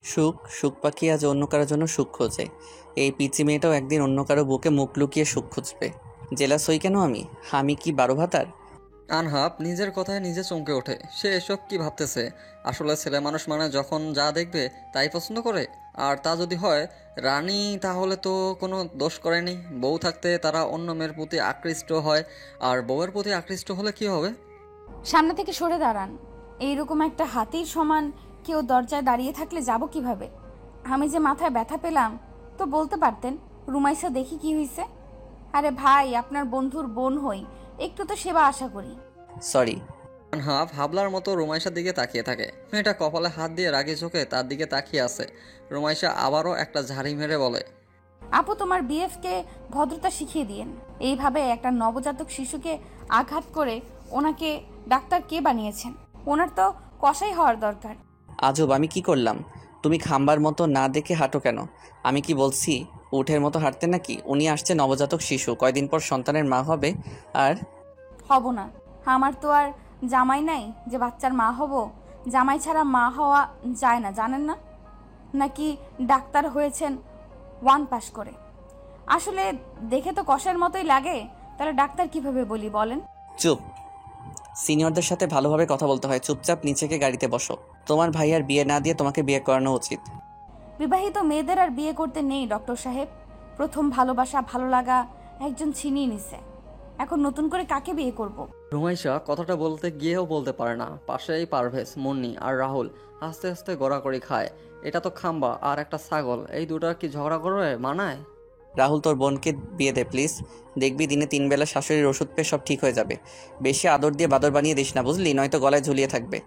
সুখ সুখ পাখি আজ অন্য কারোর জন্য সুখ খোঁজে। এই পিচি মেয়েটাও একদিন অন্য কারো বুকে মুখ লুকিয়ে সুখ খুঁজবে। জেলাস হই কেন আমি? আমি কি 12 ভাতার? আনহাব নিজের কথায় নিজে চমকে ওঠে। সে এসব কি ভাবতেছে? আসলে ছেলে মানুষ মানে যখন যা দেখবে তাই পছন্দ করে। আর তা যদি হয় রানী, তাহলে তো কোনো দোষ করেনি। বউ থাকতে তারা অন্য মেয়ের প্রতি আকৃষ্ট হয়, আর বউয়ের প্রতি আকৃষ্ট হলে কি হবে? সামনে থেকে সরে দাঁড়ান। এইরকম একটা হাতির সমান কেউ দরজায় দাঁড়িয়ে থাকলে যাব কিভাবে? আমি যে মাথায় ব্যথা পেলাম তো বলতে পারতেন। রুমাইসা দেখি কি হইছে। আরে ভাই, আপনার বন্ধুর বোন হই, একটু তো সেবা আশা করি। সরি। আনহাব হাবলার মতো রুমাইশার দিকে তাকিয়ে থাকে। মেয়েটা কপালে হাত দিয়ে রাগে চোখে তার দিকে তাকিয়ে আছে। রুমাইশা আবারও একটা ঝাড়ি মেরে বলে, আপু, তোমার বিএফকে ভদ্রতা শিখিয়ে দিয়েন। এইভাবে একটা নবজাতক শিশুকে আঘাত করে ওনাকে ডাক্তার কে বানিয়েছেন? ওনার তো কষাই হওয়ার দরকার। আজব, আমি কি করলাম? তুমি খাম্বার মতো না দেখে হাঁটো কেন? আমি কি বলছি উঠের মতো হাঁটতে নাকি? উনি আসছে নবজাতক শিশু, কয়দিন পর সন্তানের মা হবে। আর হব না। আমার তো আর জামাই নাই যে বাচ্চার মা হব। জামাই ছাড়া মা হওয়া যায় না, জানেন না? নাকি ডাক্তার হয়েছেন 1 পাস করে? আসলে দেখে তো কষের মতোই লাগে। তাহলে ডাক্তার কিভাবে বলি বলেন? চুপ। সিনিয়রদের সাথে ভালোভাবে কথা বলতে হয়। চুপচাপ নিচেকে গাড়িতে বসো। তোমার ভাইয়ার বিয়ে না দিয়ে তোমাকে বিয়ে করানো উচিত। বিবাহিত মেয়েদের আর বিয়ে করতে নেই ডক্টর সাহেব। প্রথম ভালোবাসা, ভালো লাগা একজন ছিনিয়ে নিছে। এখন নতুন করে কাকে বিয়ে করব? রুমাইশা কথাটা বলতে গিয়েও বলতে পারে না। পাশেই পারভেজ, মুন্নি আর রাহুল আস্তে আস্তে গড়াগড়ি খায়। এটা তো খাম্বা আর একটা ছাগল, এই দুটা কি ঝগড়া করবে মানায়? রাহুল, তোর বোনকে বিয়ে দে প্লিজ। দেখবি দিনে 3 বেলা শাশুড়ির ওষুধ পেয়ে সব ঠিক হয়ে যাবে। বেশি আদর দিয়ে বাদর বানিয়ে দিস না, বুঝলি? নয়তো গলায় ঝুলিয়ে থাকবে।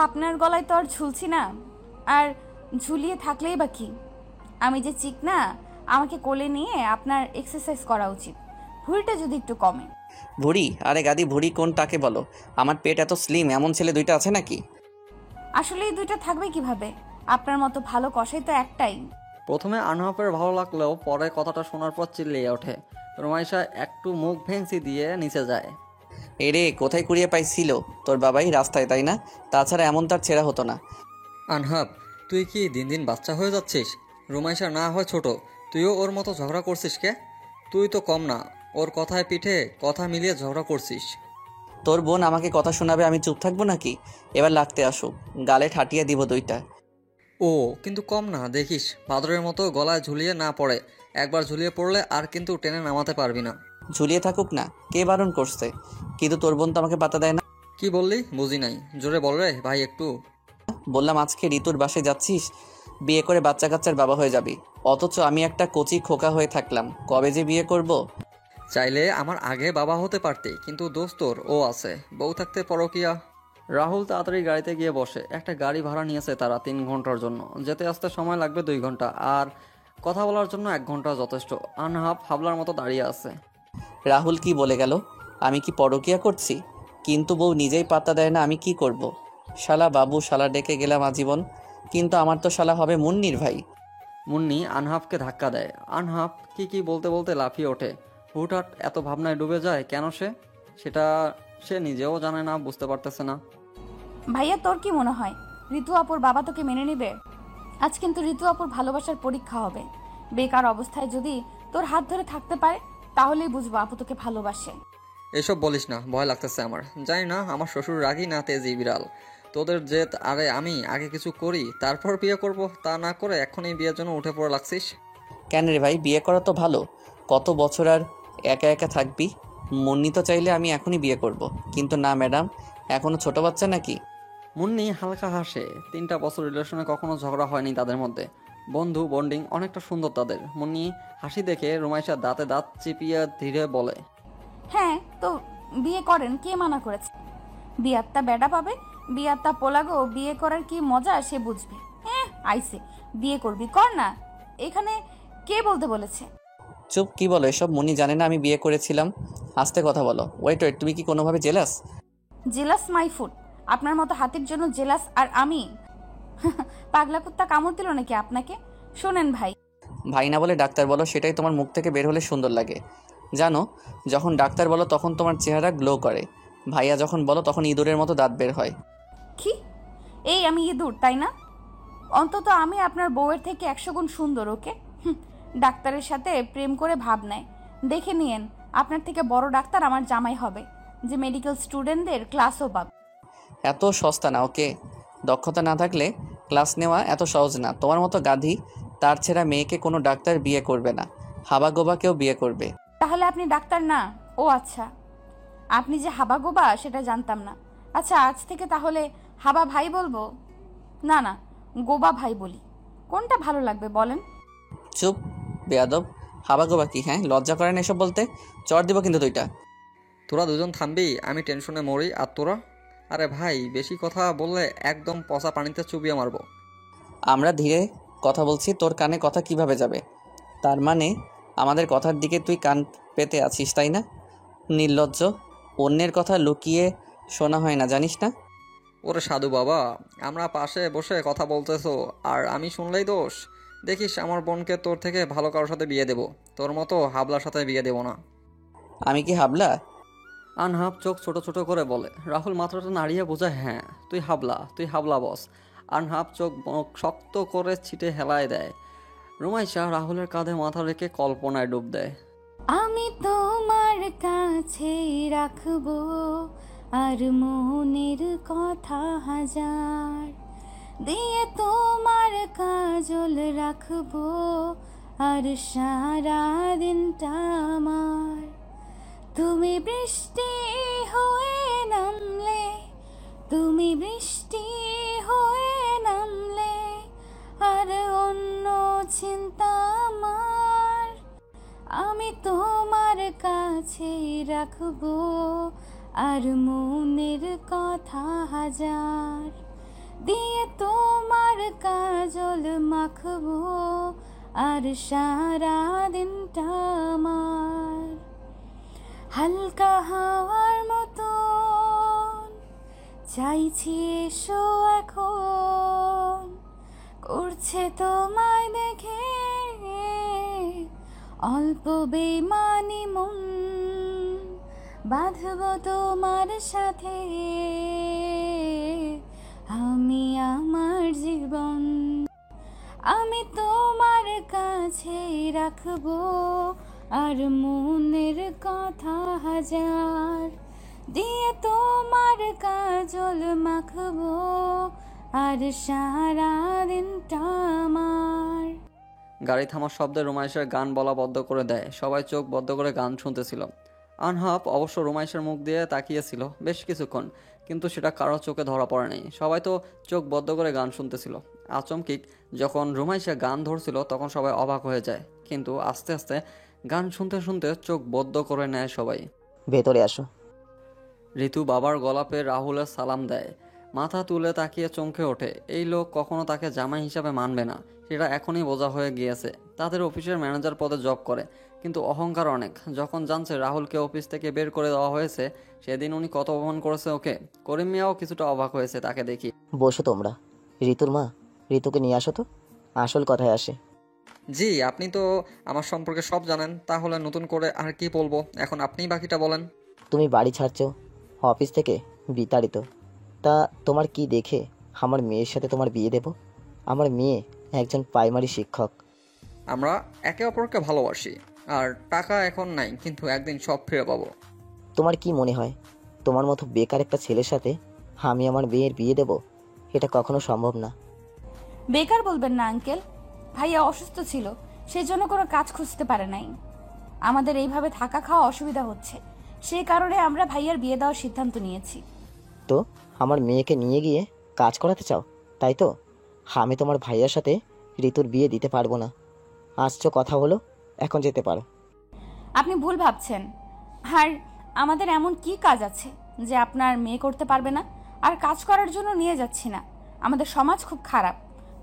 আপনার গলায় তো আর ঝুলছি না। আর ঝুলিয়ে থাকলেই বা কি? আমি যে চিকনা, আমাকে কোলে নিয়ে আপনার এক্সারসাইজ করা উচিত, ভুঁড়িটা যদি একটু কমে। ভুড়ি? আরে গাদি, ভুড়ি কোন তাকে বলো? আমার পেট এত স্লিম, এমন ছেলে 2টা আছে নাকি? আসলে এই দুইটা থাকবে কিভাবে? আপনার মতো ভালো কষাই তো একটাই। প্রথমে আনহাফের ভালো লাগলেও পরে কথাটা শোনার পর চিল্লিয়ে ওঠে। রুমাইশা একটু মুখ ভেঙচি দিয়ে নিচে যায়। এরে, কোথায় কুড়িয়ে পাইছিল? তোর বাবাই রাস্তায়, তাই না? তাছাড়া এমন তার ছেঁড়া হতো না। আনহাব, তুই কি দিন দিন বাচ্চা হয়ে যাচ্ছিস? রুমাইশা না হয় ছোট, তুইও ওর মতো ঝগড়া করছিস কে? তুই তো কম না, ওর কথায় পিঠে কথা মিলিয়ে ঝগড়া করছিস। তোর বোন আমাকে কথা শোনাবে, আমি চুপ থাকবো নাকি? এবার লাগতে আসুক, গালে ঠাটিয়ে দিব 2টা। ও কিন্তু কম না, দেখিস বাদরের মতো গলায় ঝুলিয়ে না পড়ে। একবার ঝুলিয়ে পড়লে আর কিন্তু টেনে নামাতে পারবি না। ঝুলিয়ে থাকুক না, কে বারণ করছে? কিন্তু তোর বোন তো আমাকে পাত্তা দেয় না। কি বললি বুঝি নাই, জোরে বল রে ভাই একটু। বললাম আজকে ঋতুর বাসায় যাচ্ছিস, বিয়ে করে বাচ্চা কাচ্চার বাবা হয়ে যাবি। অথচ আমি একটা কচি খোকা হয়ে থাকলাম। কবে যে বিয়ে করব? চাইলে আমার আগে বাবা হতে পারতে, কিন্তু দোস্তর ও আছে, বউ থাকতে পরকিয়া। রাহুল তাড়াতাড়ি গাড়িতে গিয়ে বসে। একটা গাড়ি ভাড়া নিয়েছে তারা 3 ঘন্টার জন্য। যেতে আসতে সময় লাগবে 2 ঘন্টা, আর কথা বলার জন্য 1 ঘন্টা যথেষ্ট। আনহাফ হাবলার মতো দাঁড়িয়ে আছে। রাহুল কি বলে গেল? আমি কি পরকিয়া করছি? কিন্তু বউ নিজেই পাত্তা দেয় না, আমি কি করব? শালা বাবু, শালা ডেকে গেলাম আজীবন। কিন্তু আমার তো শালা হবে মুন্নির ভাই। মুন্নি আনহাফকে ধাক্কা দেয়। আনহাফ কি কি বলতে বলতে লাফিয়ে ওঠে। হুটহাট এত ভাবনায় ডুবে যায় কেন সেটা সে নিজেও জানে না, বুঝতে পারতেছে না। ভাইয়া, তোর কি মনে হয় ঋতু আপুর বাবা তোকে মেনে নেবে? আজ কিন্তু ঋতু আপুর ভালোবাসার পরীক্ষা হবে। বেকার অবস্থায় যদি তোর হাত ধরে থাকতে পারে, তাহলেই বুঝবো আপু তোকে ভালোবাসে। এসব বলিস না, ভয় লাগতেছে আমার। জানি না আমার শ্বশুর রাগী না তেজি বিড়াল। তোদের জেদ আরে আমি আগে কিছু করি তারপর বিয়ে করব, তা না করে এখনই বিয়ের জন্য উঠে পড়ে লাগছিস। কেন রে ভাই, বিয়ে করা তো ভালো। কত বছর আর একা একা থাকবি? মুন্নি তো চাইলে আমি এখনই বিয়ে করব। কিন্তু না ম্যাডাম, এখনো ছোট বাচ্চা নাকি? মুন্নি হালকা হাসে। 3টা বছর রিলেশনে কখনো ঝগড়া হয়নি তাদের মধ্যে। বন্ধু বন্ডিং অনেকটা সুন্দর তাদের। মুন্নি হাসি দেখে রুমাইশা দাঁতে দাঁত চিপিয়ে ধীরে বলে, হ্যাঁ তো বিয়ে করেন, কে মানা করেছে? বিয়াত্তা বেডা পাবে, বিয়াত্তা পোলাগো, বিয়ে করার কি মজা সে বুঝবে। আইসে বিয়ে করবি, কর না। এখানে কে বলতে বলেছে? চুপ, কি বলো এসব? মুন্নি জানে না আমি বিয়ে করেছিলাম? আস্তে কথা বলো। ওয়েট ওয়েট, তুমি কি কোনোভাবে জেলাস? Jealous my food. আপনার মতো হাতির জন্য জেলাস আর আমি? পাগলা কুত্তা কামড় দিল নাকি আপনাকে? শোনেন ভাই, ভাই না বলে ডাক্তার বলো, সেটাই তোমার মুখ থেকে বের হলে সুন্দর লাগে। জানো, যখন ডাক্তার বলো তখন তোমার চেহারা গ্লো করে। ভাইয়া যখন বলো তখন ইঁদুরের মতো দাঁত বের হয়। কি? এই আমি ইঁদুর তাই না? অন্তত আমি আপনার বউয়ের থেকে 100 গুণ সুন্দর। ওকে, ডাক্তারের সাথে প্রেম করে ভাব নেয়। দেখে নিয়েন, আপনার থেকে বড় ডাক্তার আমার জামাই হবে, যে মেডিকেল স্টুডেন্টদের ক্লাসও পাবে। এত সস্তা না ওকে। দক্ষতা না থাকলে ক্লাস নেওয়া এত সহজ না। তোমার মতো গাধি তার ছেঁড়া মেয়েকে কোনো ডাক্তার বিয়ে করবে না, হাবাগোবা কেউ বিয়ে করবে। তাহলে আপনি ডাক্তার না? ও আচ্ছা, আপনি যে হাবাগোবা সেটা জানতাম না। আচ্ছা, আজ থেকে তাহলে হাবা ভাই বলবো? না না, গোবা ভাই বলি। কোনটা ভালো লাগবে বলেন? চুপ, বেয়াদব। হাবাগোবা কি? হ্যাঁ, লজ্জা করে না এসব বলতে? চর দিব কিন্তু দুইটা। তোরা দুজন থামবি, আমি টেনশনে মরি। আর তোরা? আরে ভাই, বেশি কথা বললে একদম পচা পানিতে চুবিয়ে মারবো। আমরা ধীরে কথা বলছি, তোর কানে কথা কিভাবে যাবে? তার মানে আমাদের কথার দিকে তুই কান পেতে আছিস, তাই না? নির্লজ্জ। অন্যের কথা লুকিয়ে শোনা হয় না, জানিস না? ওরে সাধু বাবা, আমরা পাশে বসে কথা বলতেছো আর আমি শুনলেই দোষ? দেখিস আমার বোনকে তোর থেকে ভালো কারোর সাথে বিয়ে দেবো, তোর মতো হাবলার সাথে বিয়ে দেবো না। আমি কি হাবলা? আনহাব চোখ ছোট ছোট করে বলে। রাহুল মাথাটা নাড়িয়ে বোঝায়, হ্যাঁ তুই হাবলা, তুই হাবলা বস। আনহাব চোখ মুখ শক্ত করে ছিটে হেলায় দেয়। রুমাইশা রাহুলের কাঁধে মাথা রেখে কল্পনায় ডুব দেয়। আমি তোমার কাছে রাখবো আর মনের কথা হাজার, দিয়ে তোমার কাজল রাখবো আর সারা দিনটা আমার। তুমি বৃষ্টি হয়ে নামলে, তুমি বৃষ্টি হয়ে নামলে আর অন্য চিন্তা আমার। আমি তোমার কাছে রাখবো আর মনের কথা হাজার, দিয়ে তোমার কাজল মাখবো আর সারা দিনটা আমার। হালকা হাওয়ার মতন চাইছি এসো এখন, করছে তোমায় দেখে অল্প বেমানি মন, বাঁধবো তোমার সাথে আমি আমার জীবন। আমি তোমার কাছে রাখবো আর মনের কথা হাজার, দিয়ে তোমার কাজল মাখবো আর সারা দিনটা আমার। গাড়ি থামার শব্দে রোমাইশের গান বলা বন্ধ করে দেয়। সবাই চোখ বদ্ধ করে গান শুনতেছিল। আনহাব অবশ্য রোমাইশের মুখ দিয়ে তাকিয়েছিল বেশ কিছুক্ষণ, কিন্তু সেটা কারো চোখে ধরা পড়ে নাই। সবাই তো চোখ বদ্ধ করে গান শুনতেছিল। আচমকিক যখন রোমাইশা গান ধরছিল তখন সবাই অবাক হয়ে যায়, কিন্তু আস্তে আস্তে গান শুনতে শুনতে চোখ বদ্ধ করে নেয় সবাই। ভেতরে আসো। ঋতু বাবার গলাপে রাহুলের সালাম দেয়। মাথা তুলে তাকিয়ে চমকে ওঠে। এই লোক কখনো তাকে জামাই হিসাবে মানবে না, সেটা এখনই বোঝা হয়ে গিয়েছে। তাদের অফিসের ম্যানেজার পদে জব করে, কিন্তু অহংকার অনেক। যখন জানছে রাহুলকে অফিস থেকে বের করে দেওয়া হয়েছে, সেদিন উনি কত অপমান করেছে ওকে। করিম মিয়াও কিছুটা অবাক হয়েছে তাকে দেখি। বসো তোমরা। ঋতুর মা, ঋতুকে নিয়ে আসো তো, আসল কথায় আসে। জি, আপনি তো আমার সম্পর্কে সব জানেন, তাহলে নতুন করে আর কি বলবো? এখন আপনিই বাকিটা বলেন। তুমি বাড়ি ছাড়ছো অফিস থেকে বিতাড়িত, তা তোমার কি দেখে আমার মেয়ের সাথে তোমার বিয়ে দেব? আমার মেয়ে একজন প্রাইমারি শিক্ষক। আমরা একে অপরকে ভালোবাসি, আর টাকা এখন নাই, কিন্তু একদিন সব ফিরে পাবো। তোমার কি মনে হয় তোমার মতো বেকার একটা ছেলের সাথে আমি আমার মেয়ের বিয়ে দেব? এটা কখনো সম্ভব না। বেকার বলবেন না আঙ্কেল, ভাইয়া অসুস্থ ছিল, সেই জন্য কোনো কাজ খুঁজতে পারে নাই। আমাদের এইভাবে থাকা খাওয়া অসুবিধা হচ্ছে, সেই কারণে আমরা ভাইয়ার বিয়ে দেওয়ার সিদ্ধান্ত নিয়েছি। তো আমার মেয়েকে নিয়ে গিয়ে কাজ করাতে চাও, তাই তো? আমি তোমার ভাইয়ার সাথে ঋতুর বিয়ে দিতে পারবো না। আসছো, কথা হলো, এখন যেতে পারো। আপনি ভুল ভাবছেন। আর আমাদের এমন কি কাজ আছে যে আপনার মেয়ে করতে পারবে না? আর কাজ করার জন্য নিয়ে যাচ্ছি না। আমাদের সমাজ খুব খারাপ।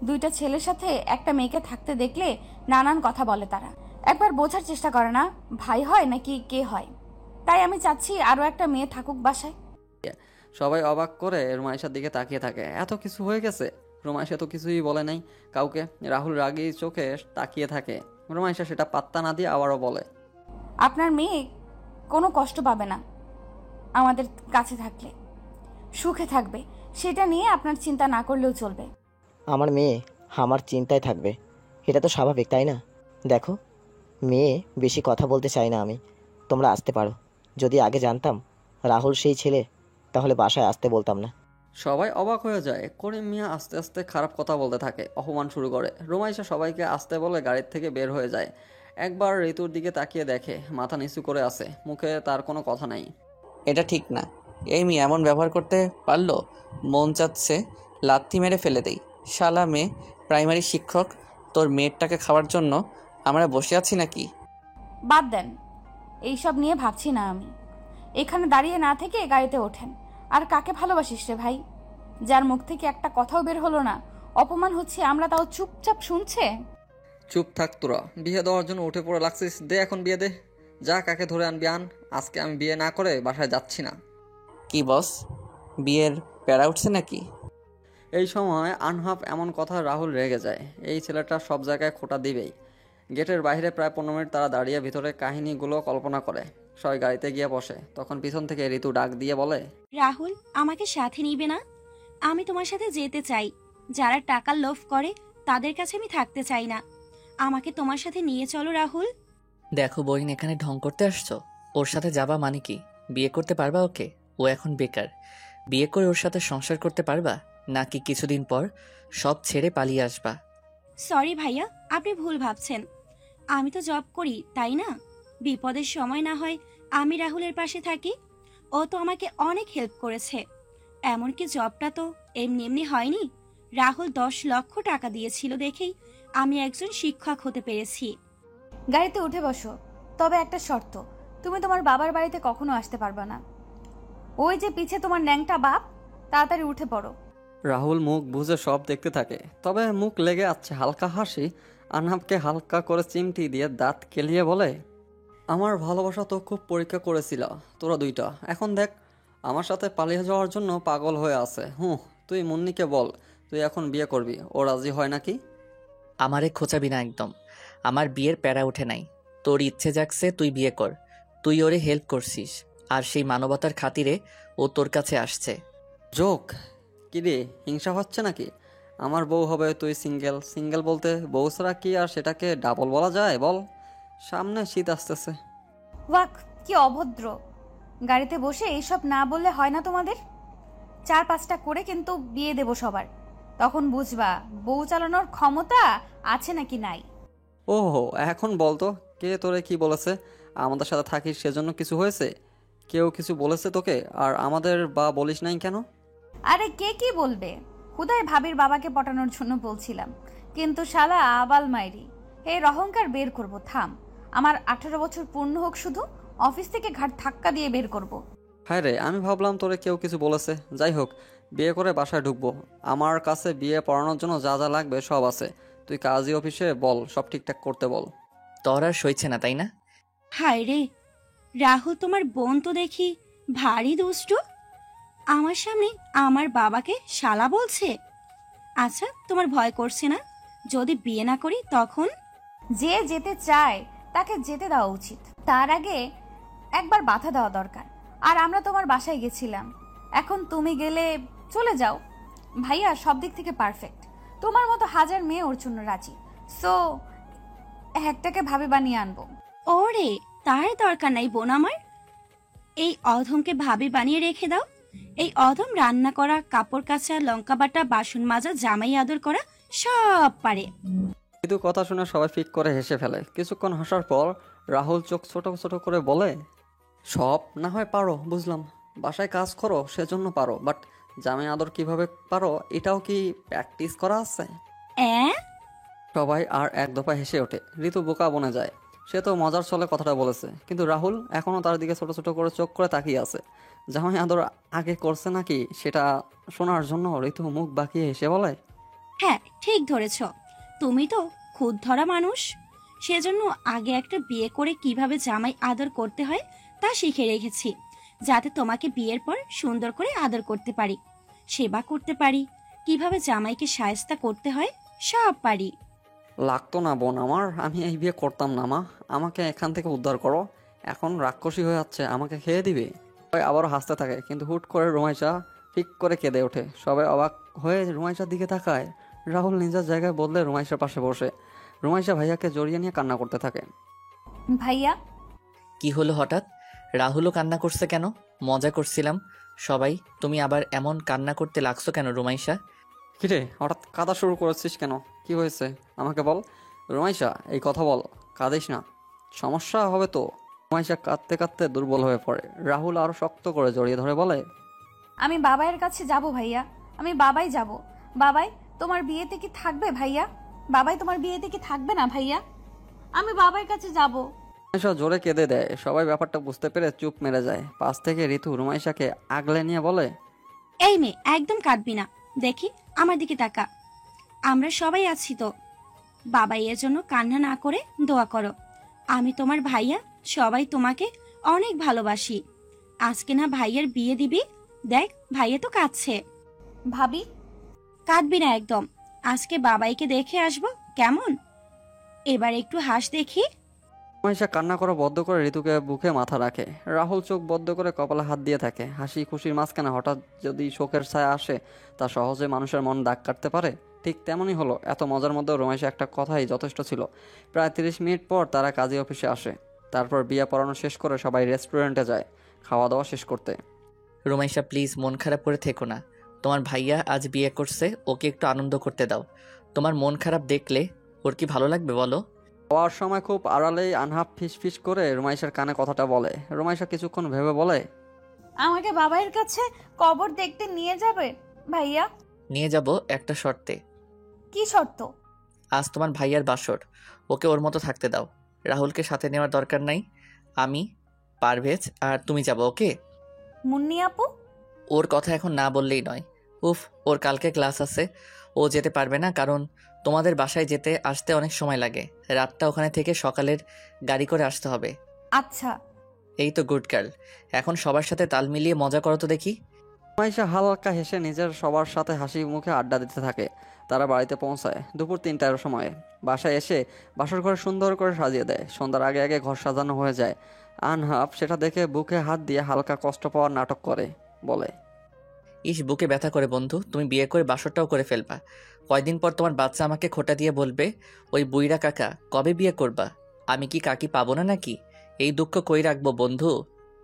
দুইটা ছেলের সাথে একটা মেয়েকে থাকতে দেখলে নানান কথা বলে তারা। একবার বোঝার চেষ্টা করে না ভাই হয় নাকি কে হয়। তাই আমি চাচ্ছি আরও একটা মেয়ে থাকুক বাসায়। সবাই অবাক করে রুমাইশার দিকে তাকিয়ে থাকে। এত কিছু হয়ে গেছে, রুমাইশা তো কিছুই বলে নাই কাউকে। রাহুল রাগী চোখে তাকিয়ে থাকে। রুমাইশা সেটা পাত্তা না দিয়ে আবারও বলে, আপনার মেয়ে কোনো কষ্ট পাবে না আমাদের কাছে থাকলে, সুখে থাকবে। সেটা নিয়ে আপনার চিন্তা না করলেও চলবে। আমার মেয়ে আমার চিন্তায় থাকবে। এটা তো স্বাভাবিক, তাই না? দেখো, মেয়ে বেশি কথা বলতে চাই না আমি। তোমরা আসতে পারো। যদি আগে জানতাম রাহুল সেই ছেলে, তাহলে বাসায় আসতে বলতাম না। সবাই অবাক হয়ে যায়। করিম মিয়া আস্তে আস্তে খারাপ কথা বলতে থাকে, অপমান শুরু করে। রুমাইশা সবাইকে আসতে বলে গাড়ির থেকে বের হয়ে যায়। একবার ঋতুর দিকে তাকিয়ে দেখে মাথা নিচু করে আছে, মুখে তার কোনো কথা নাই। এটা ঠিক না। এই মেয়ে এমন ব্যবহার করতে পারলো? মন চাচ্ছে লাথি মেরে ফেলে দেই। শালা মেয়ে, প্রাইমারি শিক্ষক। তোর মেয়েরটাকে খাওয়ার জন্য আমরা বসে আছি নাকি? বাদ দেন, এইসব নিয়ে ভাবছি না আমি। এখানে দাঁড়িয়ে না থেকে গাড়িতে ওঠেন। আর কাকে ভালোবাসিস রে ভাই, যার মুখ থেকে একটা কথাও বের হলো না? অপমান হচ্ছে, আমরা তাও চুপচাপ শুনছে। চুপ থাক তোরা, বিয়ে দেওয়ার জন্য উঠে পড়ে লাগছিস। দে এখন বিয়ে দে, যা কাকে ধরে আনবি আন। আজকে আমি বিয়ে না করে বাসায় যাচ্ছি না। কি বস, বিয়ের প্যারা উঠছে নাকি? এই সময় আনহাফ এমন কথা রাহুল রেগে যায়। এই ছেলেটা সব জায়গায় খোঁটা দিবেই। গেটের বাইরে প্রায় 15 মিনিট তারা দাঁড়িয়ে ভিতরে কাহিনীগুলো কল্পনা করে। সবাই গাড়িতে গিয়ে বসে। তখন পিছন থেকে ঋতু ডাক দিয়ে বলে, রাহুল, আমাকে সাথে নিবে না? আমি তোমার সাথে যেতে চাই। যারা টাকার লোভ করে তাদের কাছে আমি থাকতে চাই না। আমাকে তোমার সাথে নিয়ে চলো রাহুল। দেখো বইন, এখানে ঢং করতে আসছো? ওর সাথে যাবা মানে কি? বিয়ে করতে পারবা ওকে? ও এখন বেকার। বিয়ে করে ওর সাথে সংসার করতে পারবা, নাকি কিছুদিন পর সব ছেড়ে পালিয়ে আসবা? সরি ভাইয়া, আপনি ভুল ভাবছেন। আমি তো জব করি, তাই না? বিপদের সময় না হয় আমি রাহুলের পাশে থাকি। ও তো আমাকে অনেক হেল্প করেছে। এমনকি জবটা তো এমনি এমনি হয়নি। রাহুল 10 লক্ষ টাকা দিয়েছিল দেখেই আমি একজন শিক্ষক হতে পেরেছি। গাড়িতে উঠে বসো, তবে একটা শর্ত, তুমি তোমার বাবার বাড়িতে কখনো আসতে পারবে না। ওই যে পিছে তোমার ন্যাংটা বাপ, তাড়াতাড়ি উঠে পড়ো। রাহুল মুখ বুঝে সব দেখতে থাকে, তবে মুখ লেগে আছে হালকা হাসি। আনহাবকে হালকা করে চিমটি দিয়ে দাঁত কেলিয়ে বলে, আমার ভালোবাসা তো খুব পরীক্ষা করেছিল তোরা দুইটা। এখন দেখ, আমার সাথে পালিয়ে যাওয়ার জন্য পাগল হয়ে আছে। তুই মুন্নিকে বল তুই এখন বিয়ে করবি, ও রাজি হয় নাকি? আমারে খোঁচাবি না একদম। আমার বিয়ের প্যারা উঠে নাই। তোর ইচ্ছে জাগছে তুই বিয়ে কর। তুই ওরে হেল্প করছিস, আর সেই মানবতার খাতিরে ও তোর কাছে আসছে। জোক কিরে, হিংসা হচ্ছে নাকি? আমার বউ হবে, তুই সিঙ্গেল। সিঙ্গেল বলতে বউ ছাড়া কি আর সেটাকে ডাবল বলা যায় বল? সামনে শীত আসতেছে। ওয়াক, কি অভদ্র! গাড়িতে বসে এইসব না বললে হয় না তোমাদের? 4-5টা করে কিন্তু বিয়ে দেব সবার, তখন বুঝবা বউ চালানোর ক্ষমতা আছে নাকি নাই। ওহো, এখন বলতো কে তোরে কি বলেছে? আমাদের সাথে থাকিস সেজন্য কিছু হয়েছে? কেউ কিছু বলেছে তোকে? আর আমাদের বা বলিস নাই কেন? আরে কে কি বলবে, হুদায় ভাবির বাবাকে পটানোর জন্য বলছিলাম, কিন্তু শালা আবাল মাইরি। এর অহংকার বের করব, থাম। আমার 18 বছর পূর্ণ হোক শুধু, অফিস থেকে ঘাট ধাক্কা দিয়ে বের করব। হায় রে, আমি ভাবলাম তোরে কেউ কিছু বলেছে। যাই হোক, বিয়ে করে বাসায় ঢুকবো। আমার কাছে বিয়ে পড়ানোর জন্য যা যা লাগবে সব আছে। তুই কাজী অফিসে বল সব ঠিকঠাক করতে বল। তোর আর সইছে না, তাই না? হায় রে, রাহুল তোমার বোন তো দেখি ভারী দুষ্টু। আমার সামনে আমার বাবাকে শালা বলছে। আচ্ছা, তোমার ভয় করছে না যদি বিয়ে না করি তখন? যে যেতে চায় তাকে যেতে দেওয়া উচিত, তার আগে একবার বাধা দেওয়া দরকার। আর আমরা তোমার বাসায় গেছিলাম, এখন তুমি গেলে চলে যাও। ভাইয়া সব দিক থেকে পারফেক্ট, তোমার মতো হাজার মেয়ে ওর জন্য রাজি। সো একটাকে ভাবে বানিয়ে আনবো। ওরে, তার দরকার নাই বোন আমার। এই অধমকে ভাবি বানিয়ে রেখে দাও। এই অধম রান্না করা, কাপড় কাচা, লঙ্কা বাটা, বাসন মাজা, জামাই আদর করা সব পারে। কিন্তু কথা শুনে সবাই ফিক করে হেসে ফেলে। কিছুক্ষণ হাসার পর রাহুল চোখ ছোট ছোট করে বলে, সব না হয় পারো বুঝলাম, বাসায় কাজ করো সেজন্য পারো, বাট জামাই আদর কিভাবে পারো এটাও কি প্র্যাকটিস করা আছে? সবাই আর এক দফা হেসে ওঠে। ঋতু বোকা বনে যায়। সে তো মজার ছলে কথাটা বলেছে, কিন্তু রাহুল এখনও তার দিকে ছোট ছোট করে চোখ করে তাকিয়ে আছে। জামাই আদর আগে করছে নাকি সেটা শোনার জন্য ঋতু মুখ বাঁকিয়ে হেসে বলে, হ্যাঁ, ঠিক ধরেছ। তুমি তো খুদ ধরা মানুষ। সেজন্য আগে একটা বিয়ে করে কিভাবে জামাই আদর করতে হয় তা শিখে রেখেছি, যাতে তোমাকে বিয়ের পর সুন্দর করে আদর করতে পারি, সেবা করতে পারি, কিভাবে জামাইকে শায়েস্তা করতে হয় সব পারি। লাগতো না বোন আমার, আমি এই বিয়ে করতাম না মা। আমাকে এখান থেকে উদ্ধার করো। এখন রাক্ষসী হয়ে যাচ্ছে, আমাকে খেয়ে দিবে। সবাই আবারও হাসতে থাকে, কিন্তু হুট করে রুমাইশা ঠিক করে কেঁদে ওঠে। সবাই অবাক হয়ে রুমাইশার দিকে তাকায়। রাহুল নিজের জায়গায় বদলে রুমাইশার পাশে বসে। রুমাইশা ভাইয়াকে জড়িয়ে নিয়ে কান্না করতে থাকে। ভাইয়া, কি হলো হঠাৎ? রাহুলও কান্না করছে কেন? মজা করছিলাম সবাই, তুমি আবার এমন কান্না করতে লাগছো কেন রুমাইশা? কিরে, হঠাৎ কাঁদা শুরু করেছিস কেন? কি হয়েছে আমাকে বল। রুমাইশা, এই কথা বল, কাঁদিস না, সমস্যা হবে তো। রুমাইশা কাঁদতে কাঁদতে দুর্বল হয়ে পড়ে। রাহুল আরো শক্ত করে জড়িয়ে ধরে বলে, আমি বাবাইয়ের কাছে যাব ভাইয়া, আমি বাবাই যাব। বাবাই, তোমার বিয়েতে কি থাকবে ভাইয়া? বাবাই, তোমার বিয়েতে কি থাকবে না ভাইয়া? আমি বাবার কাছে যাব। রুমাইশা জোরে কেঁদে দেয়। সবাই ব্যাপারটা বুঝতে পেরে চুপ মেরে যায়। পাশ থেকে ঋতু রুমাইশাকে আগলে নিয়ে বলে, এই মেয়ে, একদম কাঁদবি না। দেখি, আমার দিকে তাকা। আমরা সবাই আছি তো। বাবাই এর জন্য কান্না না করে দোয়া করো। আমি তোমার ভাইয়া, সবাই তোমাকে অনেক ভালোবাসি। আজকে না ভাইয়ের বিয়ে দিবি? দেখ, ভাইয়া তো কাঁদছে। ভাবি, কাঁদবি না একদম। আজকে বাবাইকে দেখে আসবো, কেমন? এবার একটু হাস দেখি। রুমাইশা কান্না করা বদ্ধ করে ঋতুকে বুকে মাথা রাখে। রাহুল চোখ বদ্ধ করে কপালে হাত দিয়ে থাকে। হাসি খুশির মাঝখানে হঠাৎ যদি শোকের ছায়া আসে, তা সহজে মানুষের মন দাগ কাটতে পারে। ঠিক তেমনই হলো। এত মজার মধ্যেও রুমাইশা একটা কথাই যথেষ্ট ছিল। প্রায় 30 মিনিট পর তারা কাজী অফিসে আসে। তারপর বিয়ে পড়ানো শেষ করে সবাই রেস্টুরেন্টে যায় খাওয়া দাওয়া শেষ করতে। রুমাইশা প্লিজ মন খারাপ করে থেকো না। তোমার ভাইয়া আজ বিয়ে করছে, ওকে একটু আনন্দ করতে দাও। তোমার মন খারাপ দেখলে ওর কি ভালো লাগবে বলো? হওয়ার সময় খুব আড়ালেই আনহাফ ফিস ফিস করে রুমাইশার কানে কথাটা বলে। রুমাইশা কিছুক্ষণ ভেবে বলে, আমাকে বাবাইয়ের কাছে কবর দেখতে নিয়ে যাবে ভাইয়া? নিয়ে যাব একটা শর্তে। কি শর্ত? আজ তোমার ভাইয়ার বাসর, ওকে ওর মতো থাকতে দাও। রাহুলকে সাথে নেওয়ার দরকার নাই। আমি, পারভেজ আর তুমি যাবো, ওকে? মুন্নি আপু? ওর কথা এখন না বললেই নয়। উফ, ওর কালকে ক্লাস আছে, ও যেতে পারবে না, কারণ তোমাদের বাসায় যেতে আসতে অনেক সময় লাগে। রাতটা ওখানে থেকে সকালের গাড়ি করে আসতে হবে। আচ্ছা। এই তো গুড গার্ল। এখন সবার সাথে তাল মিলিয়ে মজা করো তো দেখি। রুমাইশা হালকা হেসে নিজের সবার সাথে হাসি মুখে আড্ডা দিতে থাকে। তারা বাড়িতে পৌঁছায় দুপুর 3টার সময়। বাসায় এসে বাসর ঘর সুন্দর করে সাজিয়ে দেয়। সন্ধ্যার আগে আগে ঘর সাজানো হয়ে যায়। আনহাফ সেটা দেখে বুকে হাত দিয়ে হালকা কষ্ট পাওয়ার নাটক করে, বলে, ইস, বুকে ব্যথা করে বন্ধু, তুমি বিয়ে করে বাসরটাও করে ফেলবা। কয়দিন পর তোমার বাচ্চা আমাকে খোঁটা দিয়ে বলবে, ওই বুইরা কাকা কবে বিয়ে করবা? আমি কি কাকি পাবো না নাকি? এই দুঃখ কই রাখবো বন্ধু?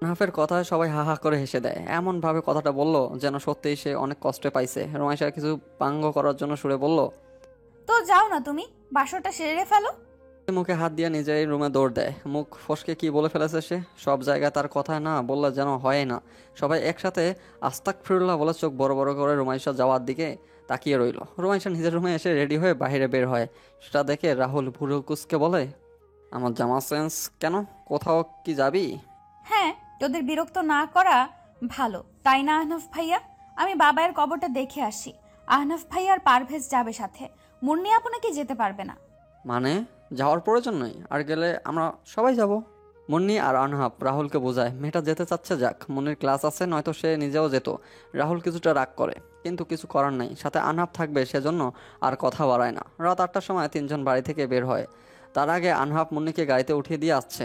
আনহাফের কথায় সবাই হা হা করে হেসে দেয়। এমনভাবে কথাটা বলল যেন সত্যিই সে অনেক কষ্টে পাইছে। রুমাইশা কিছু পাঙ্গ করার জন্য সুরে বলল, তো যাও না, তুমি বাসরটা সেরে ফেলো। মুখে হাত দিয়ে নিজেই রুমে দৌড় দেয়। মুখ ফসকে কি বলে ফেলেছে সে। সব জায়গায় তার কথা না বললে যেন হয় না। সবাই একসাথে আস্তাগফিরুল্লাহ বলে চোখ বড় বড় করে রুমাইশা যাওয়ার দিকে তাকিয়ে রইল। রুমাইশা নিজের রুমে এসে রেডি হয়ে বাইরে বের হয়। সেটা দেখে রাহুল ভুরু কুচকে বলে, আমার জামা সেন্স কেন? কোথাও কি যাবি? হ্যাঁ, তোদের বিরক্ত না করা ভালো, তাই না আহনাফ ভাইয়া? আমি বাবাইয়ের কবরটা দেখে আসি। আহনাফ ভাইয়া আর পারভেজ যাবে সাথে। মুন্নি আপু নাকি যেতে পারবে না। মানে যাওয়ার প্রয়োজন নেই, আর গেলে আমরা সবাই যাব। মুন্নি আর আনহাব রাহুলকে বোঝায় মেয়েটা যেতে চাচ্ছে যাক, মুন্নির ক্লাস আছে, নয়তো সে নিজেও যেত। রাহুল কিছুটা রাগ করে, কিন্তু কিছু করার নাই। সাথে আনহাব থাকবে সেজন্য আর কথা বাড়ায় না। রাত 8টার সময় 3জন বাড়ি থেকে বের হয়। তার আগে আনহাব মুন্নিকে গাড়িতে উঠিয়ে দিয়ে আসছে।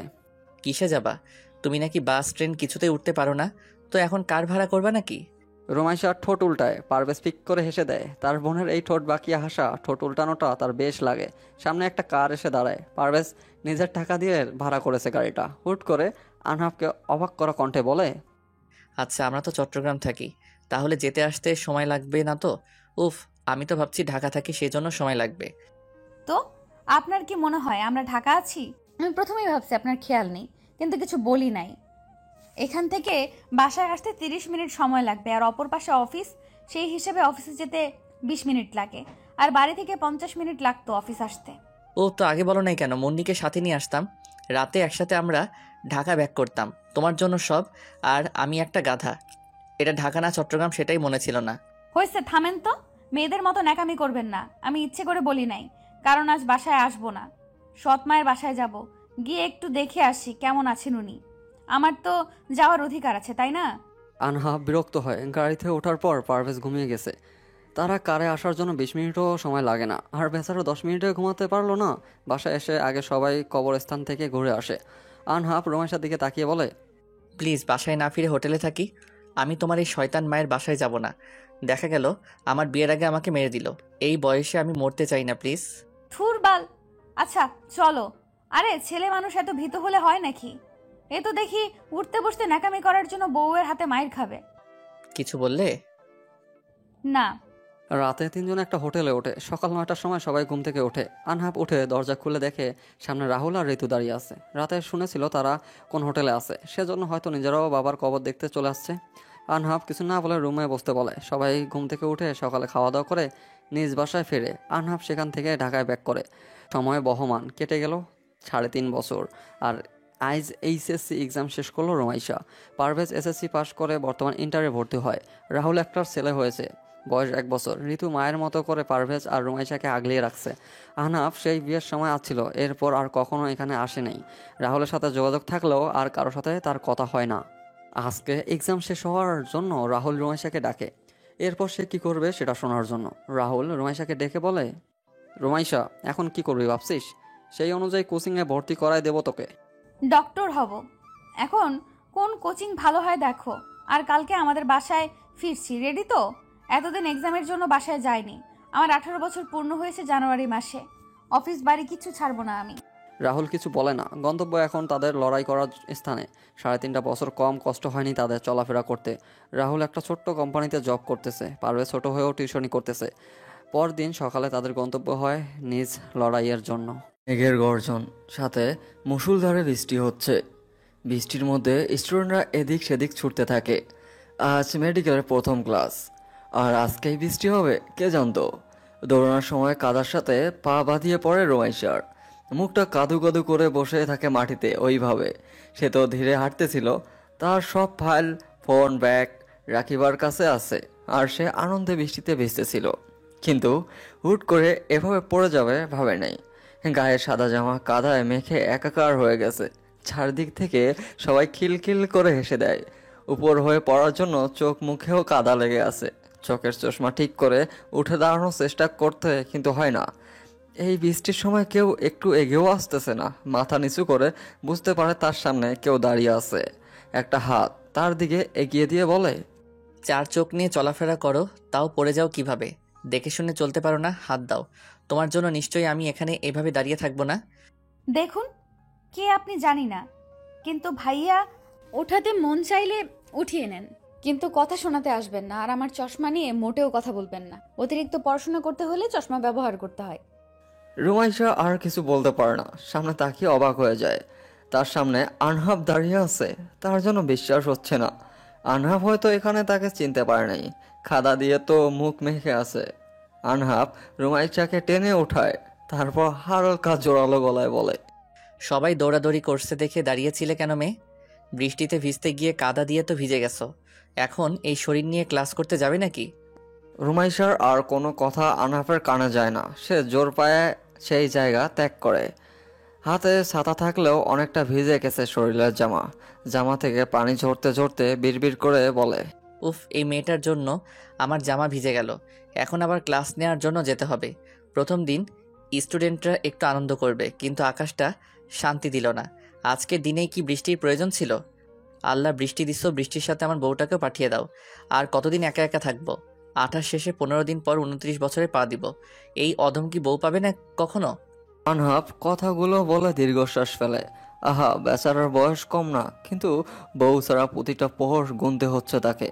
কিসে যাবা? তুমি নাকি বাস ট্রেন কিছুতেই উঠতে পারো না, তো এখন কার ভাড়া করবা নাকি? রুমাইশার ঠোঁট উল্টায়। পারভেজ পিক করে হেসে দেয়। তার বোনের এই ঠোঁট বাঁকিয়ে হাসা, ঠোঁট উল্টানোটা তার বেশ লাগে। সামনে একটা কার এসে দাঁড়ায়। পারভেজ নিজের টাকা দিয়ে ভাড়া করেছে গাড়িটা। হুট করে আনহাবকে অবাক করা কণ্ঠে বলে, আচ্ছা, আমরা তো চট্টগ্রাম থাকি, তাহলে যেতে আসতে সময় লাগবে না তো? উফ, আমি তো ভাবছি ঢাকা থাকি, সেজন্য সময় লাগবে। তো আপনার কি মনে হয় আমরা ঢাকা আছি? আমি প্রথমেই ভাবছি আপনার খেয়াল নেই, কিন্তু কিছু বলি নাই। এখান থেকে বাসায় আসতে 30 মিনিট সময় লাগবে, আর অপর পাশে অফিস। সেই হিসেবে অফিসে যেতে 20 মিনিট লাগে, আর বাড়ি থেকে 50 মিনিট লাগতো অফিস আসতে। ও তো আগে বলো নাই কেন? মুন্নিকে সাথে নিয়ে আসতাম, রাতে একসাথে আমরা ঢাকা ব্যাক করতাম, তোমার জন্য সব। আর আমি একটা গাধা, এটা ঢাকা না চট্টগ্রাম সেটাই মনে ছিল না। হয়েছে, থামেন তো। মেয়েদের মতো ন্যাকামি করবেন না। আমি ইচ্ছে করে বলি নাই, কারণ আজ বাসায় আসবো না। সৎ মায়ের বাসায় যাব, গিয়ে একটু দেখে আসি কেমন আছেন উনি। আমার তো যাওয়ার অধিকার আছে, তাই না? আনহাব বিরক্ত হয়। গাড়িতে ওঠার পর পারভেজ ঘুমিয়ে গেছে। তারা কারে আসার জন্য 20 মিনিটও সময় লাগে না। আর বেচারা 10 মিনিটে ঘুমাতে পারলো না। বাসায় এসে আগে সবাই কবরস্থান থেকে ঘুরে আসে। আনহাব রুমাইশার দিকে তাকিয়ে বলে, প্লিজ বাসায় না ফিরে হোটেলে থাকি। আমি তোমার এই শয়তান মায়ের বাসায় যাব না। দেখা গেল আমার বিয়ের আগে আমাকে মেরে দিল। এই বয়সে আমি মরতে চাই না প্লিজ। থুর বাল। আচ্ছা চলো। আরে ছেলে মানুষ এত ভীতু হলে হয় নাকি? এ তো দেখি উঠতে বসতে ন্যাকামি করার জন্য বউয়ের হাতে মাইর খাবে। কিছু বললে? না। রাতে তিনজন একটা হোটেলে ওঠে। সকাল 9টার সময় সবাই ঘুম থেকে ওঠে। আনহাব উঠে দরজা খুলে দেখে সামনে রাহুল আর ঋতু দাঁড়িয়ে আছে। রাতে শুনেছিল তারা কোন হোটেলে আছে, সেজন্য হয়তো নিজেরাও বাবার কবর দেখতে চলে আসছে। আনহাব কিছু না বলে রুমে বসতে বলে। সবাই ঘুম থেকে উঠে সকালে খাওয়া দাওয়া করে নিজ বাসায় ফেরে। আনহাব সেখান থেকে ঢাকায় ব্যাক করে। সময় বহমান কেটে গেল 3.5 বছর। আর আইজ এইচএসসি এক্সাম শেষ করলো রোমাইশা। পারভেজ এসএসসি পাশ করে বর্তমান ইন্টারে ভর্তি হয়। রাহুল একটার ছেলে হয়েছে, বয়স 1 বছর। ঋতু মায়ের মতো করে পারভেজ আর রোমাইশাকে আগলিয়ে রাখছে। আহনাফ সেই বিয়ের সময় আসছিল, এরপর আর কখনো এখানে আসে নাই। রাহুলের সাথে যোগাযোগ থাকলেও আর কারোর সাথে তার কথা হয় না। আজকে এক্সাম শেষ হওয়ার জন্য রাহুল রোমাইশাকে ডাকে। এরপর সে কি করবে সেটা শোনার জন্য রাহুল রোমাইশাকে ডেকে বলে, রোমাইশা এখন কি করবি ভাবছিস? সেই অনুযায়ী কোচিংয়ে ভর্তি করায় দেবো তোকে। ডক্টর হব। এখন কোন কোচিং ভালো হয় দেখো। আর কালকে আমাদের বাসায় ফিরছি, রেডি তো? এতদিন এক্সামের জন্য বাসায় যাইনি। আমার 18 বছর পূর্ণ হয়েছে জানুয়ারি মাসে। অফিস বাড়ি কিচ্ছু ছাড়বো না আমি। রাহুল কিছু বলে না। গন্তব্য এখন তাদের লড়াই করার স্থানে। 3.5 বছর কম কষ্ট হয়নি তাদের চলাফেরা করতে। রাহুল একটা ছোট্ট কোম্পানিতে জব করতেছে, পারভেজ ছোট হয়েও টিউশনি করতেছে। পরদিন সকালে তাদের গন্তব্য হয় নিজ লড়াইয়ের জন্য। মেঘের গর্জন, সাথে মুষলধারে বৃষ্টি হচ্ছে। বৃষ্টির মধ্যে স্টুডেন্টরা এদিক সেদিক ছুটতে থাকে। আজ মেডিকেলের প্রথম ক্লাস, আর আজকেই বৃষ্টি হবে কে জানতো। দৌড়ানোর সময় কাদার সাথে পা বাঁধিয়ে পড়ে রোমাইশার। মুখটা কাদু কাদু করে বসে থাকে মাটিতে ওইভাবে। সে তো ধীরে হাঁটতেছিল। তার সব ফাইল, ফোন, ব্যাগ রাখিবার কাছে আছে, আর সে আনন্দে বৃষ্টিতে ভিজতেছিল। কিন্তু হুট করে এভাবে পড়ে যাবে ভাবে নাই। গায়ের সাদা জামা কাদায় মেখে একাকার হয়ে গেছে। চারদিক থেকে সবাই খিলখিল করে হেসে দেয়। উপর হয়ে পড়ার জন্য চোখ মুখেও কাদা লেগে আছে। চোখের চশমা ঠিক করে উঠে দাঁড়ানোর চেষ্টা করতে কিন্তু হয় না। এই বৃষ্টির সময় কেউ একটু এগিয়েও আসতেছে না। মাথা নিচু করে বুঝতে পারে তার সামনে কেউ দাঁড়িয়ে আছে। একটা হাত তার দিকে এগিয়ে দিয়ে বলে, 4 চোখ নিয়ে চলাফেরা করো, তাও পড়ে যাও কিভাবে? দেখে শুনে চলতে পারো না? হাত দাও। তোমার জন্য নিশ্চয়ই আমি এখানে এভাবে দাঁড়িয়ে থাকবো না। দেখুন, কে আপনি জানি না, কিন্তু ভাইয়া ওঠাতে মন চাইলে উঠিয়ে নেন, কিন্তু কথা শোনাতে আসবেন না। আর আমার চশমা নিয়ে মোটেও কথা বলবেন না। অতিরিক্ত পড়াশোনা করতে হলে চশমা ব্যবহার করতে হয়। রুমাইশা আর কিছু বলতে পারে না। সামনে তাকিয়ে অবাক হয়ে যায়। তার সামনে আনহাব দাঁড়িয়ে আছে। তার জন্য বিশ্বাস হচ্ছে না। আনহাব হয়তো এখানে তাকে চিনতে পারে নাই। খাদা দিয়ে তো মুখ মেখে আছে। আনহাব রুমাইশাকে টেনে ওঠায়, তারপর হালকা জোরালো গলায় বলে, সবাই দৌড়াদৌড়ি করছে দেখে দাঁড়িয়েছিলে কেন মেয়ে? বৃষ্টিতে ভিজতে গিয়ে কাদা দিয়ে তো ভিজে গেছো। এখন এই শরীর নিয়ে ক্লাস করতে যাবে নাকি? রুমাইশার আর কোনো কথা আনহাফের কানে যায় না। সে জোর পায়ে সেই জায়গা ত্যাগ করে। হাতে ছাতা থাকলেও অনেকটা ভিজে গেছে শরীরের জামা। জামা থেকে পানি ঝরতে ঝরতে বিড়বিড় করে বলে, উফ, এই মেয়েটার জন্য আমার জামা ভিজে গেল। এখন আবার ক্লাস নেওয়ার জন্য যেতে হবে। প্রথম দিন স্টুডেন্টরা একটু আনন্দ করবে, কিন্তু আকাশটা শান্তি দিল না। আজকের দিনেই কি বৃষ্টির প্রয়োজন ছিল? আল্লাহ, বৃষ্টি দিছো, বৃষ্টির সাথে আমার বউটাকেও পাঠিয়ে দাও। আর কতদিন একা একা থাকবো? 28 শেষে 15 দিন পর 29 বছরে পা দিব। এই অধম কি বউ পাবে না কখনো? আনহাফ কথাগুলো বলে দীর্ঘশ্বাস ফেলে। আহা, বেচারার বয়স কম না, কিন্তু বউ ছাড়া প্রতিটা প্রহর গুনতে হচ্ছে তাকে।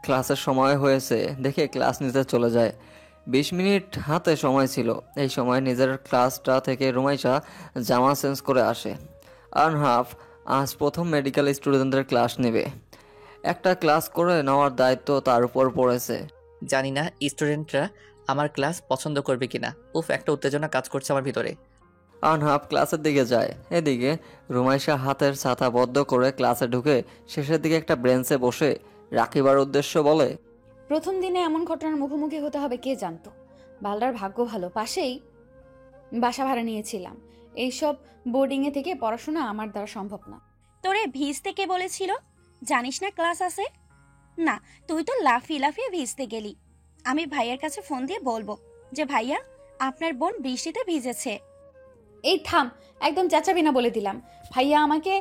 ক্লাসের সময় হয়েছে দেখে ক্লাস নিতে চলে যায়। 20 মিনিট হাতে সময় ছিল। এই সময় নিজের ক্লাসটা থেকে রুমাইশা জামা চেঞ্জ করে আসে। আনহাফ আজ প্রথম মেডিকেল স্টুডেন্টদের ক্লাস নেবে। একটা ক্লাস করে নেওয়ার দায়িত্ব তার উপর পড়েছে। জানি না স্টুডেন্টরা আমার ক্লাস পছন্দ করবে কিনা। উফ, একটা উত্তেজনা কাজ করছে আমার ভিতরে। আনহাফ ক্লাসের দিকে যায়। এদিকে রুমাইশা হাতের ছাতা বদ্ধ করে ক্লাসে ঢুকে শেষের দিকে একটা বেঞ্চে বসে রাখিবার উদ্দেশ্য বলে, প্রথম দিনে এমন ঘটনার মুখোমুখি হতে হবে কে জানতো। বালদার ভাগ্য ভালো, পাশেই বাসা ভাড়া নিয়েছিলাম। এইসব বোর্ডিংয়ে থেকে পড়াশোনা আমার দ্বারা সম্ভব না। তোরে ভিজতে কে বলেছিল? জানিস না ক্লাস আছে? না, তুই তো লাফিয়ে লাফিয়ে ভিজতে গেলি। আমি ভাইয়ার কাছে ফোন দিয়ে বলবো যে ভাইয়া, আপনার বোন বৃষ্টিতে ভিজেছে। এই থাম, একদম চেঁচাবি না বলে দিলাম। ভাইয়া আমাকে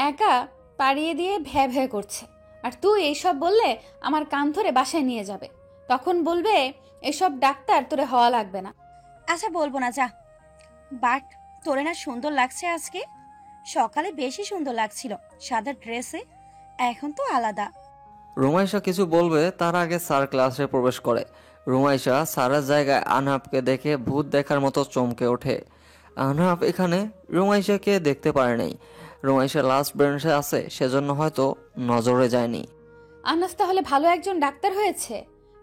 একা তাড়িয়ে দিয়ে ভ্যা ভ্যা করছে, আর তুই এইসব বললে আমার কান ধরে বাসায় নিয়ে যাবে। তখন বলবে এসব ডাক্তার তোরে হওয়া লাগবে না। আচ্ছা বলবো না, যা। বাট তোরে না সুন্দর লাগছে আজকে। সকালে বেশি সুন্দর লাগছিল সাদা ড্রেসে, এখন তো আলাদা। রুমাইশা কিছু বলবে তার আগে স্যার ক্লাসে প্রবেশ করে। রুমাইশা স্যারের জায়গায় আনহাবকে দেখে ভূত দেখার মতো চমকে ওঠে। আনহাব এখানে রুমাইশাকে দেখতে পারে নাই। রুমাইশা লাস্ট বেঞ্চে আছে, সেজন্য হয়তো নজরে যায়নি। আহনাফ তাহলে ভালো একজন ডাক্তার হয়েছে,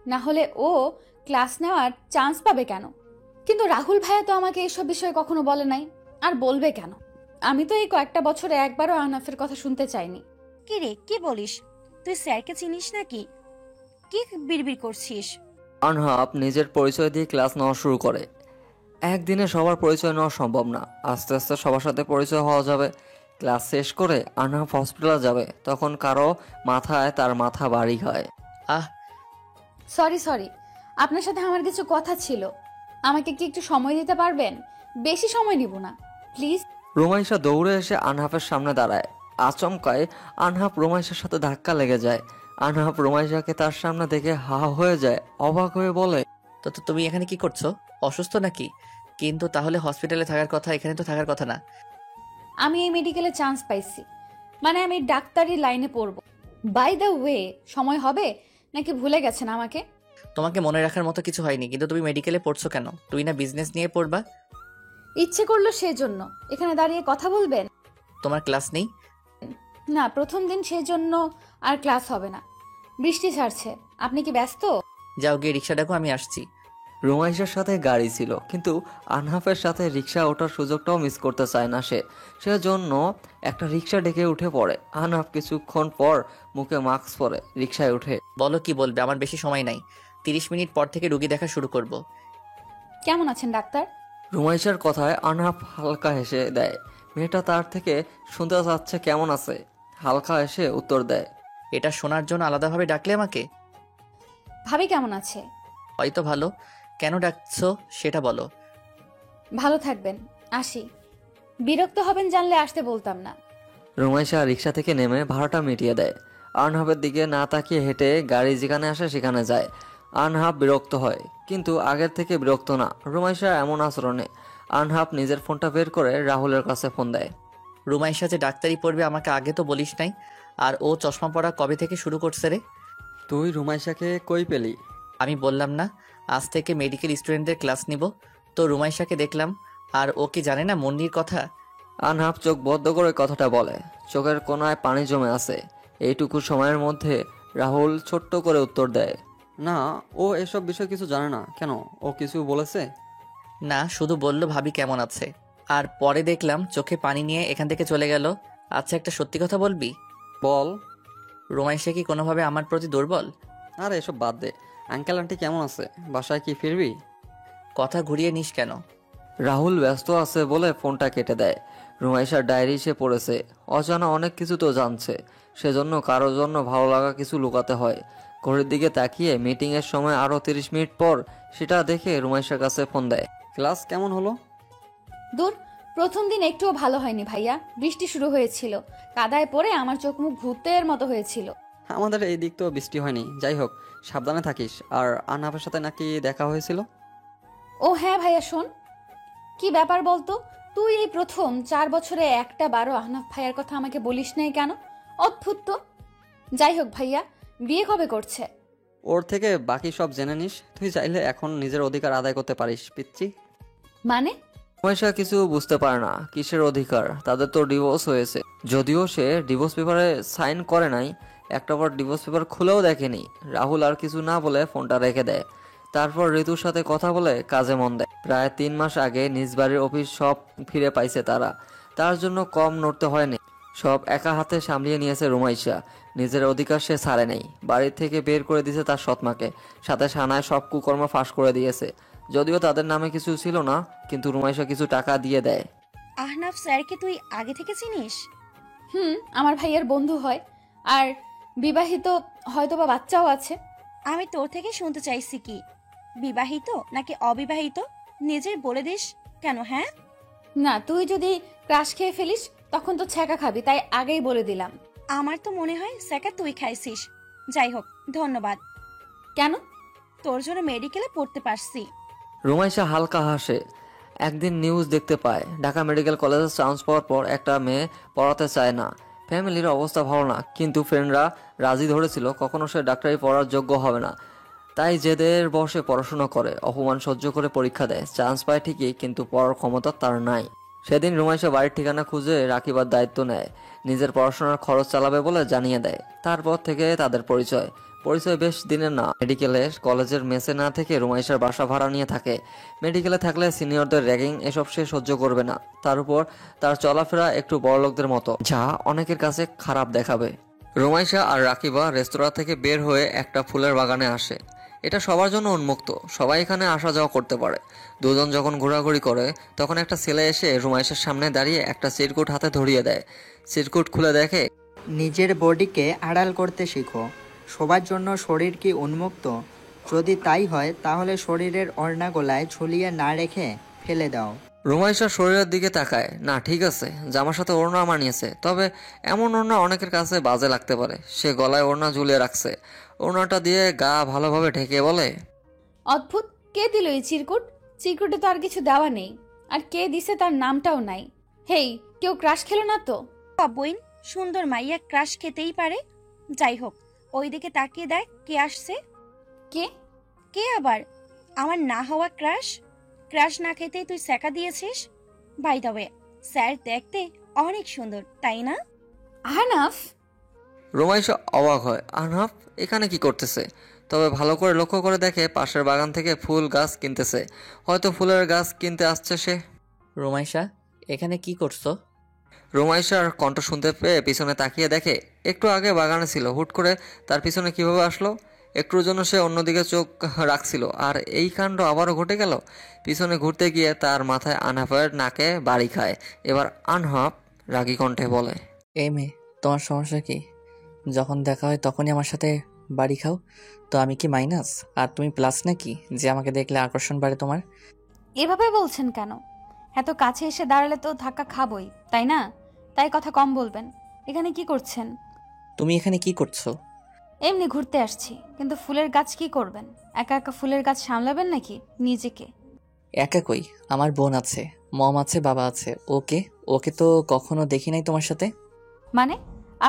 না হলে ও ক্লাস নেওয়ার চান্স পাবে কেন? কিন্তু রাহুল ভাইয়া তো আমাকে এসব বিষয়ে কখনো বলে নাই, আর বলবে কেন? আমি তো এই কয়েকটা বছরে একবারও আহনাফের কথা শুনতে চাইনি। কি রে, কি বলিস? তুই স্যারকে চিনিস নাকি? কি বিড়বিড় করছিস? আনহাব নিজের পরিচয় দিয়ে ক্লাস নেওয়া শুরু করে। একদিনে সবার পরিচয় নেওয়া সম্ভব না, আস্তে আস্তে সবার সাথে পরিচয় হওয়া যাবে। ক্লাস শেষ করে আনহাব হসপিটালে যাবে, তখন কারো মাথায় তার মাথা বাড়ি হয়। আহ সরি, আপনার সাথে আমার কিছু কথা ছিল। আমাকে কি একটু সময় দিতে পারবেন? বেশি সময় নিব না, প্লিজ। রুমাইশা দৌড়ে এসে আনহাফের সামনে দাঁড়ায়। আচমকায় আনহাফ রুমাইশার সাথে ধাক্কা লেগে যায়। আনহাফ রুমাইশাকে তার সামনে দেখে হা হয়ে যায়, অবাক হয়ে বলে, তো তুমি এখানে কি করছো? অসুস্থ নাকি? কিন্তু তাহলে হসপিটালে থাকার কথা, এখানে তো থাকার কথা না। আমি এই মেডিকেলে চান্স পাইছি, মানে আমি ডাক্তারি লাইনে পড়ব। বাই দ্য ওয়ে, সময় হবে নাকি ভুলে গেছেন আমাকে? তোমাকে মনে রাখার মতো কিছু হয়নি, কিন্তু তুমি মেডিকেলে পড়ছো কেন? তুই না বিজনেস নিয়ে পড়বা? ইচ্ছে করলো সেজন্য। এখানে দাঁড়িয়ে কথা বলবেন? তোমার ক্লাস নেই? না, প্রথম দিন সেজন্য আর ক্লাস হবে না। বৃষ্টি ছাড়ছে, আপনি কি ব্যস্ত? যাও গিয়ে রিক্সা ডাকো, আমি আসছি। রুমাইশার সাথে গাড়ি ছিল, কিন্তু আনহাফের সাথে রিক্সা ওঠার সুযোগটাও মিস করতে চায় না সে। সেজন্য একটা রিক্সা ডেকে উঠে পড়ে। আনহাফ কিছুক্ষণ পর মুখে মাস্ক পরে রিক্সায় উঠে। বলো কি বলবে, আমার বেশি সময় নাই। 30 মিনিট পর থেকে রুগী দেখা শুরু করব। কেমন আছেন ডাক্তার? রুমাইশার কথায় আনহাফ হালকা হেসে দেয়। মেয়েটা তার থেকে শুনতে চাচ্ছে কেমন আছে, হালকা হেসে উত্তর দেয়। এটা শোনার জন্য আলাদাভাবে ডাকলে আমাকে? ভাবি কেমন আছে? হয়তো ভালো। কেন ডাকছো সেটা বলো। ভালো থাকবেন, আসি। বিরক্ত হবেন জানলে আসতে বলতাম না। রুমাইশা রিক্সা থেকে নেমে ভাড়াটা মিটিয়ে দেয়। আনহাবের দিকে না তাকিয়ে হেঁটে গাড়ি যেখানে আসে সেখানে যায়। আনহাব বিরক্ত হয়, কিন্তু আগের থেকে বিরক্ত না রুমাইশার এমন আচরণে। আনহাব নিজের ফোনটা বের করে রাহুলের কাছে ফোন দেয়। রুমাইশা যে ডাক্তারি পড়বে আমাকে আগে তো বলিস নাই। আর ও চশমা পরা কবে থেকে শুরু করছে রে? তুই রুমাইশাকে কই পেলি? আমি বললাম না আজ থেকে মেডিকেল স্টুডেন্টদের ক্লাস নিব, তো রুমাইশাকে দেখলাম। আর ও কি জানে না মুন্নির কথা? আনহাব চোখ বদ্ধ করে কথাটা বলে। চোখের কোণায় পানি জমে আছে। এইটুকু সময়ের মধ্যে রাহুল ছোট্ট করে উত্তর দেয়, না, ও এসব বিষয় কিছু জানে না। কেন, ও কিছু বলেছে? না, শুধু বলল ভাবি কেমন আছে। আর পরে দেখলাম চোখে পানি নিয়ে এখান থেকে চলে গেল। আচ্ছা, একটা সত্যি কথা বলবি? বল। রুমাইশা কি কোনোভাবে আমার প্রতি দুর্বল? আরে এসব বাদ দে। আঙ্কেল আন্টি কেমন আছে? বাসায় কি ফিরবি? কথা ঘুরিয়ে নিস কেন? রাহুল ব্যস্ত আছে বলে ফোনটা কেটে দেয়। রুমাইশার ডায়েরি সে পড়েছে। অজানা অনেক কিছু তো জানছে, সেজন্য কারোর জন্য ভালো লাগা কিছু লুকাতে হয়। ঘড়ির দিকে তাকিয়ে মিটিংয়ের সময় আরও 30 মিনিট পর সেটা দেখে রুমাইশার কাছে ফোন দেয়। ক্লাস কেমন হলো? দূর, প্রথম দিন একটুও ভালো হয়নি ভাইয়া। বৃষ্টি শুরু হয়েছিল, কাদায় পড়ে আমার চোখ মুখ ভূতের মতো হয়েছিল। আমাদের এই দিক তো বৃষ্টি হয়নি। যাই হোক, সাবধানে থাকিস। আর আনহাফের সাথে নাকি দেখা হয়েছিল? ও হ্যাঁ ভাইয়া, শোন। কি ব্যাপার বলতো? তুই এই প্রথম 4 বছরে একটা বারো আহনাফ ভাইয়ার কথা আমাকে বলিস নাই কেন? অদ্ভুত তো। যাই হোক ভাইয়া, বিয়ে কবে করছে? ওর থেকে বাকি সব জেনে নিস। তুই চাইলে এখন নিজের অধিকার আদায় করতে পারিস, পিচ্চি। মানে? রুমাইশা কিছু বুঝতে পারে না কিসের অধিকার। তাদের তো ডিভোর্স হয়েছে, যদিও সে ডিভোর্স পেপারে সাইন করে নাই। একটাবার ডিভোর্স পেপার খুলেও দেখেনি। রাহুল আর কিছু না বলে ফোনটা রেখে দেয়। তারপর ঋতুর সাথে কথা বলে কাজে মন দেয়। প্রায় 3 মাস আগে নিজ বাড়ির অফিস সব ফিরে পাইছে তারা। তার জন্য কম নড়তে হয়নি। সব একা হাতে সামলিয়ে নিয়েছে রুমাইশা। নিজের অধিকার সে ছাড়ে নেই। বাড়ির থেকে বের করে দিয়েছে তার সৎমাকে, সাথে সানায় সব কুকর্ম ফাঁস করে দিয়েছে। যদিও তাদের নামে কিছু ছিল না, কিন্তু রুমাইশা কিছু টাকা দিয়ে দেয়। আহনাফ স্যারকে তুই আগে থেকে চিনিস? আমার ভাইয়ের বন্ধু হয়, আর বিবাহিত, হয়তো বা বাচ্চাও আছে। আমি তোর থেকে শুনতে চাইছি কি, বিবাহিত নাকি অবিবাহিত? নিজের বলে দিস কেন? হ্যাঁ, না, তুই যদি ক্রাশ খেয়ে ফেলিস তখন তো ছ্যাঁকা খাবি, তাই আগেই বলে দিলাম। আমার তো মনে হয় স্যাকা তুই খাইছিস। যাই হোক, ধন্যবাদ। কেন? তোর জন্য মেডিকেলে পড়তে পারছি। রুমাইশা হালকা হাসে। একদিন নিউজ দেখতে পায় ঢাকা মেডিকেল কলেজে চান্স পাওয়ার পর একটা মেয়ে পড়াতে চায় না। ফ্যামিলির অবস্থা ভালো না, কিন্তু ফ্রেন্ডরা রাজি ধরেছিল কখনো সে ডাক্তারি পড়ার যোগ্য হবে না। তাই জেদের বসে পড়াশোনা করে, অপমান সহ্য করে পরীক্ষা দেয়, চান্স পায় ঠিকই, কিন্তু পড়ার ক্ষমতা তার নাই। সেদিন রুমাইশা বাড়ির ঠিকানা খুঁজে রাখিবার দায়িত্ব নেয়, নিজের পড়াশোনার খরচ চালাবে বলে জানিয়ে দেয়। তারপর থেকে তাদের পরিচয় বেশ দিনের না। মেডিকেলে কলেজের মেসে না থেকে রুমাইশার বাসা ভাড়া নিয়ে থাকে। মেডিকেলে থাকলে সিনিয়রদের র্যাগিং এসব সে সহ্য করবে না। তার উপর তার চলাফেরা একটু বড়লোকদের মতো, যা অনেকের কাছে খারাপ দেখাবে। রুমাইশা আর রাকিবা রেস্তোরাঁ থেকে বের হয়ে একটা ফুলের বাগানে আসে। এটা সবার জন্য উন্মুক্ত, সবাই এখানে আসা যাওয়া করতে পারে। দুজন যখন ঘোরাঘুরি করে তখন একটা ছেলে এসে রুমাইশার সামনে দাঁড়িয়ে একটা চিরকুট হাতে ধরিয়ে দেয়। চিরকুট খুলে দেখে নিজের বডিকে আড়াল করতে শিখো। সবার জন্য শরীর কি উন্মুক্ত? যদি তাই হয় তাহলে শরীরের ওড়না গলায় ঝুলিয়ে না রেখে ফেলে দাও। রুমাইশা শরীরের দিকে তাকায়। না, ঠিক আছে, জামার সাথে ওড়না মানিয়েছে, তবে এমন ওড়না অনেকের কাছে বাজে লাগতে পারে। সে গলায় ওড়না ঝুলিয়ে রাখছে, ওড়নাটা দিয়ে গা ভালোভাবে ঢেকে বলে, অদ্ভুত, কে দিল এই চিরকুট? চিরকুটে তো আর কিছু দেওয়া নেই, আর কে দিছে তার নামটাও নাই। হেই, কেউ ক্রাশ খেলো না তো? বইন, সুন্দর মাইয়া ক্রাশ খেতেই পারে। যাই হোক, ওইদিকে তাকিয়ে দেখ কে আসছে। কে? কে আবার? আমার না হওয়া ক্রাশ। ক্রাশ না খেতেই তুই সেকা দিয়েছিস। বাই দ্য ওয়ে, স্যার দেখতে অনেক সুন্দর, তাই না? আহনাফ? রুমাইশা অবাক হয়, আনহাফ এখানে কি করতেছে? তবে ভালো করে লক্ষ্য করে দেখে পাশের বাগান থেকে ফুল গাছ কিনতেছে। হয়তো ফুলের গাছ কিনতে আসছে সে। রোমাইশা, এখানে কি করছো? রুমাইশার কণ্ঠ শুনতে পেয়ে পিছনে তাকিয়ে দেখে একটু আগে বাগানে ছিল, হুট করে তার পিছনে কিভাবে আসলো। একটুর জন্য সে অন্যদিকে চোখ রাখছিল, আর এই কাণ্ড আবারও ঘটে গেল। পিছনে ঘুরতে গিয়ে তার মাথায় আনহাফের নাকে বাড়ি খায়। এবার আনহাফ রাগী কণ্ঠে বলে, এই মেয়ে, তোমার সমস্যা কি? যখন দেখা হয় তখনই আমার সাথে বাড়ি খাও, তো আমি কি মাইনাস আর তুমি প্লাস নাকি যে আমাকে দেখলে আকর্ষণ বাড়ে তোমার? এভাবে বলছেন কেন? এত কাছে এসে দাঁড়ালে তো ধাক্কা খাবই, তাই না? তাই কথা কম বলবেন। এখানে কি করছেন? তুমি এখানে কি করছো? এমনি ঘুরতে আসছি, কিন্তু ফুলের গাছ কি করবেন? একা একা ফুলের গাছ সামলাবেন নাকি নিজেকে? একা কই, আমার বোন আছে, মম আছে, বাবা আছে। ওকে ওকে তো কখনো দেখি নাই তোমার সাথে। মানে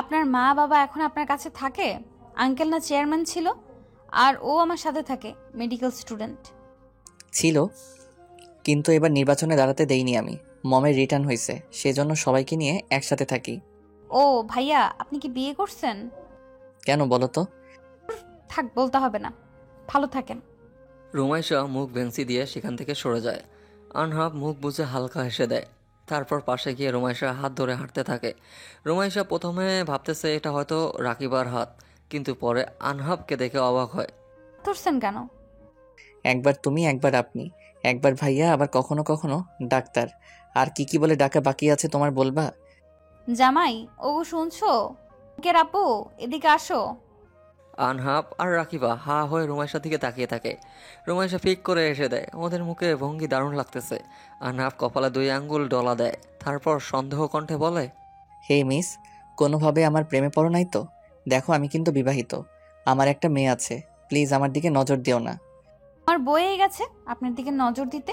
আপনার মা বাবা এখন আপনার কাছে থাকে? আঙ্কেল না চেয়ারম্যান ছিল, আর ও আমার সাথে থাকে, মেডিকেল স্টুডেন্ট ছিল, কিন্তু এবার নির্বাচনে দাঁড়াতে দেইনি আমি। মমের রিটার্ন হয়েছে, সেজন্য সবাইকে নিয়ে একসাথে থাকি। ও ভাইয়া, আপনি কি বিয়ে করছেন? কেন বলো তো? থাক, বলতে হবে না। ভালো থাকেন। রুমাইশা মুখ ভেংসি দিয়ে সেখান থেকে সরে যায়। আনহাফ মুখ বুজে হালকা হেসে দেয়। তারপর পাশে গিয়ে রুমাইশার হাত ধরে হাঁটতে থাকে। রুমাইশা প্রথমে ভাবতেছে এটা হয়তো রাকিবার হাত, কিন্তু পরে আনহাফকে দেখে অবাক হয়। ধরছেন কেন? একবার তুমি, একবার আপনি, একবার ভাইয়া, আবার কখনো কখনো ডাক্তার। আর কি কি বলে ডাকা বাকি আছে তোমার বলবা? জামাই, ওগো শুনছো? কে আপু, এদিকে আসো। আনহাফ আর রাকিবা হা হয়ে রুমাইশার দিকে তাকিয়ে থাকে। রুমাইশা ফিক করে এসে দেয়। ওদের মুখে ভঙ্গি দারুণ লাগতেছে। আনহাফ কপালে 2 আঙ্গুল ডলা দেয়, তারপর সন্দেহ কণ্ঠে বলে, হে মিস, কোনোভাবে আমার প্রেমে পড়ো নাই তো? দেখো আমি কিন্তু বিবাহিত, আমার একটা মেয়ে আছে, প্লিজ আমার দিকে নজর দিও না। আমার বয়ে গেছে আপনার দিকে নজর দিতে।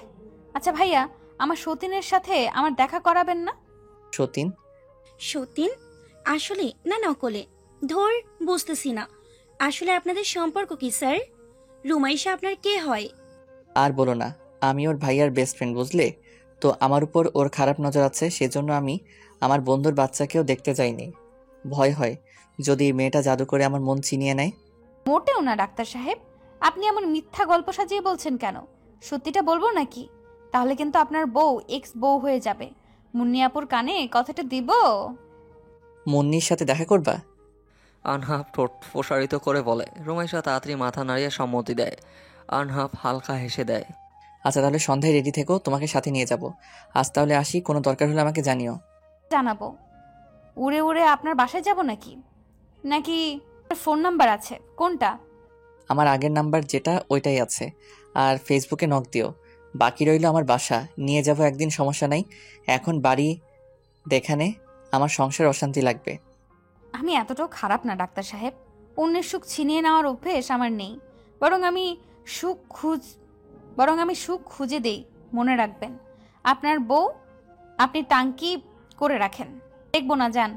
আচ্ছা ভাইয়া, আমার সতীনের সাথে আমার দেখা করাবেন না? সতীন? সতীন? আসলে না নকলে? ধর, বুঝতেছি না। আসলে আপনাদের সম্পর্ক কি স্যার? রুমাইশা আপনার কে হয়? আর বলো না, আমি ওর ভাইয়ার বেস্ট ফ্রেন্ড, বুঝলে তো। আমার উপর ওর খারাপ নজর আছে, সেজন্য আমি আমার বন্ধুর বাচ্চাকেও দেখতে যাইনি। ভয় হয় যদি এই মেয়েটা জাদু করে আমার মন চিনিয়ে নেয়। মোটেও না ডাক্তার সাহেব, আপনি এমন মিথ্যা গল্প সাজিয়ে বলছেন কেন? সত্যিটা বলবো নাকি? তাহলে কিন্তু আপনার বউ এক্স বউ হয়ে যাবে। মুন্নিয়াপুর কানে কথাটা দিব। মুন্নির সাথে দেখা করবা? আনহাফ ঠোঁট প্রসারিত করে বলে। রুমাইশা তাড়াতাড়ি মাথা নাড়িয়ে সম্মতি দেয়। আনহাফ হালকা হেসে দেয়। আচ্ছা তাহলে সন্ধ্যায় রেডি থেকো, তোমাকে সাথে নিয়ে যাব। আজ তাহলে আসি, কোনো দরকার হলে আমাকে জানিও। জানাবো। উড়ে উড়ে আপনার বাসায় যাব নাকি? নাকি ফোন নাম্বার আছে? কোনটা? আমার আগের নাম্বার যেটা, ওইটাই আছে। আর ফেসবুকে নক দিও। বাকি রইল আমার বাসা, নিয়ে যাব একদিন, সমস্যা নাই। এখন বাড়ি দেখানে আমার সংসার অশান্তি লাগবে। আমি এতটাও খারাপ না ডাক্তার সাহেব। অন্যের সুখ ছিনিয়ে নেওয়ার অভ্যেস আমার নেই। বরং আমি সুখ খুঁজ বরং আমি সুখ খুঁজে দেই, মনে রাখবেন। আপনার বউ আপনি টাঙ্কি করে রাখেন, দেখবো না যান।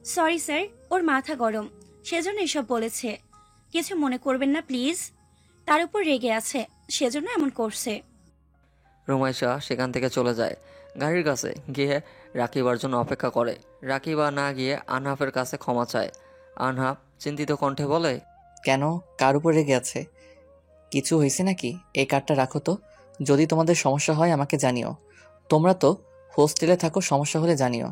সরি স্যার, ওর মাথা গরম, সেজন্য এসব বলেছে। কিছু মনে করবেন না প্লিজ। তার উপর রেগে আছে, সেজন্য এমন করছে। রুমাইশা সেখান থেকে চলে যায়। গাড়ির কাছে গিয়ে রাকিবার জন্য অপেক্ষা করে। রাকিবা না গিয়ে আনহাফের কাছে ক্ষমা চায়। আনহাফ চিন্তিত কণ্ঠে বলে, কেন, কার উপর রেগে আছে? কিছু হয়েছে নাকি? এই কার্ডটা রাখো তো, যদি তোমাদের সমস্যা হয় আমাকে জানিও। তোমরা তো হোস্টেলে থাকো, সমস্যা হলে জানিও।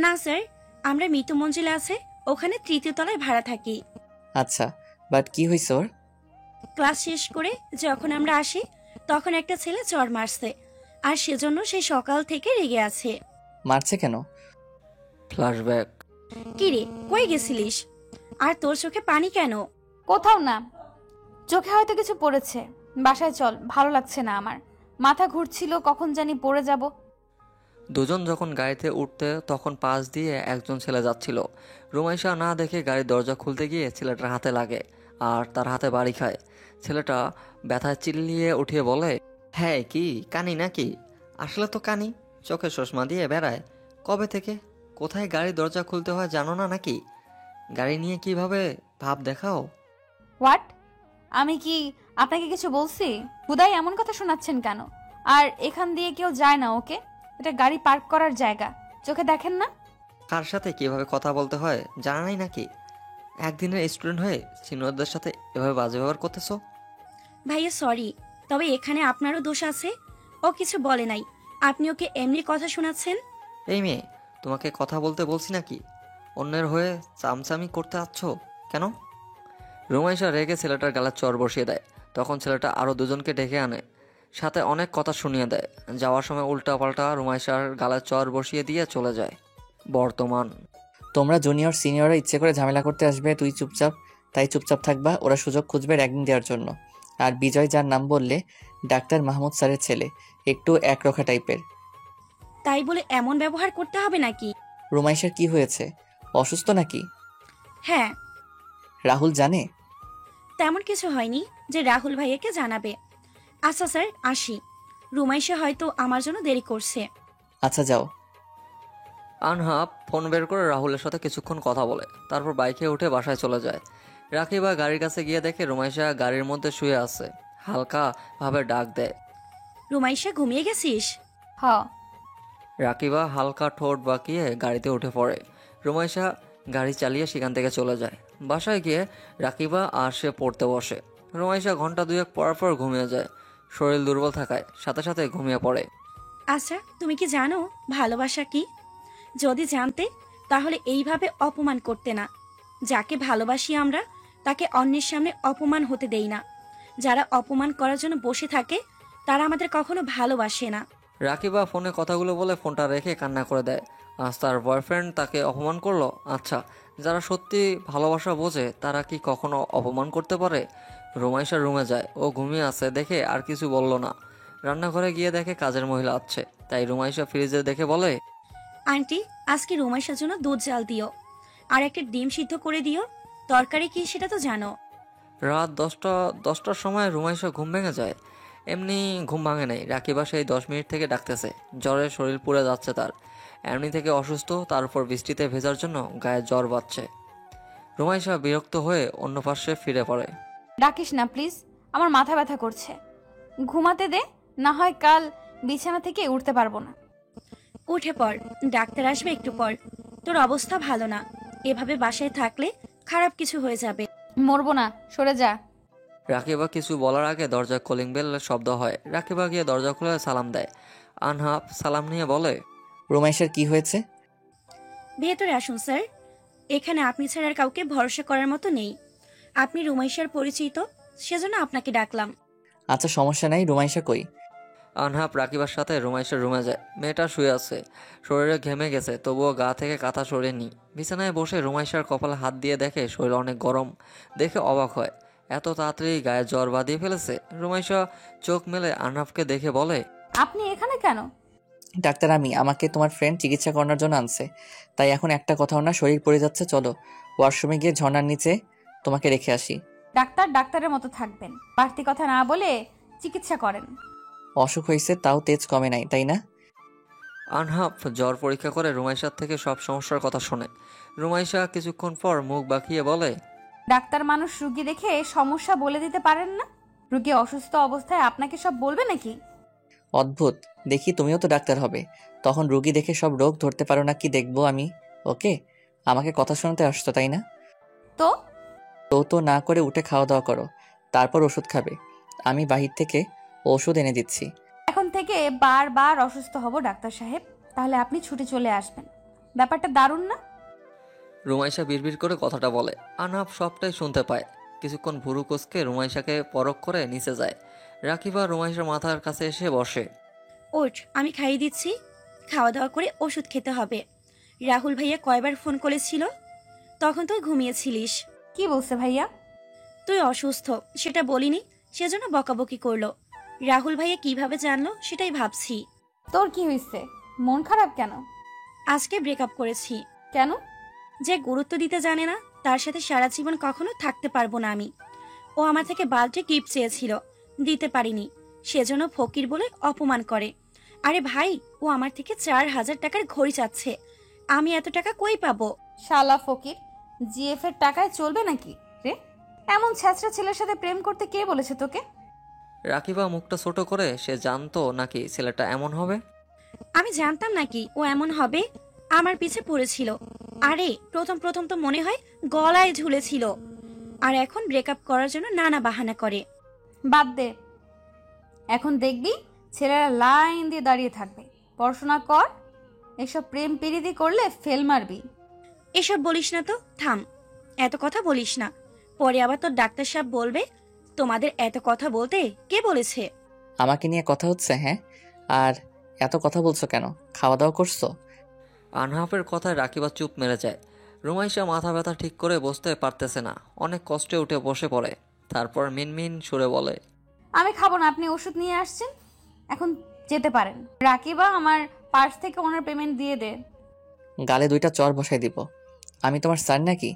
না স্যার, আমরা মৃত্যু মঞ্জিলে আছে, ওখানে 3য় তলায় ভাড়া থাকি। আচ্ছা, বাট কি হয়েছে ওর? ক্লাস শেষ করে যখন আমরা আসি তখন একটা ছেলে চড় মারছে, আর সেজন্য সে সকাল থেকে রেগে আছে। মারছে কেন? ফ্ল্যাশব্যাক। কিরে, কই গেছিলিস? আর তোর চোখে পানি কেন? কোথাও না, চোখে হয়তো কিছু পড়েছে। বাসায় চল, ভালো লাগছে না আমার, মাথা ঘুরছিল, কখন জানি পড়ে যাব। দুজন যখন গাড়িতে উঠতে তখন পাশ দিয়ে একজন ছেলে যাচ্ছিল। রুমাইশা না দেখে গাড়ির দরজা খুলতে গিয়ে ছেলেটার হাতে লাগে আর তার হাতে বাড়ি খায়। ছেলেটা ব্যথায় চিল্লিয়ে উঠিয়ে বলে, হ্যাঁ কি কানি নাকি? আসলে তো কানি, চোখে চশমা দিয়ে বেড়ায়। কবে থেকে? কোথায় গাড়ির দরজা খুলতে হয় জানো না নাকি? গাড়ি নিয়ে কিভাবে ভাব দেখাও। হোয়াট? আমি কি আপনাকে কিছু বলছি? হুদাই এমন কথা শোনাচ্ছেন কেন? আর এখান দিয়ে কেউ যায় না, ওকে? এটা গাড়ি পার্ক করার জায়গা, চোখে দেখেন না? কার সাথে কিভাবে কথা বলতে হয় জানা নাই নাকি? একদিনের স্টুডেন্ট হয়ে সিনিয়রদের সাথে এভাবে বাজে ব্যবহার করতেছো? ভাইয়া সরি, তবে এখানে আপনারও দোষ আছে। ও কিছু বলে নাই, আপনি ওকে এমনি কথা শোনাচ্ছেন। এই মেয়ে, তোমাকে কথা বলতে বলছি নাকি? অন্যের হয়ে চামচামি করতে আসছ কেন? রুমাইশা রেগে ছেলেটার গালে চর বসিয়ে দেয়। তখন ছেলেটা আরও দুজনকে ডেকে আনে, সাথে অনেক কথা শুনিয়ে দেয়। যাওয়ার সময় উল্টাপাল্টা রুমাইশার গালে চর বসিয়ে দিয়ে চলে যায়। বর্তমান। তোমরা জুনিয়র সিনিয়ররা ইচ্ছে করে ঝামেলা করতে আসবে, তুই চুপচাপ, তাই চুপচাপ থাকবা। ওরা সুযোগ খুঁজবে র্যাগিং দেওয়ার জন্য। আর বিজয়, যার নাম বললে, ডাক্তার মাহমুদ স্যারের ছেলে, একটু একরোখা টাইপের। তাই বলে এমন ব্যবহার করতে হবে নাকি? রুমাইশার কি হয়েছে? অসুস্থ নাকি? হ্যাঁ, রাহুল জানে? তেমন কিছু হয়নি যে রাহুল ভাইয়াকে জানাবে। আচ্ছা স্যার, আসি। রুমাইশা হয়তো আমার জন্য দেরি করছে। আচ্ছা যাও। আনহাব ফোন বের করে রাহুলের সাথে কিছুক্ষণ কথা বলে, তারপর বাইকে উঠে বাসায় চলে যায়। রাকিবা গাড়ির কাছে গিয়ে দেখে রুমাইশা গাড়ির মধ্যে শুয়ে আছে। হালকা ভাবে ডাক দেয়, রুমাইশা, ঘুমিয়ে গেছিস? হ। রাকিবা হালকা ঠোঁট বাঁকিয়ে গাড়িতে উঠে পড়ে। রুমাইশা গাড়ি চালিয়ে সেখান থেকে চলে যায়। বাসায় গিয়ে রাকিবা আর সে পড়তে বসে। রুমাইশা ঘন্টা দুয়েক পর পর ঘুমিয়ে যায়। শরীর দুর্বল থাকায় সাথে সাথে ঘুমিয়ে পড়ে। আচ্ছা, তুমি কি জানো ভালোবাসা কি? যদি জানতে তাহলে এইভাবে অপমান করতে না। যাকে ভালোবাসি আমরা, তাকে অন্যের সামনে অপমান হতে দেই না। যারা অপমান করার জন্য বসে থাকে তারা আমাদের কখনো ভালোবাসে না। রাকিবা ফোনে কথাগুলো বলে ফোনটা রেখে কান্না করে দেয়। আজ তার বয়ফ্রেন্ড তাকে অপমান করলো। আচ্ছা, যারা সত্যি ভালোবাসা বোঝে তারা কি কখনো অপমান করতে পারে? রুমাইশা রুমে যায়। ও ঘুমিয়ে আছে দেখে আর কিছু বলল না। রান্নাঘরে গিয়ে দেখে কাজের মহিলা আছে, তাই রুমাইশা ফ্রিজে দেখে বলে, আন্টি, আজকে রুমাইশার জন্য দুধ জাল দিও, আর একটা ডিম সিদ্ধ করে দিও। তরকারি কি সেটা তো জানো। রাত 10টার সময় রুমাইশা ঘুম ভেঙে যায়। এমনি ঘুম ভাঙে নাই, রাকিবা সেই 10 মিনিট থেকে ডাকতেছে। জ্বরে শরীর পুড়ে যাচ্ছে তার। এমনি থেকে অসুস্থ, তার উপর বৃষ্টিতে ভেজার জন্য গায়ে জ্বর বাচ্ছে। রুমাইশা বিরক্ত হয়ে অন্য পাশে ফিরে পড়ে। ডাকিস না প্লিজ, আমার মাথা ব্যথা করছে, ঘুমাতে দে, না হয় কাল বিছানা থেকে উঠতে পারবো না। উঠে পড়, ডাক্তার আসবে একটু পর। তোর অবস্থা ভালো না, এভাবে বাসায় থাকলে খারাপ কিছু হয়ে যাবে। মরবো না, সরে যা। রাকিবা কিছু বলার আগে দরজায় কলিং বেল শব্দ হয়। রাকিবা গিয়ে দরজা খুলে সালাম দেয়। আনহাব সালাম নিয়ে বলে, রুমাইশার কি হয়েছে? ভেতরে আসুন স্যার, এখানে আপনি ছাড়া আর কাউকে ভরসা করার মতো নেই। আপনি রুমাইশার পরিচিত, সেজন্য আপনাকে ডাকলাম। আচ্ছা সমস্যা নাই, রুমাইশা কই? আনহাব রাকিবার সাথে রুমাইশার রুমে যায়। মেয়েটা শুয়ে আছে, শরীরে ঘেমে গেছে, তবুও গা থেকে কাঁথা সরেনি। বিছানায় বসে রুমাইশার কপালে হাত দিয়ে দেখে শরীর অনেক গরম। দেখে অবাক হয়, এত তাড়াতাড়ি গায়ে জ্বর বাঁধিয়ে ফেলেছে। রুমাইশা চোখ মেলে আনহাবকে দেখে বলে, আপনি এখানে কেন? ডাক্তার, আমাকে তোমার ফ্রেন্ড চিকিৎসা করানোর জন্য আনছে, তাই এখন একটা কথাও না, শরীর পড়ে যাচ্ছে, চলো ওয়াশরুমে গিয়ে ঝর্ণার নিচে তোমাকে রেখে আসি। ডাক্তার ডাক্তারের মতো থাকবেন, বাড়তি কথা না বলে চিকিৎসা করেন। অসুখ হয়েছে তাও তেজ কমে নাই, তাই না? আনহাফ জ্বর পরীক্ষা করে রুমাইশার থেকে সব সমস্যার কথা শোনে। রুমাইশা কিছুক্ষণ পর মুখ বাঁকিয়ে বলে, ডাক্তার মানুষ রুগী দেখে সমস্যা বলে দিতে পারেন না? রুগী অসুস্থ অবস্থায় আপনাকে সব বলবে নাকি? অদ্ভুত, দেখি তুমিও তো ডাক্তার হবে, তখন রুগী দেখে সব রোগ ধরতে পারো না কি দেখবো আমি? ওকে, আমাকে কথা শোনাতে আসছো তাই না? তো তো না করে উঠে খাওয়া দাওয়া করো, তারপর ওষুধ খাবে। আমি বাহির থেকে ওষুধ এনে দিচ্ছি। এখন থেকে বারবার অসুস্থ হব ডাক্তার সাহেব, তাহলে আপনি ছুটে চলে আসবেন। ব্যাপারটা দারুণ না? রুমাইশা বিড়বিড় করে কথাটা বলে। আনহাফ সবটাই শুনতে পায়। কিছুক্ষণ ভুরু কোসকে রুমাইশাকে পরখ করে নিচে যায়। রাকিবা রুমাইশার মাথার কাছে এসে বসে। ওঠ, আমি খাইয়ে দিচ্ছি। খাওয়া দাওয়া করে ওষুধ খেতে হবে। রাহুল ভাইয়া কয়বার ফোন করেছিল? তখন তুই ঘুমিয়েছিলিস। কি বলছে ভাইয়া? তুই অসুস্থ সেটা বলিনি, সেজন্য বকাবকি করলো। রাহুল ভাইয়া কিভাবে জানলো সেটাই ভাবছি। তোর কি হয়েছে? মন খারাপ কেন? আজকে ব্রেকআপ করেছি। কেন? যে গুরুত্ব দিতে জানে না তার সাথে সারা জীবন কখনো থাকতে পারবো না আমি। ও আমার থেকে বার্থডে গিফট চেয়েছিল, দিতে পারিনি, সেজন্য ফকির বলে অপমান করে। আরে ভাই, ও আমার থেকে 4,000 টাকার ঘড়ি চাচ্ছে। আমি এত টাকা কই পাবো? শালা ফকির, জিএফ এর টাকায় চলবে নাকি রে? এমন ছ্যাচরা ছেলের সাথে প্রেম করতে কে বলেছে তোকে? রাকিবা মুখটা ছোট করে, সে জানতো নাকি ছেলেটা এমন হবে? আমি জানতাম নাকি ও এমন হবে? আমার পিছে পড়েছিল। আরে প্রথম প্রথম তো মনে হয় গলায় ঝুলেছিল, আর এখন ব্রেকআপ করার জন্য নানা বাহানা করে। বাদ দে, এখন দেখবি ছেলেরা লাইন দিয়ে দাঁড়িয়ে থাকবে। পড়াশোনা কর, এসব প্রেম প্রীতি করলে ফেল মারবি। এসব বলিস না তো, থাম। এত কথা বলিস না, পরে আবার তোর ডাক্তার সাহেব বলবে তোমাদের এত কথা বলতে কে বলেছে। আমাকে নিয়ে কথা হচ্ছে? হ্যাঁ, আর এত কথা বলছো কেন? খাওয়া দাওয়া করছো? আনহাফের কথায় রাকিবা চুপ মেরে যায়। রুমাইশা মাথা ব্যথা ঠিক করে বসতে পারতেছে না, অনেক কষ্টে উঠে বসে পড়ে। তারপর মিনমিন সুরে বলে, আমি খাবো না, আপনি ওষুধ নিয়ে আসছেন, এখন যেতে পারেন। রাকিবা, আমার পার্স থেকে ওনার পেমেন্ট দিয়ে দে। গালে 2টা চড় বসাই দিব। আমি তোমার স্যার নাকি?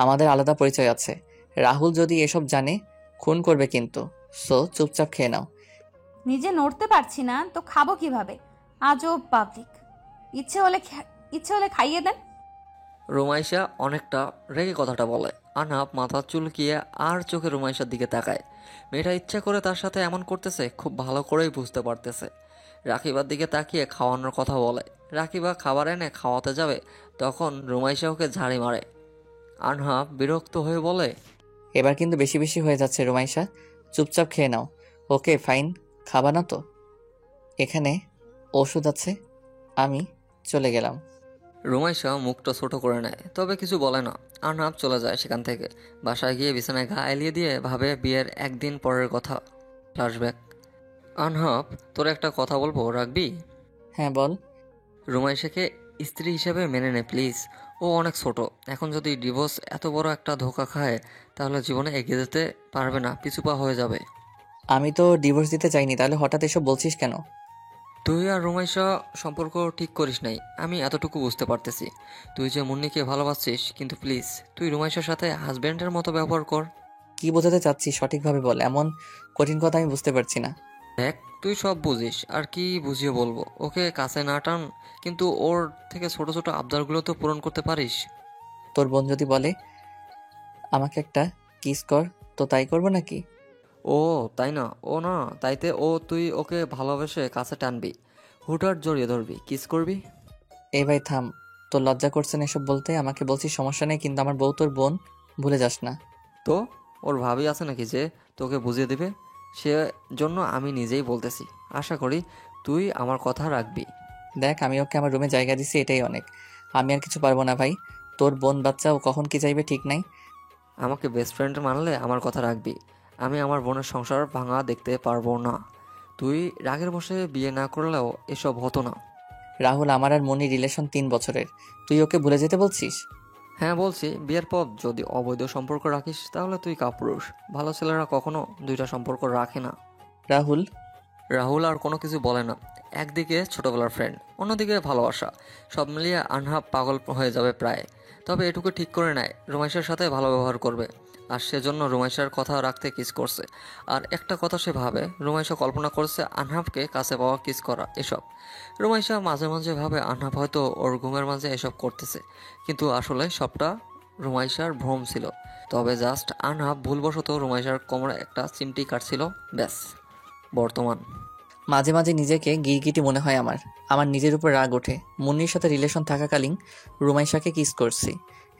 আমাদের আলাদা পরিচয় আছে। রাহুল যদি এসব জানে খুন করবে কিন্তু। সো চুপচাপ খেয়ে নাও। নিজে নড়তে পারছি না তো খাবো কিভাবে? আজব পাবলিক। ইচ্ছে হলে খাইয়ে দেন। রুমাইশা অনেকটা রেগে কথাটা বলে। আনহাফ মাথা চুলকিয়ে আর চোখে রুমাইশার দিকে তাকায়। মেয়েটা ইচ্ছা করে তার সাথে এমন করতেছে খুব ভালো করেই বুঝতে পারতেছে। রাকিবার দিকে তাকিয়ে খাওয়ানোর কথা বলে। রাকিবা খাবার এনে খাওয়াতে যাবে, তখন রুমাইশা ওকে ঝাড়ি মারে। আনহাফ বিরক্ত হয়ে বলে, এবার কিন্তু বেশি বেশি হয়ে যাচ্ছে রুমাইশা, চুপচাপ খেয়ে নাও। ওকে ফাইন, খাবা না তো? এখানে ওষুধ আছে, আমি চলে গেলাম। রুমাইশা মুখটা ছোট করে নেয়, তবে কিছু বলে না। আনহাফ চলে যায় সেখান থেকে। বাসায় গিয়ে বিছানায় ঘা এলিয়ে দিয়ে ভাবে বিয়ের একদিন পরের কথা। ফ্ল্যাশব্যাক। আনহাফ, তোর একটা কথা বলবো, রাখবি? হ্যাঁ বল। রুমাইশাকে স্ত্রী হিসেবে মেনে নে প্লিজ। ও অনেক ছোট, এখন যদি ডিভোর্স এত বড় একটা ধোঁকা খায় তাহলে জীবনে এগিয়ে যেতে পারবে না, পিছুপা হয়ে যাবে। আমি তো ডিভোর্স দিতে চাইনি, তাহলে হঠাৎ এসব বলছিস কেন? তুই আর রুমাইশা সম্পর্ক ঠিক করিস নাই, আমি এতটুকু বুঝতে পারতেছি। তুই যে মুন্নিকে ভালোবাসছিস, কিন্তু প্লিজ তুই রুমাইশার সাথে হাজব্যান্ডের মতো ব্যবহার কর। কি বোঝাতে চাচ্ছিস সঠিকভাবে বল, এমন কঠিন কথা আমি বুঝতে পারছি না। দেখ, তুই সব বুঝিস, আর কি বুঝিয়ে বলবো। ওকে কাছে না টান, কিন্তু ওর থেকে ছোট ছোট আবদারগুলো তো পূরণ করতে পারিস। তোর বোন যদি বলে আমাকে একটা কিস কর, তো তাই করবো নাকি? ও তাই না, ও না তাইতে ও তুই ওকে ভালোবেসে কাছে টানবি, হুটহাট জড়িয়ে ধরবি, কিস করবি। এই ভাই থাম, তোর লজ্জা করছে না এসব বলতে? আমাকে বলছিস সমস্যা নেই, কিন্তু আমার বউ তোর বোন, ভুলে যাস না। তো ওর ভাবি আছে নাকি যে তোকে বুঝিয়ে দিবে? সে জন্য আমি নিজেই বলতেছি, আশা করি তুই আমার কথা রাখবি। দেখ, আমি ওকে আমার রুমে জায়গা দিছি, এটাই অনেক। আমি আর কিছু পারবো না ভাই। তোর বোন বাচ্চা, ও কখন কি চাইবে ঠিক নাই। আমাকে বেস্ট ফ্রেন্ড মানলে আমার কথা রাখবি। আমি আমার বোনের সংসার ভাঙা দেখতে পারবো না। তুই রাগের বসে বিয়ে না করলেও এসব হতো না। রাহুল, আমার আর মনির রিলেশন 3 বছরের, তুই ওকে ভুলে যেতে বলছিস? হ্যাঁ বলছি, বিয়ের পর যদি অবৈধ সম্পর্ক রাখিস তাহলে তুই কাপুরুষ। ভালো ছেলেরা কখনো 2টা সম্পর্ক রাখে না। রাহুল। রাহুল আর কোনো কিছু বলে না। একদিকে ছোটবেলার ফ্রেন্ড, অন্যদিকে ভালোবাসা, সব মিলিয়ে আনহাফ পাগল হয়ে যাবে প্রায়। তবে এটুকু ঠিক করে নেয় রুমাইশার সাথে ভালো ব্যবহার করবে। আর সেজন্য রুমাইশার কথা রাখতে কিস করছে। আর একটা কথা সে ভাবে, রুমাইশা কল্পনা করছে আনহাফকে কাছে পাওয়া কিস করা এসব। রুমাইশা মাঝে মাঝে ভাবে আনহাফ হয়তো ওর ঘুমের মাঝে এসব করতেছে, কিন্তু আসলে সবটা রুমাইশার ভ্রম ছিল। তবে জাস্ট আনহাফ ভুলবশত রুমাইশার কোমরে একটা চিমটি কাটছিল, ব্যাস। বর্তমান মাঝে মাঝে নিজেকে গিরগিটি মনে হয় আমার। আমার নিজের উপর রাগ ওঠে। মুন্নির সাথে রিলেশন থাকাকালীন রুমাইশাকে কিস করছি।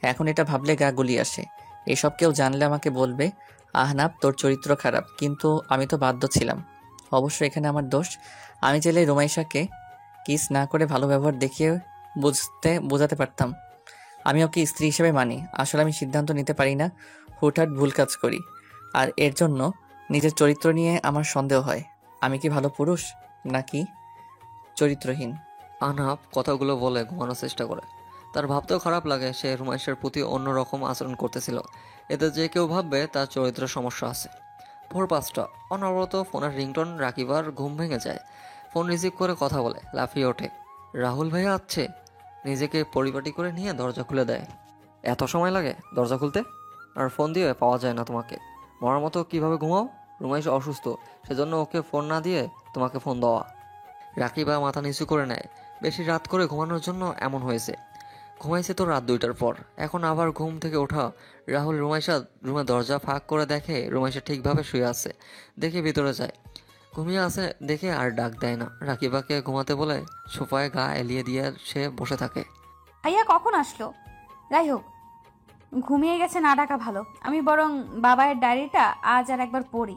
এখন এটা ভাবলে গা গুলিয়ে আসে। এসব কেউ জানলে আমাকে বলবে, আহনাব তোর চরিত্র খারাপ, কিন্তু আমি তো বাধ্য ছিলাম। অবশ্য এখানে আমার দোষ। আমি চাইলে রুমাইশাকে কিস না করে ভালো ব্যবহার দেখিয়ে বোঝাতে পারতাম আমি ওকে স্ত্রী হিসেবে মানি। আসলে আমি সিদ্ধান্ত নিতে পারি না, হুটহাট ভুল কাজ করি। আর এর জন্য নিজের চরিত্র নিয়ে আমার সন্দেহ হয়। আমি কি ভালো পুরুষ নাকি চরিত্রহীন? আনহাফ কথাগুলো বলে ঘুমানোর চেষ্টা করে। তার ভাবতেও খারাপ লাগে সে রুমাইশার প্রতি অন্যরকম আচরণ করতেছিল। এতে যে কেউ ভাববে তার চরিত্রের সমস্যা আছে। ভোর 5টা, অনবরত ফোনের রিংটোন। রাকিবার ঘুম ভেঙে যায়। ফোন রিসিভ করে কথা বলে, লাফিয়ে ওঠে। রাহুল ভাইয়া আছে। নিজেকে পরিপাটি করে নিয়ে দরজা খুলে দেয়। এত সময় লাগে দরজা খুলতে? আর ফোন দিয়ে পাওয়া যায় না তোমাকে? মরার মতো কিভাবে ঘুমাও? রুমাইশ অসুস্থ, সেজন্য ওকে ফোন না দিয়ে তোমাকে ফোন দেওয়া। রাকিবা মাথা নিচু করে নেয়। বেশি রাত করে ঘুমানোর জন্য এমন হয়েছে। ঘুমাইছে তো রাত 2টার পর, এখন আবার ঘুম থেকে ওঠা। রাহুল রুমাইশা রুমে দরজা ফাঁক করে দেখে রুমাইশা ঠিকভাবে শুয়ে আছে। দেখে ভিতরে যায়, ঘুমিয়ে আছে দেখে আর ডাক দেয় না। রাকিবাকে ঘুমাতে বলে সোফায় গা এলিয়ে দিয়ে সে বসে থাকে। ভাইয়া কখন আসলো? যাই হোক, ঘুমিয়ে গেছে না ডাকা ভালো। আমি বরং বাবায়ের ডায়েরিটা আজ আর একবার পড়ি।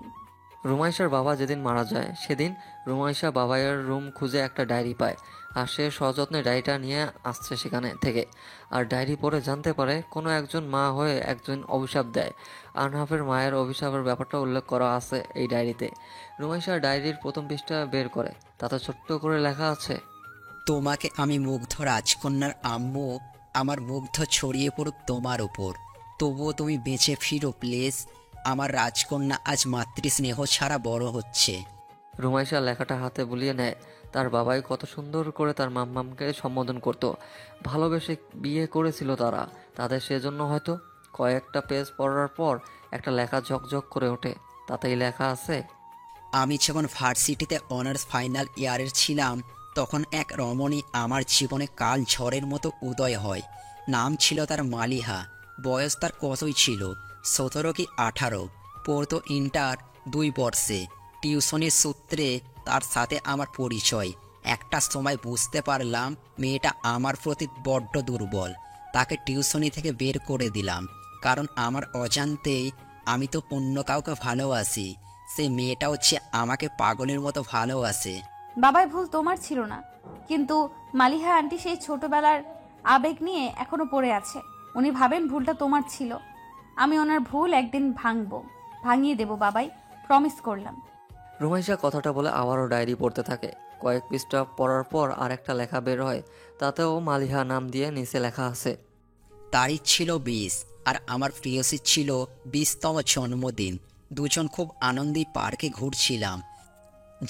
রুমাইশার বাবা যেদিন মারা যায় সেদিন রুমাইশা বাবাইয়ের রুম খুঁজে একটা ডায়েরি পায়। আর সে সযত্নে ডায়েরিটা নিয়ে আসছে সেখানে থেকে। আর ডায়েরি পড়ে জানতে পারে কোনো একজন মা হয়ে একজন অভিশাপ দেয়। আনহাফের মায়ের অভিশাপের ব্যাপারটা উল্লেখ করা আছে এই ডায়েরিতে। রুমাইশা ডায়েরির প্রথম পৃষ্ঠা বের করে। তাতে ছোট্ট করে লেখা আছে, তোমাকে আমি মুগ্ধ রাজকন্যার আম্মু, আমার মুগ্ধ ছড়িয়ে পড়ুক তোমার ওপর। তবুও তুমি বেঁচে ফিরো প্লিজ। আমার রাজকন্যা আজ মাতৃস্নেহ ছাড়া বড় হচ্ছে। রুমাইশা লেখাটা হাতে বুলিয়ে নেয়। তার বাবাই কত সুন্দর করে তার মাম্মামকে সম্বোধন করত। ভালোবেসে বিয়ে করেছিল তারা। তাদের সেজন্য হয়তো কয়েকটা পেজ পড়ার পর একটা লেখা ঝকঝক করে ওঠে। তাতেই লেখা আছে, আমি যখন ভার্সিটিতে অনার্স ফাইনাল ইয়ারের ছিলাম তখন এক রমণী আমার জীবনে কাল ঝড়ের মতো উদয় হয়। নাম ছিল তার মালিহা। বয়স তার কতই ছিল, 17 কি 18। পড়তো ইন্টার 2 বর্ষে। টিউশনির সূত্রে তার সাথে আমার পরিচয়। একটা সময় বুঝতে পারলাম মেয়েটা আমার প্রতি বড্ড দুর্বল। তাকে টিউশনি থেকে বের করে দিলাম, কারণ আমার অজান্তেই আমি তো অন্য কাউকে ভালোবাসি। সে মেয়েটা হচ্ছে আমাকে পাগলের মতো ভালোবাসে। বাবার ভুল তোমার ছিল না, কিন্তু মালিহা আন্টি সেই ছোটবেলার আবেগ নিয়ে এখনো পড়ে আছে। উনি ভাবেন ভুলটা তোমার ছিল। আমি ওনার ভুল একদিন ভাঙিয়ে দেব বাবাই, প্রমিস করলাম। রুমাইশা কথাটা বলে আবারও ডায়েরি পড়তে থাকে। কয়েক পৃষ্ঠা পড়ার পর আর একটা লেখা বের হয়। তাতেও মালিহা নাম দিয়ে নিচে লেখা আছে, তারিখ ছিল 20 আর আমার প্রিয়সীর ছিল 20তম জন্মদিন। দুজন খুব আনন্দে পার্কে ঘুরছিলাম।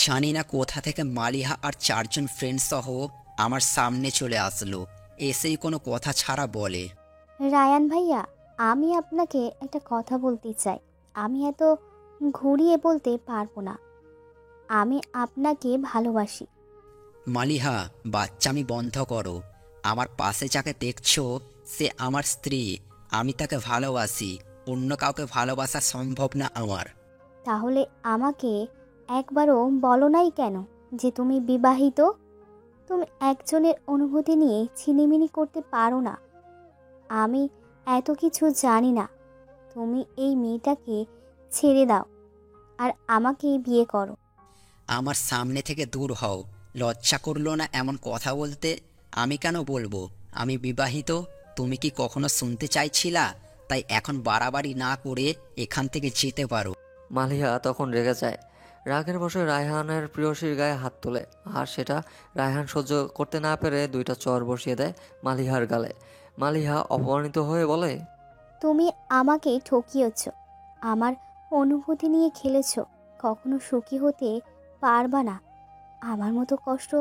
জানি না কোথা থেকে মালিহা আর 4 জন ফ্রেন্ড সহ আমার সামনে চলে আসলো। এসেই কোনো কথা ছাড়া বলে, রায়ান ভাইয়া, আমি আপনাকে একটা কথা বলতে চাই। আমি এত ঘুরিয়ে বলতে পারবো না। আমি আপনাকে ভালোবাসি। মালিহা বাচ্চামি বন্ধ করো। আমার পাশে যাকে দেখছো সে আমার স্ত্রী। আমি তাকে ভালোবাসি। অন্য কাউকে ভালোবাসা সম্ভব না আমার। তাহলে আমাকে একবারও বলো নাই কেন যে তুমি বিবাহিত? তুমি একজনের অনুভূতি নিয়ে ছিনিমিনি করতে পারো না। আমি এত কিছু জানি না। তুমি এই মেয়েটাকে ছেড়ে দাও আর আমাকে বিয়ে করো। আমার সামনে থেকে দূর হও। লজ্জা করলো না এমন কথা বলতে? আমি কেন বলবো আমি বিবাহিত? তুমি কি কখনো শুনতে চাইছিলা? তাই এখন বাড়াবাড়ি না করে এখান থেকে যেতে পারো। মালিহা তখন রেগে যায়। রাগের বশে রায়হানের প্রিয়সীর গায়ে হাত তোলে। আর সেটা রায়হান সহ্য করতে না পেরে 2টা চর বসিয়ে দেয় মালিহার গালে। মালিহা অপমানিত হয়ে বলে, তুমি আমাকে ঠকিয়েছ, আমার অনুভূতি নিয়ে খেলেছ। কখনো সুখী হতে পারবা না। আমার মতো কষ্ট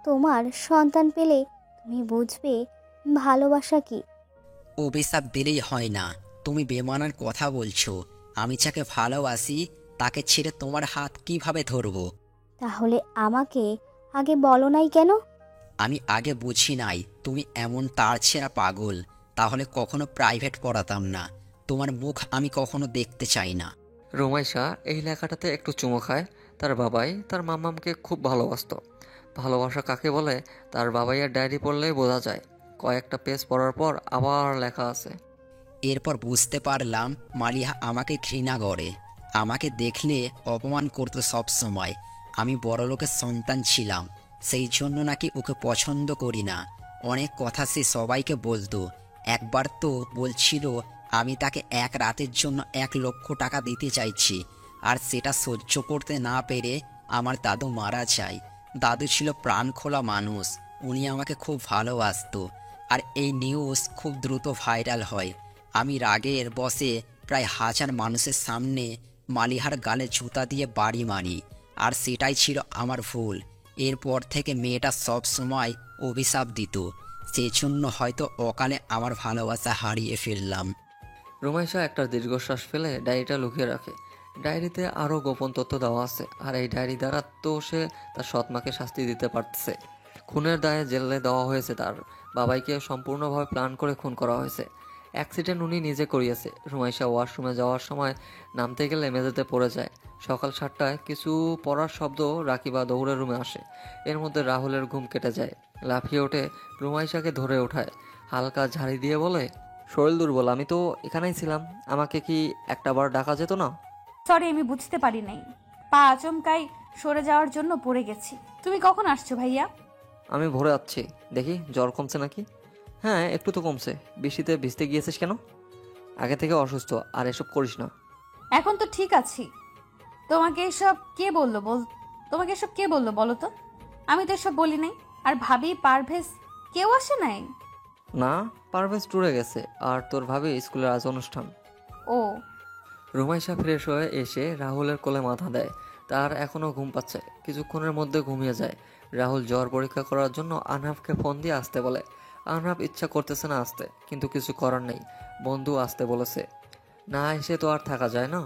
তোমার সন্তান পেলে তুমি বুঝবে ভালোবাসা কি। অভিশাপ দিলেই হয় না, তুমি বেমানার কথা বলছো। আমি যাকে ভালোবাসি তাকে ছেড়ে তোমার হাত কিভাবে ধরবো? তাহলে আমাকে আগে বলো নাই কেন? আমি আগে বুঝি নাই তুমি এমন তার ছেঁড়া পাগল। তাহলে কখনো প্রাইভেট পড়াতাম না। তোমার মুখ আমি কখনো দেখতে চাই না। রুমাইশা এই লেখাটাতে একটু চুমো খায়। তার বাবাই তার মাম্মামকে খুব ভালোবাসতো। ভালোবাসা কাকে বলে তার বাবাইয়ের ডায়েরি পড়লেই বোঝা যায়। কয়েকটা পেজ পড়ার পর আবার লেখা আছে। এরপর বুঝতে পারলাম মালিহা আমাকে ঘৃণা করে। আমাকে দেখলে অপমান করতো সব সময়। আমি বড়লোকের সন্তান ছিলাম, সেই জন্য নাকি ওকে পছন্দ করি না। অনেক কথা সে সবাইকে বলতো। একবার তো বলছিল আমি তাকে এক রাতের জন্য 1,00,000 টাকা দিতে চাইছি, আর সেটা সহ্য করতে না পেরে আমার দাদু মারা যায়। দাদু ছিল প্রাণখোলা মানুষ, উনি আমাকে খুব ভালোবাসতো। আর এই নিউজ খুব দ্রুত ভাইরাল হয়। আমি রাগের বশে প্রায় 1000 মানুষের সামনে মালিহার গালে জুতা দিয়ে বাড়ি মারি, আর সেটাই ছিল আমার ভুল। এরপর থেকে মেয়েটা সব সময় অভিশাপ দিত, সেজন্য হয়তো অকালে আমার ভালোবাসা হারিয়ে ফেললাম। রুমাইশা একটা দীর্ঘশ্বাস ফেলে ডায়েরিটা লুকিয়ে রাখে। ডায়েরিতে আরও গোপন তথ্য দেওয়া আছে, আর এই ডায়েরি দ্বারা তো সে তার সৎমাকে শাস্তি দিতে পারছে। খুনের দায়ে জেলে দেওয়া হয়েছে। তার বাবাইকে সম্পূর্ণভাবে প্ল্যান করে খুন করা হয়েছে। অ্যাক্সিডেন্ট উনি নিজে করিয়েছে। রুমাইশা ওয়াশরুমে যাওয়ার সময় নামতে গেলে মেঝেতে পড়ে যায়। সকাল 7টায় কিছু পড়ার শব্দ রাকিবা দৌড়ে রুমে আসে। এর মধ্যে রাহুলের ঘুম কেটে যায়। লাফিয়ে ওঠে, রুমাইশাকে ধরে ওঠায়, হালকা ঝাড়ি দিয়ে বলে, শরীর দুর্বল, আমি তো এখানেই ছিলাম, আমাকে কি একটাবার ডাকা যেত না? সরি, আমি বুঝতে পারি নাই। পা আচমকাই সরে যাওয়ার জন্য পড়ে গেছি। তুমি কখন আসছো ভাইয়া? আমি ভোরে যাচ্ছি, দেখি জ্বর কমছে নাকি। হ্যাঁ, একটু তো কমছে। বৃষ্টিতে ভিজতে গিয়েছিস কেন? আগে থেকে অসুস্থ, আর এসব করিস না। এখন তো ঠিক আছি। তোমাকে এসব কে বললো বলো তো? আমি তো এসব বলি নাই। আর ভাবি, পারভেজ, কেউ আসে নাই? না, পারভেজ ট্যুরে গেছে, আর তোর ভাবি স্কুলের আজ অনুষ্ঠান। ও। রুমাইশা ফ্রেশ হয়ে এসে রাহুলের কোলে মাথা দেয়। তার এখনও ঘুম পাচ্ছে। কিছুক্ষণের মধ্যে ঘুমিয়ে যায়। রাহুল জ্বর পরীক্ষা করার জন্য আনহাফকে ফোন দিয়ে আসতে বলে। আনহাফ ইচ্ছা করতেছে না আসতে, কিন্তু কিছু করার নেই, বন্ধু আসতে বলেছে। না এসে তো আর থাকা যায় না।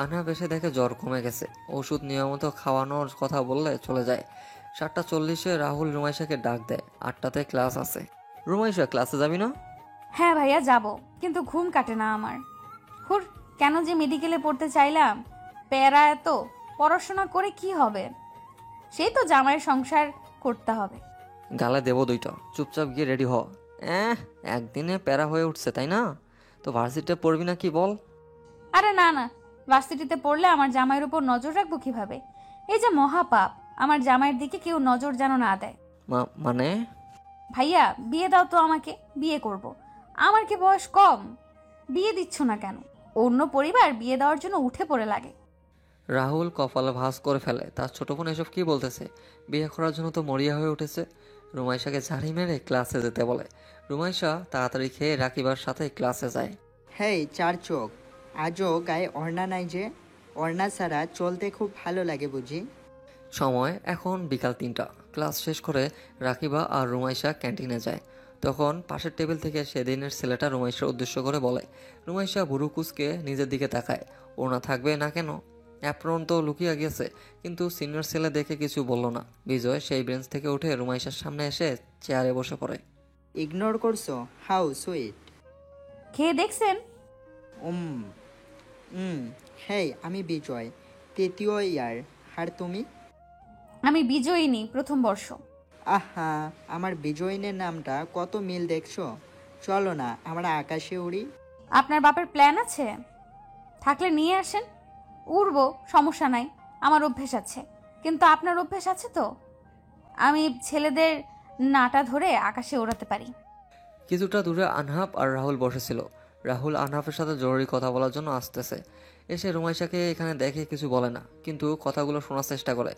আনহাফ এসে দেখে জ্বর কমে গেছে। ওষুধ নিয়মিত খাওয়ানোর কথা বললে চলে যায়। 7:40-এ রাহুল রুমাইশাকে ডাক দেয়। 8টাতে ক্লাস আছে। রুমাইশা, ক্লাসে যাবি না? হ্যাঁ ভাইয়া, যাব, কিন্তু ঘুম কাটে না আমার। হুর, কেন যে মেডিকেলে পড়তে চাইলাম। প্যারা এত, পড়াশোনা করে কি হবে? সেই তো জামাইয়ের সংসার করতে হবে। গালে দেবো 2টা, চুপচাপ গিয়ে রেডি হ। একদিনে প্যারা হয়ে উঠছে, তাই না? তো ভার্সিটিতে পড়বি না কি বল? আরে না না, ভার্সিটিতে পড়লে আমার জামাইয়ের উপর নজর রাখবো কিভাবে? এই যে মহাপাপ, আমার জামাইয়ের দিকে কেউ নজর যেন না দেয়। মানে? ভাইয়া, বিয়ে দাও তো আমাকে, বিয়ে করব। আমার কি বয়স কম? বিয়ে দিচ্ছ না কেন? অন্য পরিবার বিয়ে দেওয়ার জন্য উঠে পড়ে লাগে। রাহুল কপালে ভাঁজ করে ফেলে। তার ছোট বোন এসব কি বলতেছে? বিয়ে করার জন্য তো মরিয়া হয়ে উঠেছে। রুমাইশাকে ঝাড়ি মেরে ক্লাসে যেতে বলে। রুমাইশা তাড়াতাড়ি খেয়ে রাকিবার সাথে ক্লাসে যায়। হেই চার চোখ, আজও গায়ে ওড়না নাই যে? ওড়না ছাড়া চলতে খুব ভালো লাগে বুঝি? সময় এখন বিকাল 3টা। ক্লাস শেষ করে রাকিবা আর রুমাইশা ক্যান্টিনে যায়। তখন পাশের টেবিল থেকে সেদিনের ছেলেটা রুমাইশার উদ্দেশ্য করে বলে। রুমাইশা ভুরু কুচকে নিজের দিকে তাকায়। ওনা থাকবে না কেন? অ্যাপ্রন তো লুকিয়ে গেছে, কিন্তু সিনিয়র ছেলে দেখে কিছু বলল না। বিজয় সেই বেঞ্চ থেকে উঠে রুমাইশার সামনে এসে চেয়ারে বসে পড়ে। ইগনোর করছো? How sweet. খেয়ে দেখছেন? হেই, আমি বিজয়, 3য় ইয়ার। আর তুমি? আমি বিজয়িনী, 1ম বর্ষ। আহা, আমার বিজয়িনের নামটা কত মিল দেখছো। চলো না আমরা আকাশে উড়ি। আপনার বাপের প্ল্যান আছে? থাকলে নিয়ে আসেন, উড়বো, সমস্যা নাই। আমার অভ্যেস আছে। কিন্তু আপনার অভ্যেস আছে তো? আমি ছেলেদের নাটা ধরে আকাশে ওড়াতে পারি। কিছুটা দূরে আনহাফ আর রাহুল বসেছিল। রাহুল আনহাফের সাথে জরুরি কথা বলার জন্য আসতেছে। এসে রুমাইশাকে এখানে দেখে কিছু বলে না, কিন্তু কথাগুলো শোনার চেষ্টা করে।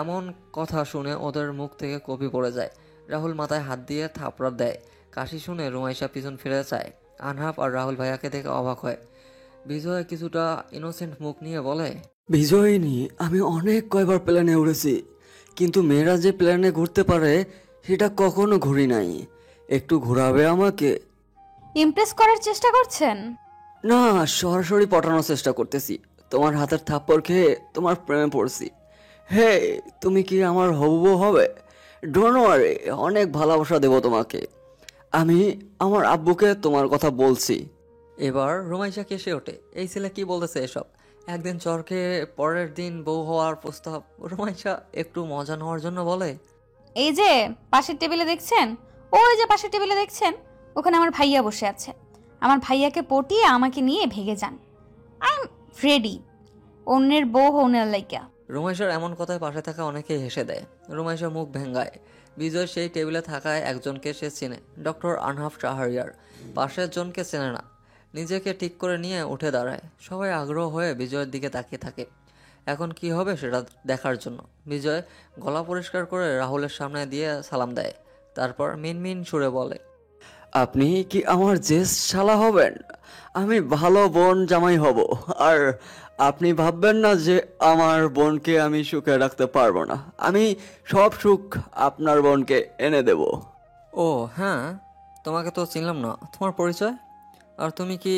এমন কথা শুনে ওদের মুখ থেকে কপি পড়ে যায়। রাহুল মাথায় হাত দিয়ে থাপড়া দেয়। কাশি শুনে রুমাইশা পিছন ফিরে যায়। আনহাফ আর রাহুল ভাইয়াকে দেখে অবাক হয়। বিজয় কিছুটা ইনোসেন্ট মুখ নিয়ে বলে, বিজয়িনী, আমি অনেক কয়বার প্ল্যানে উড়েছি, কিন্তু মেয়েরা যে প্ল্যানে ঘুরতে পারে সেটা কখনো ঘুরি নাই। একটু ঘোরাবে আমাকে? ইমপ্রেস করার চেষ্টা করছেন? না, সরাসরি পটানোর চেষ্টা করতেছি। তোমার হাতের থাপ্পড় খেয়ে তোমার প্রেমে পড়ছি। হে, তুমি কি আমার হবু বউ হবে? ডোন্ট ওয়ারি, অনেক ভালোবাসা দেবো তোমাকে। আমি আমার আব্বুকে তোমার কথা বলছি। এবার রুমাইশা কেসে ওঠে। এই ছেলে কি বলতেছে এসব? একদিন চরকে পরের দিন বউ হওয়ার প্রস্তাব। রুমাইশা একটু মজা নেওয়ার জন্য বলে, এই যে পাশের টেবিলে দেখছেন, ওই যে পাশের টেবিলে দেখছেন, ওখানে আমার ভাইয়া বসে আছে। আমার ভাইয়াকে পটিয়ে আমাকে নিয়ে ভেগে যান। আই এম রেডি অন্যের বউ হওয়ার লাইকা। রুমাইশার এমন কথায় পাশে থাকা অনেকেই হেসে দেয়। রুমাইশা মুখ ভেঙ্গায়। বিজয় সেই টেবিলে থাকায় একজনকে সে চেনে, ডক্টর আনহাফ শাহরিয়ার। পাশের জনকে চেনে না। নিজেকে ঠিক করে নিয়ে উঠে দাঁড়ায়। সবাই আগ্রহ হয়ে বিজয়ের দিকে তাকিয়ে থাকে, এখন কি হবে সেটা দেখার জন্য। বিজয় গলা পরিষ্কার করে রাহুলের সামনে দিয়ে সালাম দেয়, তারপর মিনমিন সুরে বলে, আপনি কি আমার জ্যেষ্ঠ শালা হবেন? আমি ভালো বোন জামাই হব। আর আপনি ভাববেন না যে আমার বোনকে আমি সুখে রাখতে পারবো না। আমি সব সুখ আপনার বোনকে এনে দেব। ও হ্যাঁ, তোমাকে তো চিনলাম না, তোমার পরিচয়? আর তুমি কি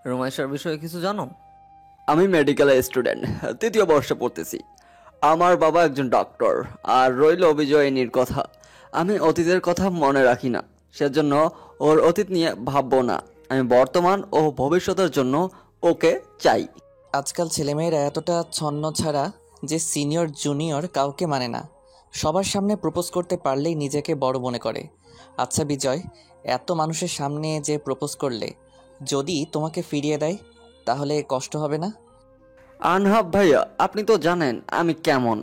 রুমাইশার বিষয়ে কিছু জানো? আমি মেডিকেলের স্টুডেন্ট, 3য় বর্ষে পড়তেছি। আমার বাবা একজন ডক্টর। আর রইল বিজয়িনীর কথা, আমি অতীতের কথা মনে রাখি না, সেজন্য ওর অতীত নিয়ে ভাববো না। আমি বর্তমান ও ভবিষ্যতের জন্য ওকে চাই। আজকাল ছেলেমেয়েরা এতটা ছন্ন ছাড়া যে সিনিয়র জুনিয়র কাউকে মানে না। সবার সামনে প্রপোজ করতে পারলেই নিজেকে বড় মনে করে। আচ্ছা বিজয়, এত মানুষের সামনে যে প্রপোজ করলে যদি তোমাকে ফিরিয়ে দেয় তাহলে কষ্ট হবে না? আনহাব ভাইয়া, আপনি তো জানেন আমি কেমন।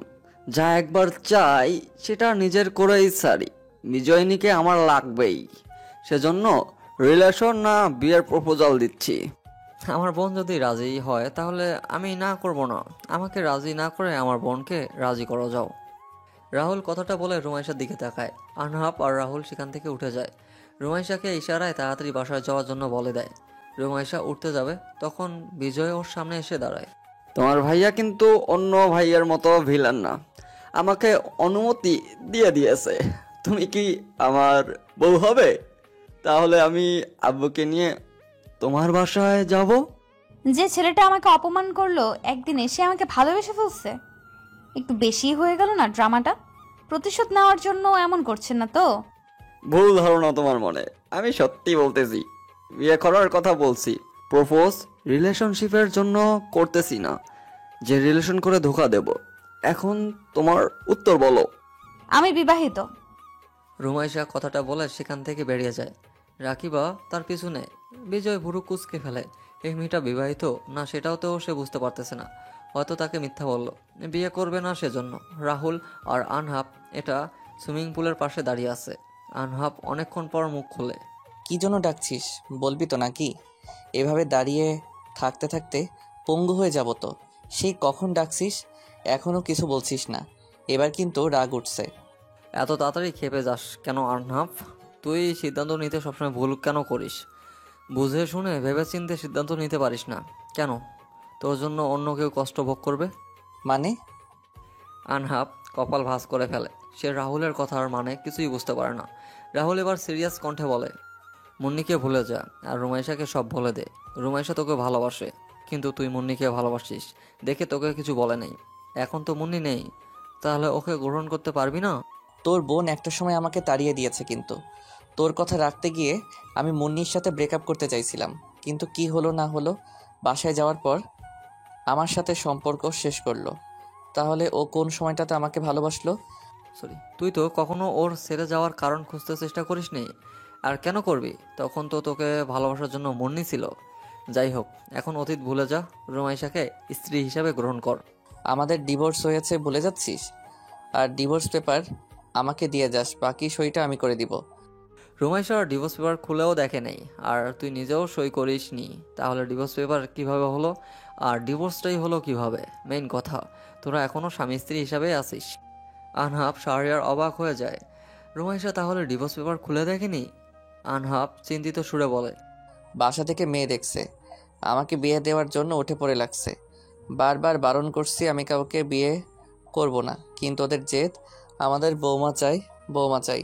যা একবার চাই সেটা নিজের করেই ছাড়ি। বিজয়িনীকে আমার লাগবেই, সেজন্য রিলেশন না বিয়ের প্রপোজাল দিচ্ছি। আমার বোন যদি রাজি হয় তাহলে আমি না করব না। আমাকে রাজি না করে আমার বোনকে রাজি করো যাও। রাহুল কথাটা বলে রুমাইশার দিকে তাকায়। আনহাপ আর রাহুল সেখান থেকে উঠে যায়। রুমাইশাকে ইশারায় তাড়াতাড়ি বাসায় যাওয়ার জন্য বলে দেয়। রুমাইশা উঠতে যাবে, তখন বিজয় ওর সামনে এসে দাঁড়ায়। তোমার ভাইয়া কিন্তু অন্য ভাইয়ের মতো ভিলেন না, আমাকে অনুমতি দিয়ে দিয়েছে। তুমি কি আমার বউ হবে? তাহলে আমি আব্বুকে নিয়ে তোমার বাসায় যাব। যে ছেলেটা আমাকে অপমান করলো একদিন এসে আমাকে ভালোবেসে ফেলছে। একটু বেশি হয়ে গেল না ড্রামাটা? প্রতিশোধ নেওয়ার জন্য এমন করছেন না তো? ভুল ধারণা তোমার মনে, আমি সত্যি বলতেছি। বিয়ে করার কথা বলছি, প্রপোজ রিলেশনশিপের জন্য করতেছি না যে রিলেশন করে ধোকা দেব। এখন তোমার উত্তর বলো। আমি বিবাহিত। রুমাইশা কথাটা বলে সেখান থেকে বেরিয়ে যায়। রাকিবা তার পিছনে। বিজয় ভুরু কুচকে ফেলে। এই মেয়েটা বিবাহিত না সেটাও তো সে বুঝতে পারতেছে না। হয়তো তাকে মিথ্যা বলল, বিয়ে করবে না সেজন্য। রাহুল আর আনহাপ এটা সুইমিং পুলের পাশে দাঁড়িয়ে আছে। আনহাপ অনেকক্ষণ পর মুখ খোলে। কি জন্য ডাকছিস বলবি তো নাকি? এভাবে দাঁড়িয়ে থাকতে থাকতে পঙ্গু হয়ে যাব তো। সেই কখন ডাকছিস, এখনও কিছু বলছিস না। এবার কিন্তু রাগ উঠছে। এত তাড়াতাড়ি খেপে যাস কেন আনহাপ? তুই সিদ্ধান্ত নিতে সবসময় ভুল কেন করিস? বুঝে শুনে ভেবে চিন্তে সিদ্ধান্ত নিতে পারিস না কেন? তোর জন্য অন্য কেউ কষ্ট ভোগ করবে মানে? আনহাপ কপাল ভাঁজ করে ফেলে। সে রাহুলের কথার মানে কিছুই বুঝতে পারে না। রাহুল এবার সিরিয়াস কণ্ঠে বলে, মুন্নিকে ভুলে যা আর রুমাইশাকে সব বলে দে। রুমাইশা তোকে ভালোবাসে, কিন্তু তুই মুন্নিকে ভালোবাসিস দেখে তোকে কিছু বলে নেই। এখন তো মুন্নি নেই, তাহলে ওকে গ্রহণ করতে পারবি না? তোর বোন একটা সময় আমাকে তাড়িয়ে দিয়েছে, কিন্তু তোর কথা রাখতে গিয়ে আমি মুন্নির সাথে ব্রেকআপ করতে চাইছিলাম, কিন্তু কি হলো না হলো বাসায় যাওয়ার পর আমার সাথে সম্পর্ক শেষ করলো। তাহলে ও কোন সময়টাতে আমাকে ভালোবাসলো? সরি, তুই তো কখনো ওর ছেড়ে যাওয়ার কারণ খুঁজতে চেষ্টা করিসনি। আর কেন করবি? তখন তো তোকে ভালোবাসার জন্য মুন্নি ছিল। যাই হোক, এখন অতীত ভুলে যা। রুমাইশাকে স্ত্রী হিসাবে গ্রহণ কর। আমাদের ডিভোর্স হয়েছে ভুলে যাচ্ছিস? আর ডিভোর্স পেপার আমাকে দিয়ে যাস, বাকি সইটা আমি করে দিব। রুমাইশা ডিভোর্স পেপার খুলেও দেখে নেই, আর তুই নিজেও সই করিস নি। তাহলে ডিভোর্স পেপার কিভাবে হলো? আর ডিভোর্সটাই হলো কিভাবে? মেইন কথা, তোরা এখনও স্বামী স্ত্রী হিসাবে আছিস। আনহাপ শাহরিয়ার অবাক হয়ে যায়। রুমাইশা তাহলে ডিভোর্স পেপার খুলে দেখেনি? আনহাপ চিন্তিত সুরে বলে, বাসা থেকে মেয়ে দেখছে, আমাকে বিয়ে দেওয়ার জন্য উঠে পড়ে লাগছে। বারবার বারণ করছি আমি কাউকে বিয়ে করব না, কিন্তু ওদের জেদ আমাদের বৌমা চাই, বৌমা চাই।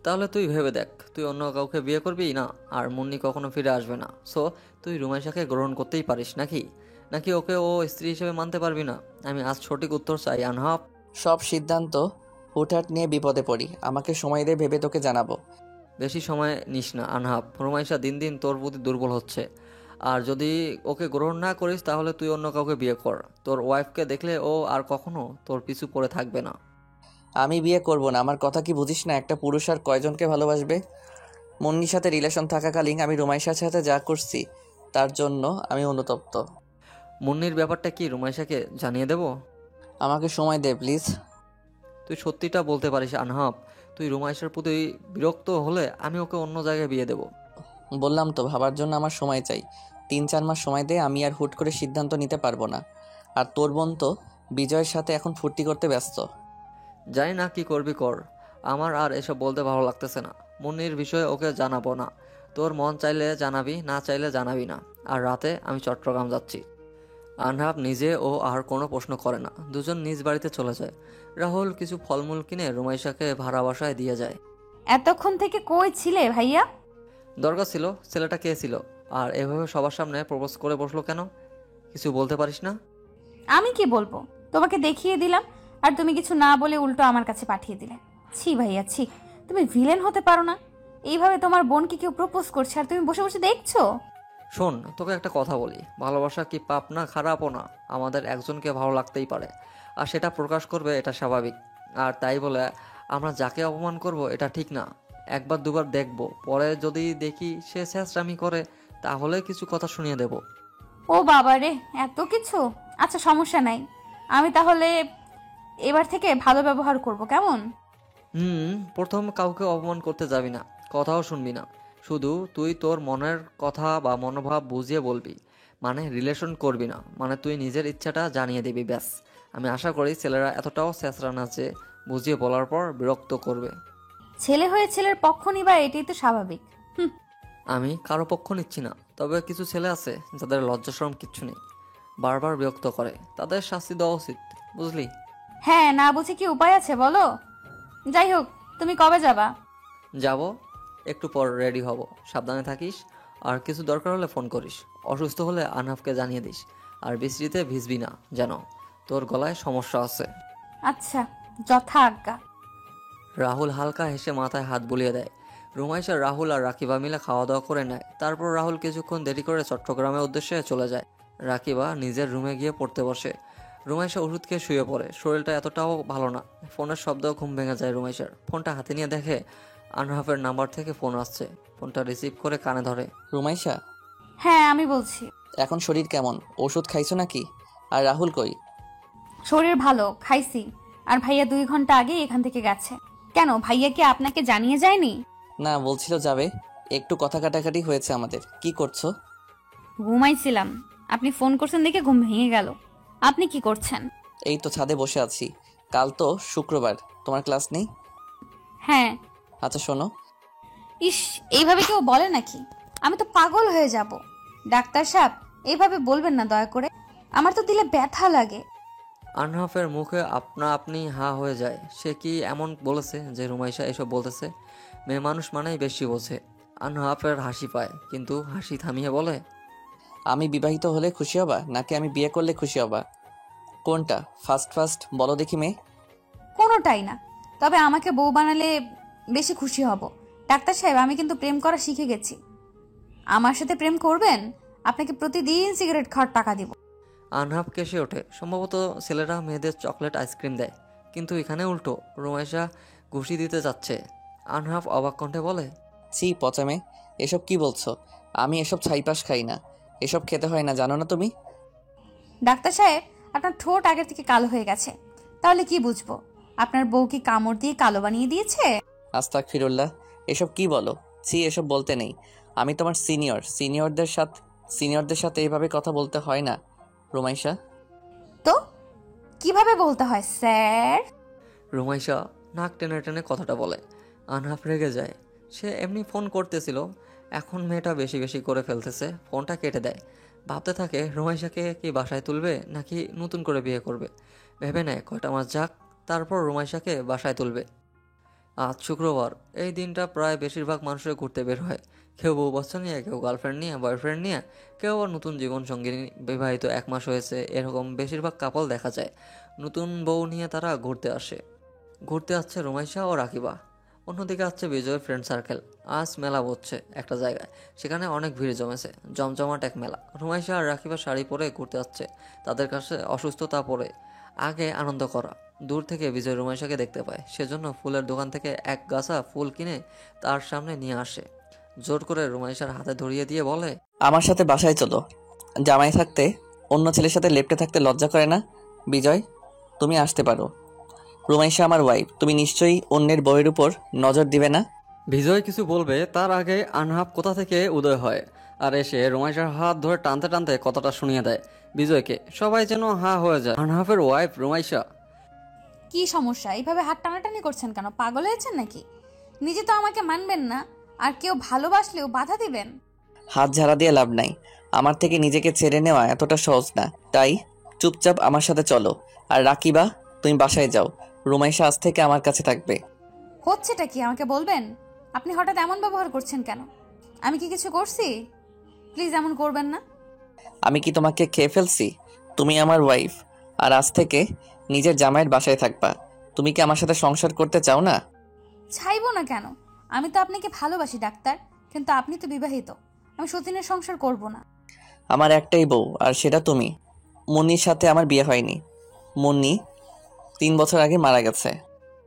তাহলে তুই ভেবে দেখ, তুই অন্য কাউকে বিয়ে করবি না, আর মুন্নি কখনো ফিরে আসবে না। সো তুই রুমাইশাকে গ্রহণ করতেই পারিস নাকি নাকি ওকে ও স্ত্রী হিসেবে মানতে পারবি না? আমি আজ সঠিক উত্তর চাই আনহাব। সব সিদ্ধান্ত হুটহাট নিয়ে বিপদে পড়ি, আমাকে সময় দে, ভেবে তোকে জানাবো। বেশি সময় নিস না আনহাব, রুমাইশা দিন দিন তোর প্রতি দুর্বল হচ্ছে। আর যদি ওকে গ্রহণ না করিস তাহলে তুই অন্য কাউকে বিয়ে কর। তোর ওয়াইফকে দেখলে ও আর কখনো তোর পিছু পড়ে থাকবে না। আমি বিয়ে করব না, আমার কথা কি বুঝিস না? একটা পুরুষ আর কয়জনকে ভালোবাসবে? মুন্নির সাথে রিলেশন থাকাকালীন আমি রুমাইশার সাথে যা করছি তার জন্য আমি অনুতপ্ত। মুন্নির ব্যাপারটা কি রুমাইশাকে জানিয়ে দেব? আমাকে সময় দে প্লিজ। তুই সত্যিটা বলতে পারিস আনহাব। তুই রুমাইশার প্রতি বিরক্ত হলে আমি ওকে অন্য জায়গায় বিয়ে দেব। বললাম তো ভাবার জন্য আমার সময় চাই, 3-4 মাস সময় দে, আমি আর হুট করে সিদ্ধান্ত নিতে পারবো না। আর তোর বোন তো বিজয়ের সাথে এখন ফুর্তি করতে ব্যস্ত। জানি না কি করবি কর, আমার আর এসব বলতে ভালো লাগতেছে না। মুন্নির বিষয়ে ওকে জানাবো না, তোর মন চাইলে জানাবি, না চাইলে জানাবি না। আর রাতে আমি চট্টগ্রাম যাচ্ছি। আনহাব নিজে ও আর কোনো প্রশ্ন করে না, দুজন নিজ বাড়িতে চলে যায়। রাহুল কিছু ফলমূল কিনে রুমাইশাকে ভাড়া বাসায় দিয়ে যায়। এতক্ষণ থেকে কই ছিলে ভাইয়া? দরকার ছিল, ছেলেটা কে ছিল? আর এভাবে সবার সামনে প্রপোজ করে বসলো কেন? কিছু বলতে পারিস না? আমি কি বলবো? তোমাকে দেখিয়ে দিলাম আর তুমি কিছু না বলে উল্টো আমার কাছে পাঠিয়ে দিলে। ছি ভাইয়া ছি, তুমি ভিলেন হতে পারো না? এইভাবে তোমার বোনকে কেউ প্রপোজ করছে আর তুমি বসে বসে দেখছো? শোন, তোকে একটা কথা বলি, ভালোবাসা কি পাপ না খারাপও না। আমাদের একজনকে ভালো লাগতেই পারে, আর সেটা প্রকাশ করবে, এটা স্বাভাবিক। আর তাই বলে আমরা যাকে অপমান করব এটা ঠিক না। একবার দুবার দেখবো, পরে যদি দেখি সে ছেঁচড়ামি করে তাহলে কিছু কথা শুনিয়ে দেব। ও বাবা রে, এত কিছু! আচ্ছা সমস্যা নাই, আমি তাহলে এবার থেকে ভালো ব্যবহার করব, কেমন? প্রথম কাউকে অপমান করতে যাবি না, কথাও শুনবি না। শুধু তুই তোর মনের কথা বা মনোভাব বুঝিয়ে বলবি, মানে রিলেশন করবি না, মানে তুই নিজের ইচ্ছাটা জানিয়ে দিবি, ব্যাস। আমি আশা করি ছেলেরা এতটাও ছেঁচড়া না যে বুঝিয়ে বলার পর বিরক্ত করবে। ছেলে হয়ে ছেলের পক্ষ নিবা, এটাই তো স্বাভাবিক। আমি কারো পক্ষ নিচ্ছি না, তবে কিছু ছেলে আছে যাদের লজ্জাশরম কিচ্ছু নেই, বারবার বিরক্ত করে, তাদের শাস্তি দেওয়া উচিত, বুঝলি? হ্যাঁ, না বুঝে কি উপায় আছে বলো? যাই হোক, তুমি কবে যাবা? যাব, একটু পর রেডি হব। সাবধানে থাকিস, আর কিছু দরকার হলে ফোন করিস। অসুস্থ হলে আনহাফকে জানিয়ে দিস। আর বৃষ্টিতে ভিজবি না যেন, তোর গলায় সমস্যা আছে। আচ্ছা, যথা আজ্ঞা। রাহুল হালকা হেসে মাথায় হাত বুলিয়ে দেয়। রুমাইশা, রাহুল আর রাকিবা মিলে খাওয়া দাওয়া করে নেয়। তারপর রাহুল কিছুক্ষণ দেরি করে চট্টগ্রামের উদ্দেশ্যে চলে যায়। রাকিবা নিজের রুমে গিয়ে পড়তে বসে। রুমাইশা ওষুধ খেয়ে শুয়ে পড়ে। শরীরটা এতটাও ভালো না। ফোনের শব্দ ঘুম ভেঙে যায় রুমাইশার। ফোনটা হাতে নিয়ে দেখে আনহাফের নাম্বার থেকে ফোন আসছে। ফোনটা রিসিভ করে কানে ধরে। রুমাইশা? হ্যাঁ, আমি বলছি। এখন শরীর কেমন? ওষুধ খাইছো নাকি? আর রাহুল কই? শরীর ভালো, খাইছি। আর ভাইয়া 2 ঘন্টা আগে এখান থেকে গেছে। কেন, ভাইয়া কি আপনাকে জানিয়ে যায়নি? না, বলছিল যাবে। একটু কথা কাটাকাটি হয়েছে আমাদের। কি করছো? ঘুমাইছিলাম, আপনি ফোন করছেন দেখে ঘুম ভেঙে গেল। আপনি কি করছেন? এই তো ছাদে বসে আছি। কাল তো শুক্রবার, তোমার ক্লাস নেই? হ্যাঁ। আচ্ছা শোনো। ইস, এইভাবে কেউ বলে নাকি? আমি তো পাগল হয়ে যাব। ডাক্তার সাহেব, এইভাবে বলবেন না দয়া করে, আমার তো দিলে ব্যথা লাগে। আনহাফের মুখে আপনা আপনি হা হয়ে যায়। সে কি এমন বলেছে যে রুমাইশা এসব বলতেছে? মেয়ে মানুষ মানেই বেশি বোঝে। আনহাফের হাসি পায়, কিন্তু হাসি থামিয়ে বলে, আমি বিবাহিত হলে খুশি হবা নাকি আমি বিয়ে করলে খুশি হবা? কোনটা? ফার্স্ট বলো দেখি মেয়ে। কোনোটাই না, তবে আমাকে বউ বানালে বেশি খুশি হব। ডাক্তার সাহেব, আমি কিন্তু প্রেম করা শিখে গেছি। আমার সাথে প্রেম করবেন? আপনাকে প্রতিদিন সিগারেট খাওয়ার টাকা দিব। আনহাফ কেসে ওঠে। সম্ভবত ছেলেরা মেয়েদের চকলেট আইসক্রিম দেয়, কিন্তু এখানে উল্টো, রুমাইশা ঘুষি দিতে যাচ্ছে। আনহাফ অবাক কণ্ঠে বলে, ছি পচা মেয়ে, এসব কি বলছো? আমি এসব ছাইপাস খাই না, এসব খেতে হয় না, জানো না তুমি? ডাক্তার সাহেব, আপনার ঠোঁট আগের থেকে কালো হয়ে গেছে। তাহলে কি বুঝবো? আপনার বউ কি কামড় দিয়ে কালো বানিয়ে দিয়েছে? আস্তাগফিরুল্লাহ, এসব কি বলো? ছি, এসব বলতে নেই। আমি তোমার সিনিয়রদের সাথে এইভাবে কথা বলতে হয় না রুমাইশা। তো কিভাবে বলতে হয় স্যার? রুমাইশা নাক টেনে টেনে কথাটা বলে। আনহাফ রেগে যায়। সে এমনি ফোন করতেছিল, এখন মেয়েটা বেশি বেশি করে ফেলতেছে। ফোনটা কেটে দেয়। ভাবতে থাকে রুমাইশাকে কি বাসায় তুলবে নাকি নতুন করে বিয়ে করবে। ভেবে নেয় কয়টা মাস যাক, তারপর রুমাইশাকে বাসায় তুলবে। আজ শুক্রবার। এই দিনটা প্রায় বেশিরভাগ মানুষের ঘুরতে বের হয়। কেউ বউ বাচ্চা নিয়ে, কেউ গার্লফ্রেন্ড নিয়ে, বয়ফ্রেন্ড নিয়ে, কেউ আবার নতুন জীবনসঙ্গী নিয়ে। বিবাহিত 1 মাস হয়েছে এরকম বেশিরভাগ কাপল দেখা যায়। নতুন বউ নিয়ে তারা ঘুরতে আসে। ঘুরতে আসছে রুমাইশা ও রাকিবা। অন্যদিকে আসছে বিজয়ের ফ্রেন্ড সার্কেল। আজ মেলা বসছে একটা জায়গায়, সেখানে অনেক ভিড় জমেছে, জমজমাট এক মেলা। রুমাইশা আর রাকিবা শাড়ি পরে ঘুরতে আসছে। তাদের কাছে অসুস্থতা পরে আগে আনন্দ করা। দূর থেকে বিজয় রুমাইশাকে দেখতে পায়, সেজন্য ফুলের দোকান থেকে এক গাছা ফুল কিনে তার সামনে নিয়ে আসে। জোর করে রুমাইশার হাতে ধরিয়ে দিয়ে বলে, আমার সাথে বাসায় চলো। জামাই থাকতে অন্য ছেলের সাথে লেপ্টে থাকতে লজ্জা করে না? বিজয়, তুমি আসতে পারো। রুমাইশা আমার ওয়াইফ, তুমি নিশ্চয়ই অন্যের বউয়ের উপর নজর দিবে না। বিজয় কিছু বলবে তার আগে আনহাব কোথা থেকে উদয় হয় আর এসে রুমাইশার হাত ধরে টানতে টানতে কথাটা শুনিয়ে দেয় বিজয়কে। সবাই যেন হা হয়ে যায়। আনহাফের ওয়াইফ রুমাইশা। কি সমস্যা? এইভাবে হাত টানাটানি করছেন কেন? পাগল হয়েছেন নাকি? নিজে তো আমাকে মানবেন না, আর কেউ ভালোবাসলেও বাধা দিবেন? হাত ঝাড়া দিয়ে লাভ নাই। আমার থেকে নিজেকে ছেড়ে নেওয়া এতটা সহজ না। তাই চুপচাপ আমার সাথে চলো। আর রাকিবা, তুমি বাসায় যাও। রুমাইশা আজ থেকে আমার কাছে থাকবে। হচ্ছেটা কি আমাকে বলবেন? আপনি হঠাৎ এমন ব্যবহার করছেন কেন? আমি কি কিছু করছি? প্লিজ এমন করবেন না। আমি কি তোমাকে খেয়ে ফেলছি? তুমি আমার ওয়াইফ, আর আজ থেকে নিজের জামাইয়ের বাসায় থাকবা। তুমি কি আমার সাথে সংসার করতে চাও না? চাইবো না কেন? আমি তো আপনাকে ভালোবাসি ডাক্তার, কিন্তু আপনি তো বিবাহিত। আমি সতীনের সংসার করব না। আমার একটাই বউ, আর সেটা তুমি। মুন্নির সাথে আমার বিয়ে হয়নি। মুন্নি 3 বছর আগে মারা গেছে।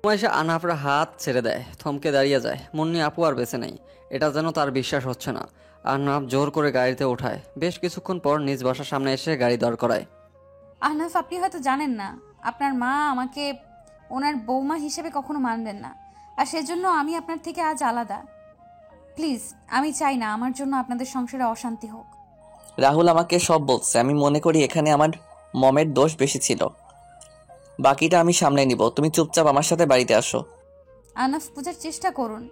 রুমাইশা আনহাফের হাত ছেড়ে দেয়, থমকে দাঁড়িয়ে যায়। মুন্নি আপু আর বেঁচে নেই, এটা যেন তার বিশ্বাস হচ্ছে না। আনহাফ জোর করে গাড়িতে ওঠায়। বেশ কিছুক্ষণ পর নিজ বাসার সামনে এসে গাড়ি দাঁড় করায়। আহনাফ, আপনি হয়তো জানেন না, আপনার মা আমাকে ওনার বৌমা হিসেবে কখনো মানবেন না, আর সেজন্য আমি আপনার থেকে আজ আলাদা। প্লিজ, আমি চাই না আমার জন্য আপনাদের সংসারে অশান্তি হোক। রাহুল আমাকে সব বলছে। আমি মনে করি এখানে আমার মমের দোষ বেশি ছিল। বাকিটা আমি সামলে নিব। তুমি চুপচাপ আমার সাথে বাড়িতে আসো। আহনাফ, বোঝার চেষ্টা করুন,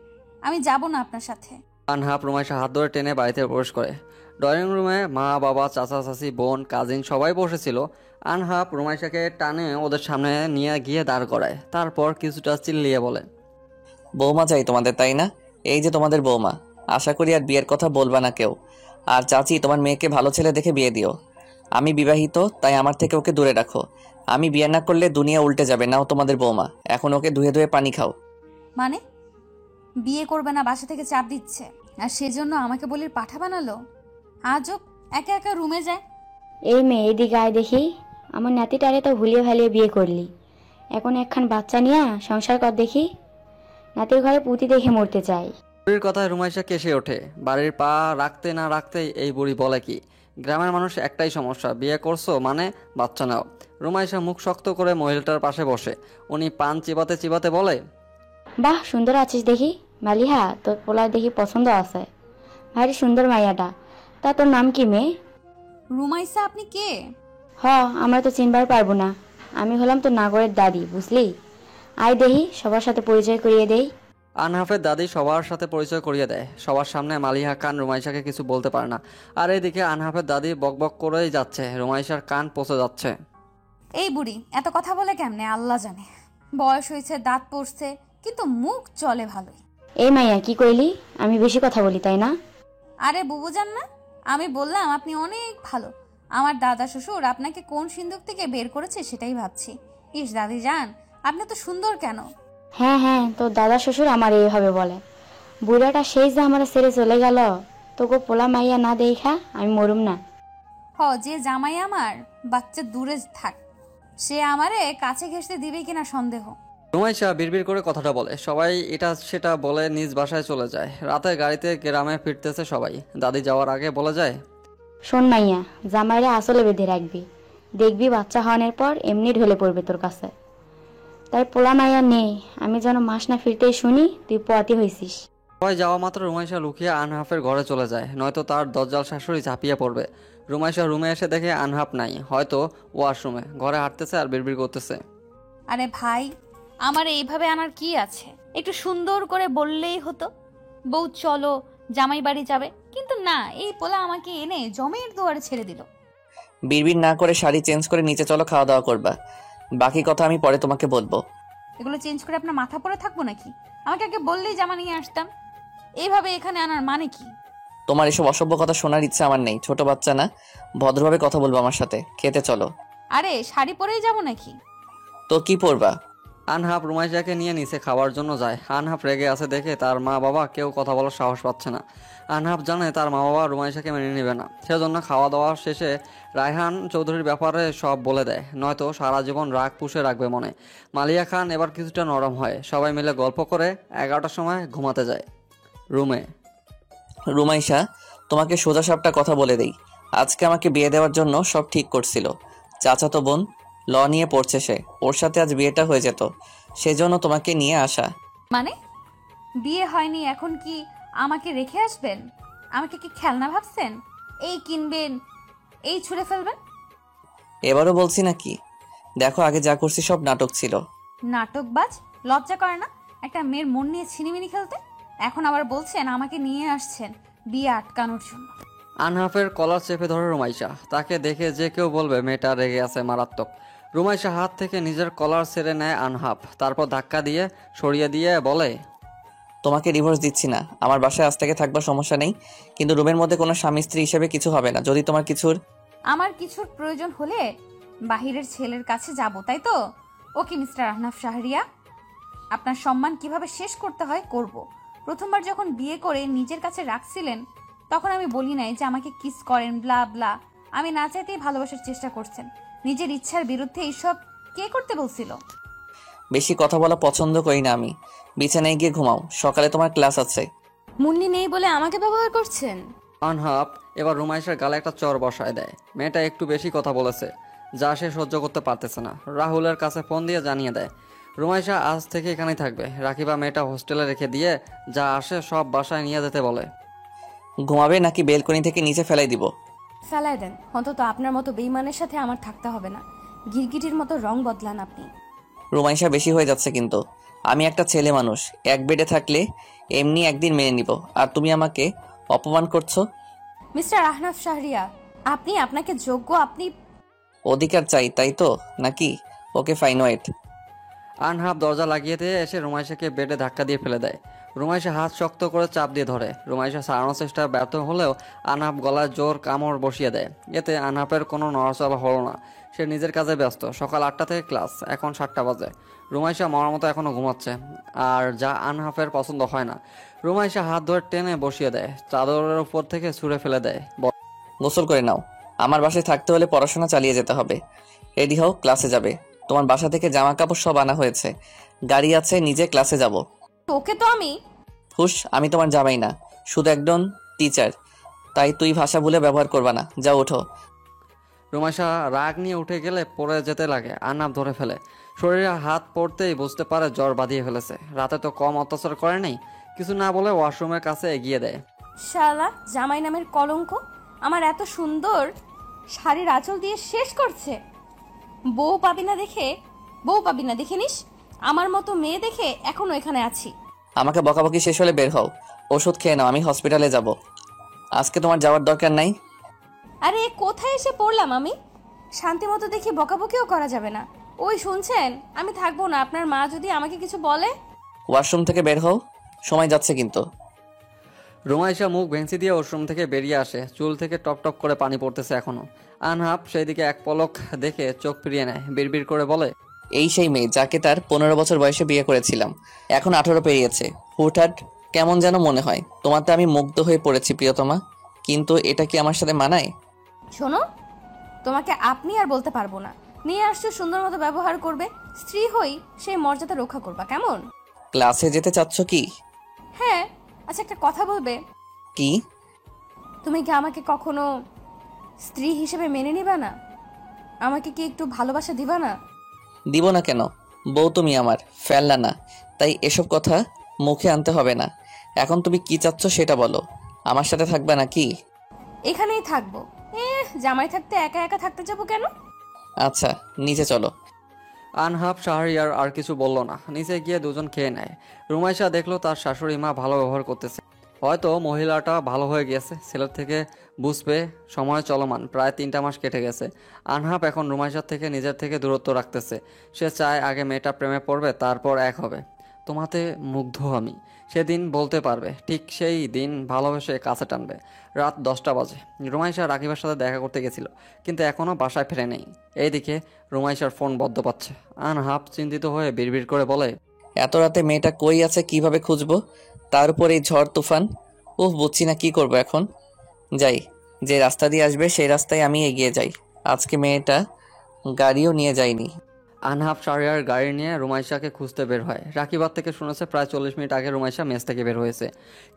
আমি যাব না আপনার সাথে। আনহাফ রুমাইশা হাত ধরে টেনে বাড়িতে প্রবেশ করে। ড্রয়িং রুমে মা, বাবা, চাচা, চাচি, বোন, কাজিন সবাই বসেছিল। আনহাফ রুমাইশাকে টানে ওদের সামনে নিয়ে গিয়ে দাঁড় করায়। তারপর কিছুটা চিল্লিয়ে বলে, বৌমা চাই তোমাদের, তাই না? এই যে তোমাদের বৌমা। আশা করি আর বিয়ের কথা বলবা না কেউ। আর চাচি, তোমার মেয়েকে ভালো ছেলে দেখে বিয়ে দিও। আমি বিবাহিত, তাই আমার থেকে ওকে দূরে রাখো। আমি বিয়ে না করলে দুনিয়া উল্টে যাবে। নাও তোমাদের বৌমা, এখন ওকে ধুয়ে ধুয়ে পানি খাও। মানে বিয়ে করবে না বাসা থেকে চাপ দিচ্ছে, আর সেজন্য আমাকে বলির পাঠা বানালো? আজও একা একা রুমে যায়। এই মেয়ে, এদিকে আয় দেখি। আমার নাতিটারে তো ভুলিয়ে ভালিয়ে বিয়ে করলি, এখন একখান বাচ্চা নিয়ে সংসার কর দেখি। নাতির ঘরে পুঁতি দেখে মরতে চাই। বুড়ির কথায় রুমাইশা কেসে ওঠে। বাড়ির পা রাখতে না রাখতেই এই বুড়ি বলে কি, গ্রামের মানুষ একটাই সমস্যা, বিয়ে করছো মানে বাচ্চা নাও। রুমাইশা মুখ শক্ত করে মহিলাটার পাশে বসে। উনি পান চিবাতে চিবাতে বলে, বাহ, সুন্দর আছিস দেখি। মালিহা, তোর পোলার দেখি পছন্দ আছে। ভারী সুন্দর মাইয়াটা। তা তোর নাম কি মেয়ে? রুমাইসা, আপনি কে? আমরা তো চিনবার পারবো না। আমি হলাম তোর নাগরের দাদি, বুঝলি? আয় দেহি, সবার সাথে পরিচয় করিয়ে দেই। আনহাফের দাদি সবার সাথে পরিচয় করিয়ে দেয়। সবার সামনে মালিহা খান রুমাইশাকে কিছু বলতে পারে না। আর এইদিকে আনহাফের দাদি বকবক করেই যাচ্ছে, রুমাইশার কান পচে যাচ্ছে। এই বুড়ি এত কথা বলে কেমনে আল্লাহ জানে। বয়স হয়েছে, দাঁত পড়ছে, কিন্তু মুখ চলে ভালোই। এই মাইয়া, কি কইলি? আমি বেশি কথা বলি তাই না? আরে বুবু জান না, আমি বললাম আপনি অনেক ভালো। আমার দাদা শ্বশুর আপনাকে কোন সিন্ধুক থেকে বের করেছে সেটাই ভাবছি। ইস দাদি যান, আপনি তো সুন্দর কেন? হ্যাঁ, তোর দাদা শ্বশুর আমার এইভাবে বলে। বুড়াটা সেই যে আমার ছেড়ে চলে গেল, তোকে পোলা মাইয়া না দেখা আমি মরুম না। যে জামাই আমার বাচ্চা দূরে থাক, সে আমারে কাছে ঘেঁষতে দিবে কিনা সন্দেহ। রুমাইশা বিড়বিড় করে কথাটা বলে। সবাই এটা সেটা বলে নিজ বাসায় চলে যায়। রাতে গাড়িতে গ্রামে ফিরতেছে সবাই। দাদি যাওয়ার আগে বলে যায়, শোন মাইয়া, জামাইরে আসলে বেঁধে রাখবি। দেখবি বাচ্চা হওয়ানোর পর এমনি ঢলে পড়বে তোর কাছে। তাই পোলা মাইয়া নেই, আমি যেন মাস না ফিরতেই শুনি তুই পোয়াতি হয়েছিস। সবাই যাওয়া মাত্র রুমাইশা লুকিয়ে আনহাফের ঘরে চলে যায়, নয়তো তার দজ্জাল শাশুড়ি ঝাঁপিয়ে পড়বে। রুমাইশা রুমে এসে দেখে আনহাফ নাই, হয়তো ওয়াশরুমে। ঘরে হাঁটতেছে আর বিড়বিড় করতেছে, আরে ভাই, আমার এইভাবে আনার কি আছে? একটু সুন্দর করে বললেই হতো, বউ চলো জামাই বাড়ি যাবে। কিন্তু না, এই পোলা আমাকে এনে জমের দুয়ারে ছেড়ে দিল। বিড়বিড় না করে শাড়ি চেঞ্জ করে নিচে চলো, খাওয়া দাওয়া করবা। বাকি কথা আমি পরে তোমাকে বলবো। এগুলো চেঞ্জ করে আপনার মাথা পরে থাকবো নাকি? আমাকে আগে বললেই জামা নিয়ে আসতাম। এইভাবে এখানে আনার মানে কি? তোমার এসব অসভ্য কথা শোনার ইচ্ছা আমার নেই। ছোট বাচ্চা না, ভদ্রভাবে কথা বলবো আমার সাথে। খেতে চলো। আরে শাড়ি পরেই যাবো নাকি? তো কি পরবা? আনহাব রুমাইশাকে নিয়ে নিচে খাওয়ার জন্য যায়। আনহাব রেগে আছে দেখে তার মা বাবা কেউ কথা বলার সাহস পাচ্ছে না। আনহাব জানে তার মা বাবা রুমাইশাকে মেনে নেবে না, সেজন্য খাওয়া দাওয়া শেষে রায়হান চৌধুরীর ব্যাপারে সব বলে দেয়, নয়তো সারা জীবন রাগ পুষে রাখবে মনে। মালিয়া খান এবার কিছুটা নরম হয়, সবাই মিলে গল্প করে 11টার সময় ঘুমাতে যায়। রুমে রুমাইশা, তোমাকে সোজা সাপটা কথা বলে দেই। আজকে আমাকে বিয়ে দেওয়ার জন্য সব ঠিক করছিল। চাচাতো বোন ল নিয়ে পড়ছে সে, ওর সাথে আজ বিয়েটা হয়ে যেত, সেজন্য তোমাকে নিয়ে আসা। মানে বিয়ে হয়নি, এখন কি আমাকে রেখে আসবেন? আমাকে কি খেলনা ভাবছেন? এই কিনবেন, এই ছুঁড়ে ফেলবেন? এবারও বলছি নাকি? দেখো, আগে যা করছি সব নাটক ছিল। নাটকবাজ, লজ্জা করে না একটা মেয়ের মন নিয়ে ছিনিমিনি খেলতে? এখন আবার বলছেন আমাকে নিয়ে আসছেন বিয়ে আটকানোর জন্য। আনহাফের কলার চেপে ধরে রুমাইশা। তাকে দেখে যে কেউ বলবে মেয়েটা রেগে আছে মারাত্মক। রুমাইশা হাত থেকে নিজের কলার ছেড়ে নেয় আনহাফ, তারপর ধাক্কা দিয়ে সরিয়ে দিয়ে বলে, তোমাকে ডিভোর্স দিচ্ছি না। আমার বাসায় আজ থেকে থাকবার সমস্যা নেই, কিন্তু রুমের মধ্যে কোনো স্বামী স্ত্রী হিসেবে কিছু হবে না। যদি তোমার কিছুর আমার কিছুর প্রয়োজন হলে বাহিরের ছেলের কাছে যাব, তাই তো? ওকে মিস্টার আহনাফ শাহরিয়া, আপনার সম্মান কিভাবে শেষ করতে হয় করব। প্রথমবার যখন বিয়ে করে নিজের কাছে রাখছিলেন, তখন আমি বলি নাই যে আমাকে কিস করেন ব্লা ব্লা। আমি না চাইতেই ভালোবাসার চেষ্টা করছেন, নিজের ইচ্ছার বিরুদ্ধে এইসব কে করতে বলছিল? বেশি কথা বলা পছন্দ করি না আমি। বিছানায় গিয়ে ঘুমাও, সকালে তোমার ক্লাস আছে। মুন্নি নেই বলে আমাকে ব্যবহার করছেন? আনহাফ এবার রুমাইশার গালে একটা চর বসায় দেয়। মেয়েটা একটু বেশি কথা বলেছে, যা সে সহ্য করতে পারতেছে না। রাহুলের কাছে ফোন দিয়ে জানিয়ে দেয় রুমাইশা আজ থেকে এখানেই থাকবে। রাকিবা মেয়েটা হোস্টেলে রেখে দিয়ে যা আসে সব বাসায় নিয়ে যেতে বলে। ঘুমাবে নাকি বেলকনি থেকে নিচে ফেলাই দিব? ফেলায় দেন, অন্তত আপনার মতো বেইমানের সাথে আমার থাকতে হবে না। গিরগিটির মতো রং বদলান আপনি। রোমাইশা বেশি হয়ে যাচ্ছে কিন্তু। আমি একটা ছেলে মানুষ, এক বেডে থাকলে এমনি একদিন মেনে নিব, আর তুমি আমাকে অপমান করছো। মিস্টার আহনাফ শাহরিয়া, আপনি আপনাকে যোগ্য, আপনি অধিকার চাই তাই তো নাকি? Okay fine, wait. আনহাফ দরজা লাগিয়ে দিয়ে এসে রুমাইশাকে বেডে ধাক্কা দিয়ে ফেলে দেয়। রুমাইশা হাত শক্ত করে চাপ দিয়ে ধরে। রুমাইশা সারানোর চেষ্টা ব্যর্থ হলেও আনহাফ গলায় জোর কামড় বসিয়ে দেয়। এতে আনহাফের কোনো নড়াচড়া হলো না, সে নিজের কাজে ব্যস্ত। সকাল 8টা থেকে ক্লাস, এখন 7টা বাজে। রুমাইশা মরার মতো এখনও ঘুমাচ্ছে, আর যা আনহাফের পছন্দ হয় না। রুমাইশা হাত ধরে টেনে বসিয়ে দেয়, চাদরের উপর থেকে ছুঁড়ে ফেলে দেয়। গোসল করে নাও, আমার বাসায় থাকতে হলে পড়াশোনা চালিয়ে যেতে হবে। রেডি হও, ক্লাসে যাবে। তোমার বাসা থেকে জামা কাপড় সব আনা হয়েছে, গাড়ি আছে, নিজে ক্লাসে যাব। তোকে তো আমি হুশ, আমি তোমার জামাই না, শুধু একজন টিচার, তাই তুই ভাষা ভুলে ব্যবহার করবা না। যাও, ওঠো। রুমাইশা রাগ নিয়ে উঠে গেলে পড়ে যেতে লাগে। আরনাব ধরে ফেলে। শরীরে হাত পড়তেই বুঝতে পারে জ্বর বাঁধিয়ে ফেলেছে। রাতে তো কম অত্যাচার করে নেই। কিছু না বলে ওয়াশরুমের কাছে এগিয়ে দেয়। শালা জামাই নামের কলঙ্ক আমার এত সুন্দর শাড়ির আঁচল দিয়ে শেষ করছে। বউ পাবি না দেখে নিস। আমার মতো মেয়ে দেখে এখনো এখানে আছি। আমাকে বকাবকি শেষ হলে বের হও, ওষুধ খেয়ে নাও, আমি হসপিটালে যাব। আজকে তোমার যাওয়ার দরকার নাই। আরে কোথায় এসে পড়লাম আমি? শান্তি মতো দেখি বকাবকিও করা যাবে না। ওই শুনছেন, আমি থাকবো না। আপনার মা যদি আমাকে কিছু বলে? ওয়াশরুম থেকে বের হও, সময় যাচ্ছে কিন্তু। রুমাইশা মুখ ভেঙচি দিয়ে ওয়াশরুম থেকে বেরিয়ে আসে। চুল থেকে টপ টপ করে পানি পড়তেছে এখনো। আনহাফ সেই দিকে এক পলক দেখে চোখ ফিরিয়ে নেয়, বিড়বিড় করে বলে, এই সেই মেয়ে যাকে তার 15 বছর বয়সে বিয়ে করেছিলাম, এখন 18 পেরিয়েছে। হুটহাট কেমন যেন মনে হয়। তোমাতে আমি মুগ্ধ হয়ে পড়েছি প্রিয়তমা, কিন্তু এটা কি আমার সাথে মানায়? শোনো, তোমাকে আপনি আর বলতে পারবো না। নিয়ে আসছো, সুন্দর মতো ব্যবহার করবে। স্ত্রী হই সেই মর্যাদা রক্ষা করবা, কেমন? ক্লাসে যেতে চাচ্ছ কি? হ্যাঁ। আচ্ছা, একটা কথা বলবে? কি? তুমি কি আমাকে কখনো স্ত্রী হিসেবে মেনে নিবা না? আমাকে কি একটু ভালোবাসা দিবা না? দিব না কেন? বউ তুমি আমার, ফেললা না। তাই এসব কথা মুখে আনতে হবে না। এখন তুমি কি চাচ্ছ সেটা বলো। আমার সাথে থাকবে নাকি? এখানেই থাকবো। জামাই থাকতে একা একা থাকতে যাবো কেন? আচ্ছা, নিচে চলো। আনহাফ শাহরিয়ার আর কিছু বলল না। নিচে গিয়ে দুজন খেয়ে নেয়। রুমাইশা দেখলো তার শাশুড়ি মা ভালো ব্যবহার করতেছে। হয়তো মহিলাটা ভালো হয়ে গেছে। ছেলের থেকে বুঝবে সময় চলমান, প্রায় 3টা মাস কেটে গেছে। আনহাফ এখন রুমাইশার থেকে নিজের থেকে দূরত্ব রাখতেছে। সে চায় আগে মেয়েটা প্রেমে পড়বে, তারপর এক হবে। তোমাতে মুগ্ধ আমি। সেদিন বলতে পারবে, ঠিক সেই দিন ভালোবেসে কাছে টানবে। রাত 10টা বাজে। রুমাইশা রাকিবের সাথে দেখা করতে গেছিল, কিন্তু এখনও বাসায় ফেরে নেই। এইদিকে রুমাইশার ফোন বদ্ধ পাচ্ছে। আনহাফ চিন্তিত হয়ে বিড়বিড় করে বলে, এত রাতে মেয়েটা কই আছে কিভাবে খুঁজবো? তার উপর এই ঝড় তুফান। বুঝছি না কি করব এখন। যাই, যে রাস্তা দিয়ে আসবে সেই রাস্তায় আমি এগিয়ে যাই। আজকে মেয়েটা গাড়িও নিয়ে যায়নি। আনহাফ শাহরিয়ার গাড়ি নিয়ে রুমাইশাকে খুঁজতে বের হয়। রাকিবার থেকে শুনেছে প্রায় 40 মিনিট আগে রুমাইশা মেস থেকে বের হয়েছে,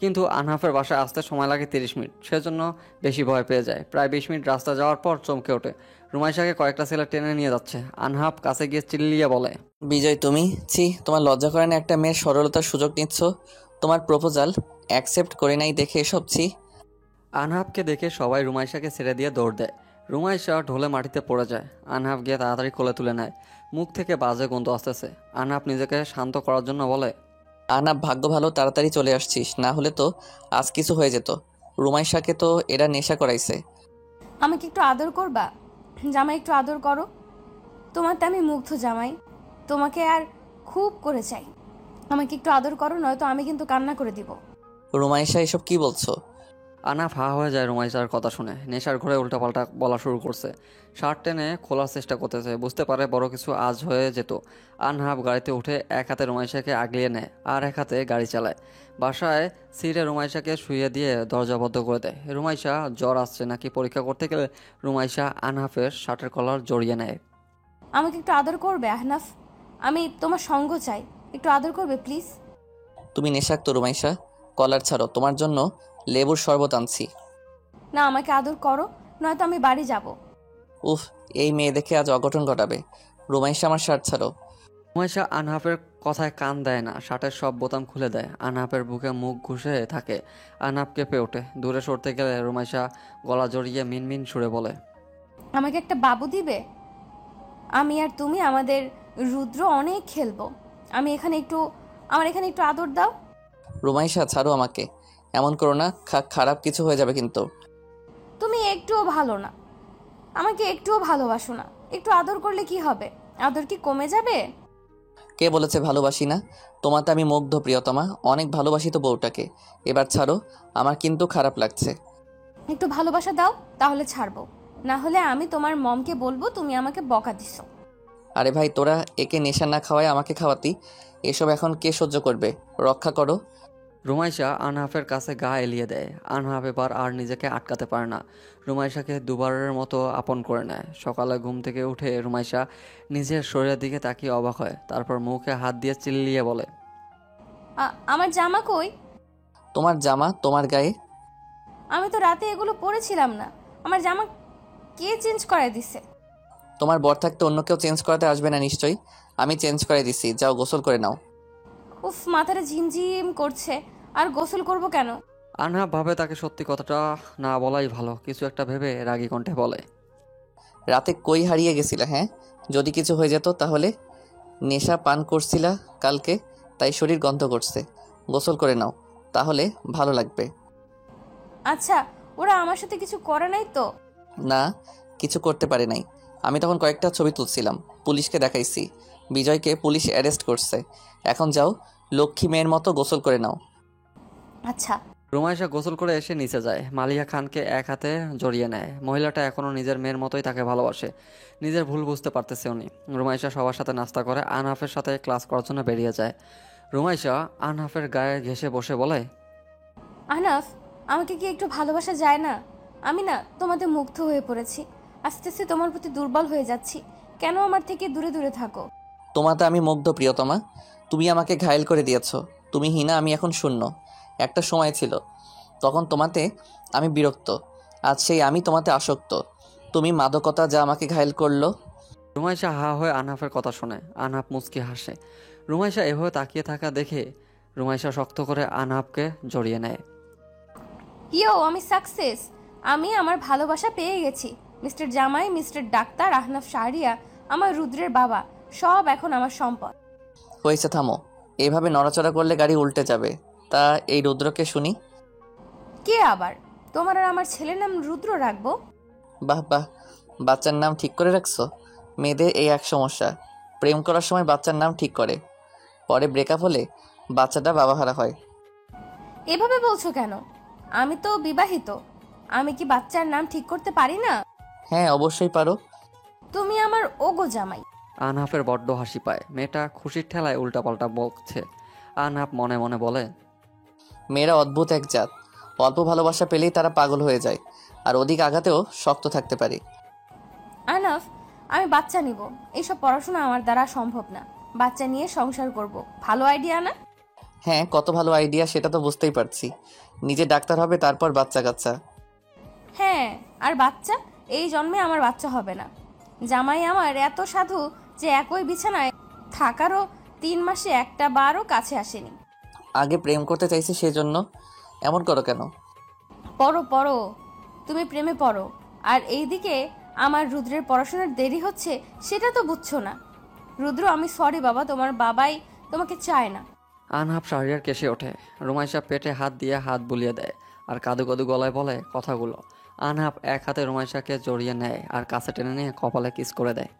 কিন্তু আনহাফের বাসায় আসতে সময় লাগে 30 মিনিট। সেজন্য বেশি ভয় পেয়ে যায়। প্রায় 20 মিনিট রাস্তা যাওয়ার পর চমকে ওঠে। রুমাইশাকে কয়েকটা ছেলে টেনে নিয়ে যাচ্ছে। আনহাফ কাছে গিয়ে চিল্লিয়ে বলে, বিজয় তুমি, তোমার লজ্জা করে না? একটা মেয়ের সরলতার সুযোগ নিচ্ছ। তোমার প্রপোজাল অ্যাকসেপ্ট করে নাই দেখে এসব আনহাফকে দেখে সবাই রুমাইশাকে ছেড়ে দিয়ে দৌড় দেয়। রুমাইশা ঢলে মাটিতে পড়ে যায়। আনহাফ গিয়ে তাড়াতাড়ি কোলে তুলে নেয়। মুখ থেকে বাজে গন্ধ আসতেছে। আনহাফ নিজেকে শান্ত করার জন্য বলে, আনাপ, ভাগ্য ভালো তাড়াতাড়ি চলে আসছিস, না হলে তো আজ কিছু হয়ে যেত। রুমাইশাকে তো এরা নেশা করাইছে। আমাকে একটু আদর করবা? জামাই একটু আদর করো। তোমারটা আমি মুগ্ধ জামাই, তোমাকে আর খুব করে চাই। আমাকে একটু আদর করো, নয়তো আমি কিন্তু কান্না করে দিব। রুমাইশা এসব কি বলছো? আনহাফ হা হয়ে যায় রুমাইশার কথা শুনে। নেশার ঘরে উল্টাপাল্টা বলা শুরু করছে। শার্ট টেনে খোলার চেষ্টা করতেছে। বুঝতে পারে বড় কিছু আজ হয়ে যেত। আনহাফ গাড়িতে উঠে এক হাতে রুমাইশাকে আগলিয়ে নেয়, আর এক হাতে গাড়ি চালায়। বাসায় সিটে রুমাইশাকে শুইয়ে দিয়ে দরজা বন্ধ করে দেয়। রুমাইশা জ্বর আসছে নাকি পরীক্ষা করতে গেলে রুমাইশা আনহাফের শার্টের কলার জড়িয়ে নেয়। আমাকে একটু আদর করবে আহনাফ? আমি তোমার সঙ্গ চাই, একটু আদর করবে প্লিজ। তুমি নেশাক্ত রুমাইশা, কলার ছাড়ো, তোমার জন্য লেবুর শরবত আনছি। না, আমাকে আদর করো, নয়তো আমি বাড়ি যাব। এই মেয়ে দেখে আজ অঘটন ঘটাবে। রুমাইশা আমার শার্ট ছাড়ো। রুমাইশা আনহাফের কথায় কান দেয় না, শার্টের সব বোতাম খুলে দেয়। আনহাফের বুকে মুখ ঘুষে থাকে। আনহাফ কেঁপে ওঠে। দূরে সরতে গেলে রুমাইশা গলা জড়িয়ে মিনমিন সুরে বলে, আমাকে একটা বাবু দিবে? আমি আর তুমি আমাদের রুদ্র অনেক খেলবো। আমার এখানে একটু আদর দাও। রুমাইশা ছাড়ো আমাকে, এমন করো না, খারাপ কিছু হয়ে যাবে কিন্তু। তুমি একটুও ভালো না, আমাকে একটুও ভালোবাসো না। একটু আদর করলে কি হবে? আদর কি কমে যাবে? কে বলেছে ভালোবাসি না? তোমাতে আমি মুগ্ধ প্রিয়তমা, অনেক ভালোবাসি তো বউটাকে। এবার ছাড়ো, আমার কিন্তু খারাপ লাগছে। একটু ভালোবাসা দাও, তাহলে ছাড়বো। না হলে আমি তোমার মমকে বলবো তুমি আমাকে বকা দিছো। আরে ভাই, তোরা একে নেশা না খাওয়ায় আমাকে খাওয়াতি, এসব এখন কে সহ্য করবে? রক্ষা করো। রুমাইশা আনহাফের কাছে গা এলিয়ে দেয়। আনহাফ এবার আর নিজেকে আটকাতে পারে না। রুমাইশাকে দুবারের মতো আপন করে নেয়। সকালে ঘুম থেকে উঠে রুমাইশা নিজের শরীরের দিকে তাকিয়ে অবাক হয়। তারপর মুখে হাত দিয়ে চিল্লিয়ে বলে, আমার জামা কই? তোমার জামা তোমার গায়ে? আমি তো রাতে এগুলো পরেছিলাম না। আমার জামা কে চেঞ্জ করে দিছে? তোমার বর থাকতে অন্য কেউ চেঞ্জ করাতে আসবে না নিশ্চয়ই। আমি চেঞ্জ করে দিছি, যাও গোসল করে নাও। মাথাটা ঝিমঝিম করছে, আর গোসল করব কেন? আনহাফ ভাবে তাকে সত্যি কথাটা না বলাই ভালো। কিছু একটা ভেবে রাগী কণ্ঠে বলে, রাতে কই হারিয়ে গেছিলা? হ্যাঁ, যদি কিছু হয়ে যেত তাহলে? নেশা পান করছিলা কালকে, তাই শরীর গন্ধ করছে। গোসল করে নাও, তাহলে ভালো লাগবে। আচ্ছা, ওরা আমার সাথে কিছু করে নাই তো? না, কিছু করতে পারে নাই। আমি তখন কয়েকটা ছবি তুলছিলাম, পুলিশকে দেখাইছি। বিজয়কে পুলিশ অ্যারেস্ট করছে। এখন যাও, লক্ষ্মী মেয়ের মতো গোসল করে নাও। আচ্ছা। রুমাইশা গোসল করে এসে নিচে যায়। মালিহা খানকে এক হাতে জড়িয়ে নেয়। মহিলাটা এখনও নিজের মেয়ের মতোই তাকে ভালোবাসে। নিজের ভুল বুঝতে পারতেছে উনি। রুমাইশা সবার সাথে নাস্তা করে আনহাফের সাথে ক্লাস করার জন্য বেরিয়ে যায়। রুমাইশা আনহাফের গায়ে ঘেঁষে বসে বলে, আহনাফ, আমাকে কি একটু ভালোবাসা যায় না? আমি না তোমাদের মুগ্ধ হয়ে পড়েছি। আস্তে আস্তে তোমার প্রতি দুর্বল হয়ে যাচ্ছি। কেন আমার থেকে দূরে দূরে থাকো? তোমাতে আমি মুগ্ধ প্রিয়তমা, তুমি আমাকে ঘায়েল করে দিয়েছ। তুমি হীনা, আমি এখন শূন্য। একটা সময় ছিল তখন তোমাতে আমি বিরক্ত, আজ সেই আমি তোমাতে আসক্ত। তুমি মাদকতা যা আমাকে ঘায়েল করলো। রুমাইশা হা হয়ে আনহাফের কথা শোনে। আনহাফ মুচকি হাসে। রুমাইশা এভাবে তাকিয়ে থাকা দেখে রুমাইশা শক্ত করে আনহাফকে জড়িয়ে নেয়। আমি সাকসেস। আমি আমার ভালোবাসা পেয়ে গেছি। মিস্টার জামাই, মিস্টার ডাক্তার, আহনাফ শাহরিয়া, আমার রুদ্রের বাবা, সব এখন আমার সম্পদ। হয়েছে, থামো। এভাবে নড়াচড়া করলে গাড়ি উল্টে যাবে। তা এই রুদ্রকে শুনি। কে আবার? তোমার আর আমার ছেলের নাম রুদ্র রাখবো? বাহ বাহ, বাচ্চার নাম ঠিক করে রাখছো। মেয়েদের এই এক সমস্যা, প্রেম করার সময় বাচ্চার নাম ঠিক করে। পরে ব্রেকআপ হলে বাচ্চাটা বাবাহারা হয়। এভাবে বলছো কেন? আমি তো বিবাহিত। আমি কি বাচ্চার নাম ঠিক করতে পারি না? হ্যাঁ অবশ্যই পারো। তুমি আমার ওগো জামাই। আনহাফের বড্ড হাসি পায়। মেয়েটা খুশির ঠেলায় উল্টাপাল্টা বকছে। আনহাফ মনে মনে বলে, মেয়েরা অদ্ভুত এক জাত, অল্প ভালোবাসা পেলেই তারা পাগল হয়ে যায়, আর অধিক আঘাতেও শক্ত থাকতে পারে। আনাফ, আমি বাচ্চা নিব। এইসব পড়াশোনা আমার দ্বারা সম্ভব না। বাচ্চা নিয়ে সংসার করব, ভালো আইডিয়া না? হ্যাঁ কত ভালো আইডিয়া, সেটা তো বুঝতেই পারছি। নিজে ডাক্তার হবে, তারপর বাচ্চা কাচ্চা। হ্যাঁ, আর বাচ্চা এই জন্মে আমার বাচ্চা হবে না। জামাই আমার এত সাধু যে একই বিছানায় থাকারও 3 মাসে একটা বারও কাছে আসেনি। আগে প্রেম করতে চাইছি, সেজন্য এমন করো কেন? পড়ো পড়ো, তুমি প্রেমে পড়ো। আর এইদিকে আমার রুদ্রের পড়াশোনার দেরি হচ্ছে, সেটা তো বুঝছো না। রুদ্র, আমি সরি বাবা, তোমার বাবাই তোমাকে চায় না। আনহাফ শাহরিয়ার কেসে ওঠে। রুমাইশা পেটে হাত দিয়ে হাত বুলিয়ে দেয় আর কাদু কাদু গলায় বলে কথাগুলো। আনহাফ এক হাতে রুমাইশাকে জড়িয়ে নেয় আর কাছে টেনে নিয়ে কপালে কিস করে দেয়।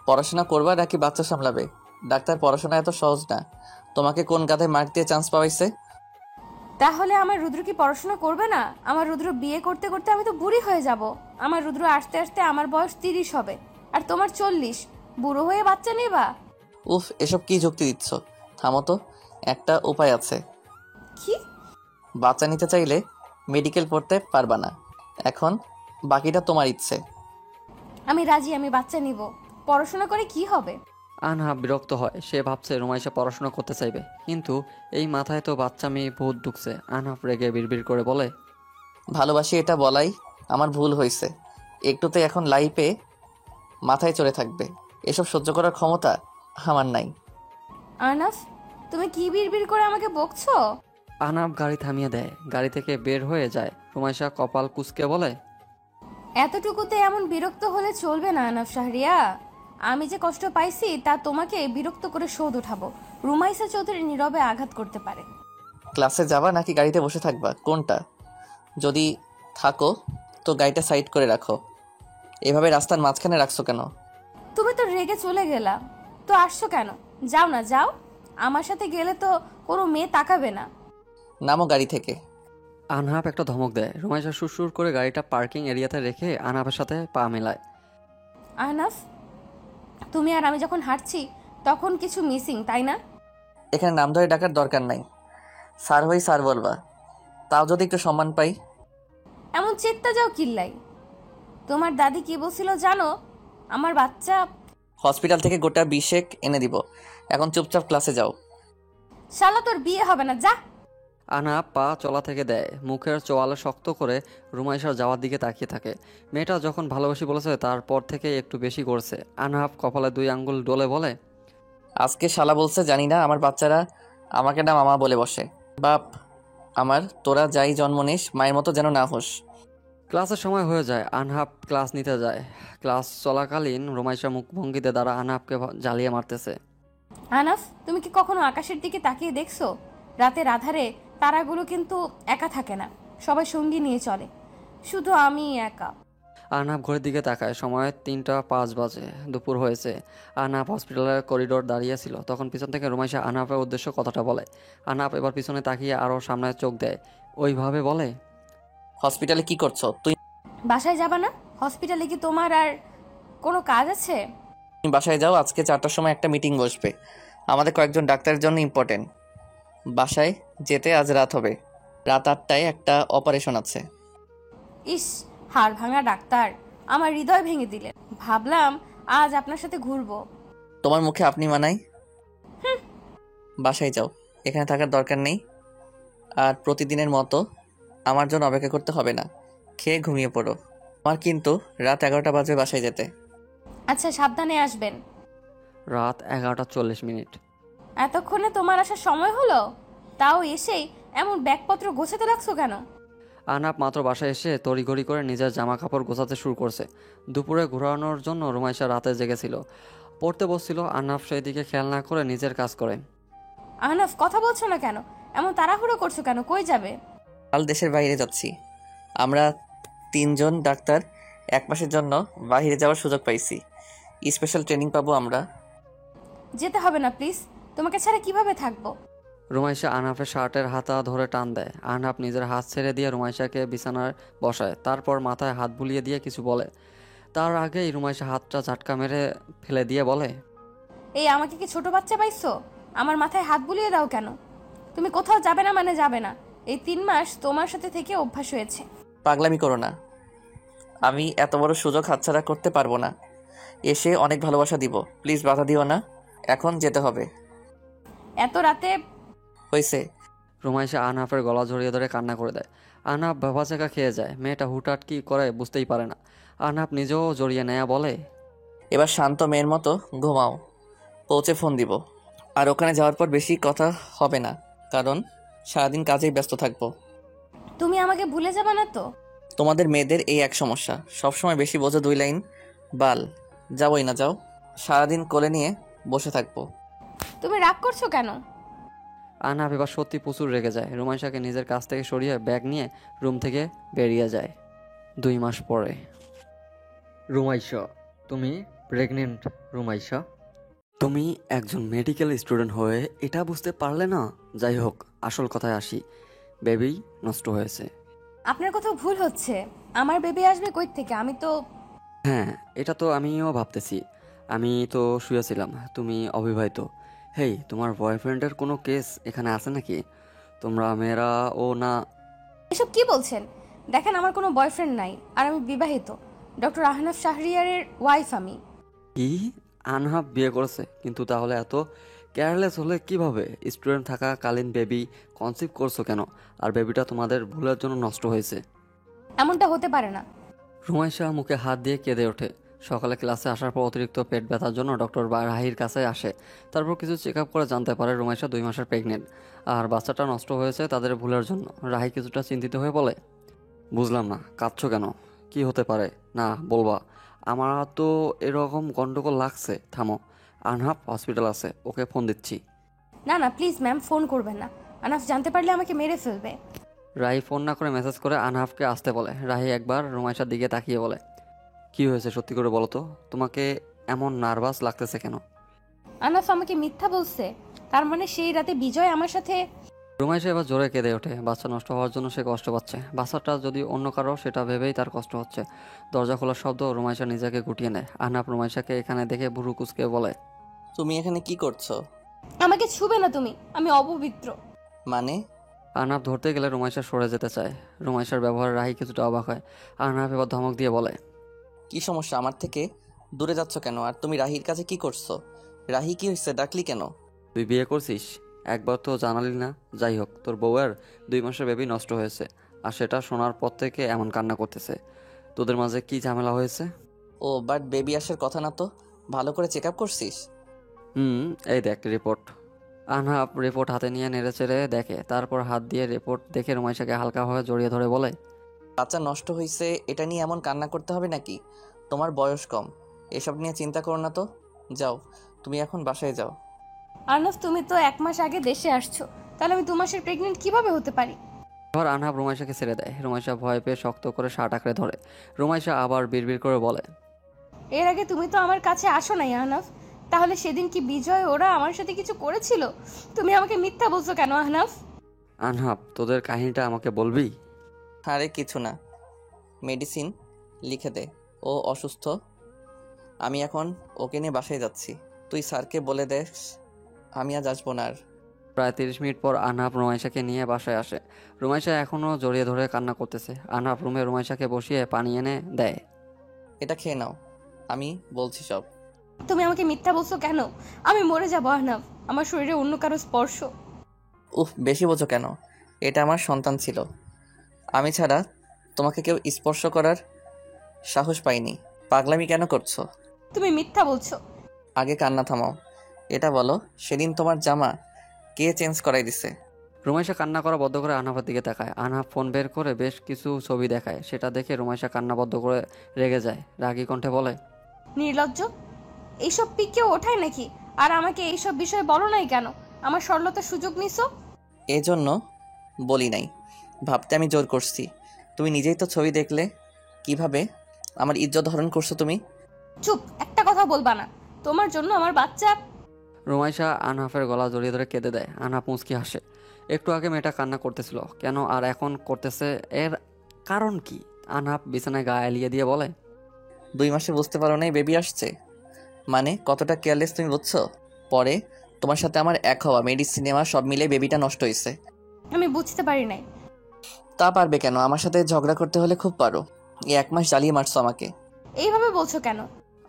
পড়াশোনা করবা নাকি বাচ্চা সামলাবে? ডাক্তার পড়াশোনা এত সহজ না। তোমাকে কোন গাধায় মার্ক দিয়ে চান্স পাওয়াইছে? তাহলে আমার রুদ্র কি পড়াশোনা করবে না? আমার রুদ্র বিয়ে করতে করতে আমি তো বুড়ি হয়ে যাব। আমার রুদ্র আসতে আসতে আমার বয়স 30 হবে, আর তোমার 40। বুড়ো হয়ে বাচ্চা নেবা? উফ, এসব কি যুক্তি দিচ্ছ? থামো তো, একটা উপায় আছে। কি? বাচ্চা নিতে চাইলে মেডিকেল পড়তে পারবা না। এখন বাকিটা তোমার ইচ্ছে। আমি রাজি, আমি বাচ্চা নিব। পড়াশোনা করে কি হবে? আনহাফ বিরক্ত হয়। সে ভাবছে রুমাইশা পড়াশোনা করতে চাইবে, কিন্তু এই মাথায় তো বাচ্চা মেয়ে ভূত ঢুকছে। আনহাফ রেগে বিড়বিড় করে বলে, ভালোবাসি এটা বলাই আমার ভুল হয়েছে। একটুতে এখন লাইফে মাথায় চড়ে থাকবে, এসব সহ্য করার ক্ষমতা আমার নাই। আনাফ, তুমি কি বিড়বিড় করে আমাকে বকছো? আনহাফ গাড়ি থামিয়ে দেয়। গাড়ি থেকে বের হয়ে যায়। রুমাইশা কপাল কুঁচকে বলে, এতটুকুতে এমন বিরক্ত হলে চলবে না আনাফ শাহরিয়া। আমি যে কষ্ট পাইছি তা তোমাকে বিরক্ত করে শোধ উঠাবো। রুমাইসা চৌধুরী নীরবে আঘাত করতে পারে। ক্লাসে যাবা নাকি গাড়িতে বসে থাকবা, কোনটা? যদি থাকো তো গাড়িটা সাইড করে রাখো। এভাবে রাস্তার মাঝখানে রাখছো কেন? তুমি তো রেগে চলে গেলা, তো আসছো কেন? যাও না, যাও। আমার সাথে গেলে তো কোনো মেয়ে তাকাবে না। নামো গাড়ি থেকে। আনহাফ একটা ধমক দেয়। রুমাইশা সুরসুর করে গাড়িটা পার্কিং এরিয়াতে রেখে আনহাফের সাথে পা মেলায়। আহনাফ, তুমি আর আমি যখন হাঁটছি তখন কিছু মিসিং, তাই না? এখানে নাম ধরে ডাকার দরকার নাই। স্যার হই স্যার বলবা, তাও যদি একটু সম্মান পাই। এমন চেত্তা যাও কিল্লাই। তোমার দাদি কি বলছিল জানো? আমার বাচ্চা। হসপিটাল থেকে গোটা 20 এনে দিব। এখন চুপচাপ ক্লাসে যাও। শালা, তোর বিয়ে হবে না, যা। আনহাফ পা চলা থেকে দেয়। মুখের চোয়ালে শক্ত করে রুমাইশার যাওয়ার দিকে তাকিয়ে থাকে। মেয়েটা যখন ভালোবাসি বলেছে তারপর থেকে একটু বেশি করছে। আনহাফ কপালে 2 আঙ্গুল ডলে বলে, আজকে শালা বলছে জানি না, আমার বাচ্চারা আমাকে না মামা বলে বসে। বাপ আমার, তোরা যাই জন্ম নিস, মায়ের মতো যেন না হোস। ক্লাসের সময় হয়ে যায়। আনহাফ ক্লাস নিতে যায়। ক্লাস চলাকালীন রুমাইশা মুখভঙ্গিতে দ্বারা আনহাফকে জ্বালিয়ে মারতেছে। আনাফ, তুমি কি কখনো আকাশের দিকে তাকিয়ে দেখছো? রাতের আধারে তারাগুলো কিন্তু একা থাকে না, সবাই সঙ্গী নিয়ে চলে। শুধু আমি একা। আনহাফ ঘড়ির দিকে তাকায়। সময় 3:05 বাজে। দুপুর হয়েছে। আনহাফ হসপিটালের করিডোর দাঁড়িয়েছিল। তখন পিছন থেকে রুমাইশা আনহাফের উদ্দেশ্য কথাটা বলে। আনহাফ এবার পিছনে তাকিয়ে আরও সামনে চোখ দেয়। ওইভাবে বলে, হসপিটালে কি করছো তুই? বাসায় যাবা না? হসপিটালে কি তোমার আর কোনো কাজ আছে? তুমি বাসায় যাও, আজকে 4টার সময় একটা মিটিং বসবে আমাদের কয়েকজন ডাক্তারের জন্য, ইম্পর্টেন্ট। বাসায় যেতে আজ রাত হবে। রাত 8টায় একটা অপারেশন আছে। ইস, হাড় ভাঙা ডাক্তার, আমার হৃদয় ভেঙে দিলেন। ভাবলাম আজ আপনার সাথে ঘুরবো। তোমার মুখে আপনি মানাই। বাসায় যাও, এখানে থাকার দরকার নেই। আর প্রতিদিনের মতো আমার জন্য অপেক্ষা করতে হবে না, খেয়ে ঘুমিয়ে পড়ো। আমার কিন্তু রাত 11টা বাজবে বাসায় যেতে। আচ্ছা, সাবধানে আসবেন। রাত 11:40। এতক্ষণে তোমার আসার সময় হলো? তাও এসেই এমন ব্যাগপত্র গোছাতে লাগছো কেন? আনহাফ মাত্র বাসায় এসে তড়িঘড়ি করে নিজের জামা কাপড় গোছাতে শুরু করছে। দুপুরে ঘোরানোর জন্য রুমাইশা রাতে জেগেছিল, পড়তে বসছিল। আনহাফ সেই দিকে খেয়াল না করে নিজের কাজ করে। আহনাফ, কথা বলছো না কেন? এমন তাড়াহুড়ো করছো কেন? কই যাবে? কাল দেশের বাইরে যাচ্ছি। আমরা 3 জন ডাক্তার 1 মাসের জন্য বাইরে যাওয়ার সুযোগ পাইছি। স্পেশাল ট্রেনিং পাবো আমরা। যেতে হবে না প্লিজ, তোমাকে ছাড়া কিভাবে থাকবো? রুমাইশা আহনাফের শার্টের হাতা ধরে টান দেয়। আহনাফ নিজের হাত ছেড়ে দিয়ে রুমাইশাকে বিছানায় বসায়, তারপর মাথায় হাত বুলিয়ে দিয়ে কিছু বলে। তার আগেই রুমাইশা হাতটা ঝাটকা মেরে ফেলে দিয়ে বলে, এই আমাকে কি ছোট বাচ্চা পাইছো? আমার মাথায় হাত বুলিয়ে দাও কেন? তুমি কোথাও যাবে না মানে যাবে না। এই 3 মাস তোমার সাথে থেকে অভ্যাস হয়েছে। পাগলামি করো না, আমি এত বড় সুযোগ হাতছাড়া করতে পারবো না। এসে অনেক ভালোবাসা দিব, প্লিজ বাধা দিও না। এখন যেতে হবে। এত রাতে? হয়েছে। রুমাইশা আহনাফের গলা জড়িয়ে ধরে কান্না করে দেয়। আহনাফ ভেবাচাকা খেয়ে যায়। মেয়েটা হুটহাট কি করে বুঝতেই পারে না। আহনাফ নিজেও জড়িয়ে নেয়া বলে, এবার শান্ত মেয়ের মতো ঘুমাও, পৌঁছে ফোন দিব। আর ওখানে যাওয়ার পর বেশি কথা হবে না, কারণ সারাদিন কাজেই ব্যস্ত থাকবো। তুমি আমাকে ভুলে যাবে না তো? তোমাদের মেয়েদের এই এক সমস্যা, সবসময় বেশি বোঝো 2 লাইন বাল। যাবোই না, যাও। সারাদিন কোলে নিয়ে বসে থাকবো। তুমি রাগ করছো কেন? আহনাফ এবার সত্যি প্রচুর রেগে যায়। রুমাইশাকে নিজের কাছ থেকে সরিয়ে ব্যাগ নিয়ে রুম থেকে বেরিয়ে যায়। 2 মাস পরে। রুমাইশা, তুমি প্রেগনেন্ট? রুমাইশা, তুমি একজন মেডিকেল স্টুডেন্ট হয়ে এটা বুঝতে পারলে না? যাই হোক, আসল কথায় আসি, বেবি নষ্ট হয়েছে। আপনার কোথাও ভুল হচ্ছে। আমার বেবি আসবে কই থেকে? আমি তো... হ্যাঁ, এটা তো আমিও ভাবতেছি। আমি তো শুয়েছিলাম, তুমি অবিবাহিত। হেই, তোমার বয়ফ্রেন্ডের কোনো কেস এখানে আছে নাকি? তোমরা মেয়েরা ও না। এসব কি বলছেন? দেখেন, আমার কোনো বয়ফ্রেন্ড নাই, আর আমি বিবাহিত। ডক্টর আহনাফ শাহরিয়ারের ওয়াইফ আমি। কি? আনহাব বিয়ে করেছে? কিন্তু তাহলে এত কেয়ারলেস হলে কিভাবে? স্টুডেন্ট থাকাকালীন বেবি কনসিভ করছো কেন? আর বেবিটা তোমাদের ভুলের জন্য নষ্ট হয়েছে। এমনটা হতে পারে না। রুমাইশা মুখে হাত দিয়ে কেঁদে ওঠে। সকালে ক্লাসে আসার পর অতিরিক্ত পেট ব্যথার জন্য ডক্টর রাহির কাছে আসে। তারপর কিছু চেক আপ করে জানতে পারে রুমাইশা 2 মাসের প্রেগনেন্ট, আর বাচ্চাটা নষ্ট হয়েছে তাদের ভুলের জন্য। রাহি কিছুটা চিন্তিত হয়ে বলে, বুঝলাম না, কাঁদছো কেন? কি হতে পারে? না বলবা? আমার তো এরকম গন্ডগোল লাগছে। থামো, আনহাব হসপিটাল আছে, ওকে ফোন দিচ্ছি। না না, প্লিজ ম্যাম, ফোন করবেন না। আনাফ জানতে পারলে আমাকে মেরে ফেলবে। রাহি ফোন না করে মেসেজ করে আনহাফকে আসতে বলে। রাহি একবার রুমাইশার দিকে তাকিয়ে বলে, কি হয়েছে সত্যি করে বলো তো? তোমাকে এমন নার্ভাস লাগতেছে কেন? আনাফ আমাকে মিথ্যা বলছে। তার মানে সেই রাতে বিজয় আমার সাথে... রুমাইশা এবার জোরে কেঁদে ওঠে। বাচ্চা নষ্ট হওয়ার জন্য সে কষ্ট পাচ্ছে। বাচ্চাটা যদি অন্য কারো, সেটা ভেবেই তার কষ্ট হচ্ছে। দরজা খোলার শব্দ রুমাইশা নিজেকে গুটিয়ে নেয়। আহনাফ রুমাইশাকে এখানে দেখে ভুরু কুচকে বলে, তুমি এখানে কি করছো? আমাকে ছুবে না তুমি, আমি অপবিত্র। মানে? আহনাফ ধরতে গেলে রুমাইশা সরে যেতে চায়। রুমাইশার ব্যবহারে রাহি কিছুটা অবাক হয়। আহনাফ এবার ধমক দিয়ে বলে, কি সমস্যা? আমার থেকে দূরে যাচ্ছ কেন? আর তুমি রাহির কাছে কি করছো? রাহি, কি হয়েছে? ডাকলি কেন? তুই বিয়ে করছিস? একবার তো জানালি না। যাই হোক, তোর বউয়ের 2 মাসের বেবি নষ্ট হয়েছে, আর সেটা শোনার পর থেকে এমন কান্না করতেছে। তোদের মাঝে কি ঝামেলা হয়েছে? ও বাট বেবি আসার কথা না তো? ভালো করে চেক আপ করছিস? এই দেখ রিপোর্ট। আনহাব রিপোর্ট হাতে নিয়ে নেড়েচেড়ে দেখে, তারপর হাত দিয়ে রিপোর্ট দেখে রুমাইশাকে হালকাভাবে জড়িয়ে ধরে বলে, বাচ্চা নষ্ট হয়েছে এটা নিয়ে এমন কান্না করতে হবে নাকি? তোমার বয়স কম, এসব নিয়ে চিন্তা করো না তো। যাও, তুমি এখন বাসায় যাও। আনাফ, তুমি তো 1 মাস আগে দেশে আসছো, তাহলে আমি 2 মাসের প্রেগনেন্ট কিভাবে হতে পারি? এবার আনহাব রুমাইশাকে ছেড়ে দেয়। রুমাইশা ভয় পেয়ে শক্ত করে শার্ট আঁকড়ে ধরে। রুমাইশা আবার বিড়বিড় করে বলে, এর আগে তুমি তো আমার কাছে আসো নাই আহনাফ। তাহলে সেদিন কি বিজয় ওরা আমার সাথে কিছু করেছিল? তুমি আমাকে মিথ্যা বলছো কেন আহনাফ? আনহাব, তোদের কাহিনীটা আমাকে বলবি? আরে কিছু না, মেডিসিন লিখে দে, ও অসুস্থ। আমি এখন ওকে নিয়ে বাসায় যাচ্ছি। তুই স্যারকে বলে দে আমি আজ আসবো না আর। প্রায় 30 মিনিট পর আনহাব রুমাইশাকে নিয়ে বাসায় আসে। রুমাইশা এখনও জড়িয়ে ধরে কান্না করতেছে। আনহাব রুমে রুমাইশাকে বসিয়ে পানি এনে দেয়। এটা খেয়ে নাও, আমি বলছি সব। তুমি আমাকে মিথ্যা বলছো কেন? আমি মরে যাবো আহনাফ, আমার শরীরে অন্য কারো স্পর্শ। বেশি বোঝো কেন? এটা আমার সন্তান ছিল, আমি ছাড়া তোমাকে কেউ স্পর্শ করার সাহস পাইনি। পাগলামি কেন করছো? তুমি মিথ্যা বলছো। আগে কান্না থামাও। এটা বলো, সেদিন তোমার জামা কে চেঞ্জ করাই দিছে? রুমাইশা কান্না করা বদ্ধ করে আনহাবের দিকে তাকায়। আনহাব ফোন বের করে বেশ কিছু ছবি দেখায়। সেটা দেখে রুমাইশা কান্না বদ্ধ করে রেগে যায়। রাগী কণ্ঠে বলে, নির্লজ্জ, এইসব পিক কেউ ওঠায় নাকি? আর আমাকে এইসব বিষয়ে বলো নাই কেন? আমার সরলতার সুযোগ নিছো। এজন্য বলি নাই, ভাবতে আমি জোর করছি। তুমি নিজেই তো ছবি দেখলে কিভাবে আমার ইজ্জত হরণ করছো তুমি। চুপ, একটা কথা বলবা না। তোমার জন্য আমার বাচ্চা... রুমাইশা আনহাফের গলা জড়িয়ে ধরে কেঁদে দেয়। আনহাফ মুচকি হাসে। একটু আগে মেয়েটা কান্না করতেছিল কেন আর এখন করতেছে, এর কারণ কি? আনহাফ বিছানায় গা এলিয়ে দিয়ে বলে, 2 মাসে বুঝতে পারো নাই বেবি আসছে? মানে কতটা কেয়ারলেস তুমি বুঝছো? পরে তোমার সাথে আমার এক হওয়া সিনেমা সব মিলে বেবিটা নষ্ট হয়েছে। আমি বুঝতে পারি নাই। তা পারবে কেন? আমার সাথে ঝগড়া করতে হলে খুব পারো। এই 1 মাস জ্বালিয়ে মারছো আমাকে। এইভাবে বলছো কেন?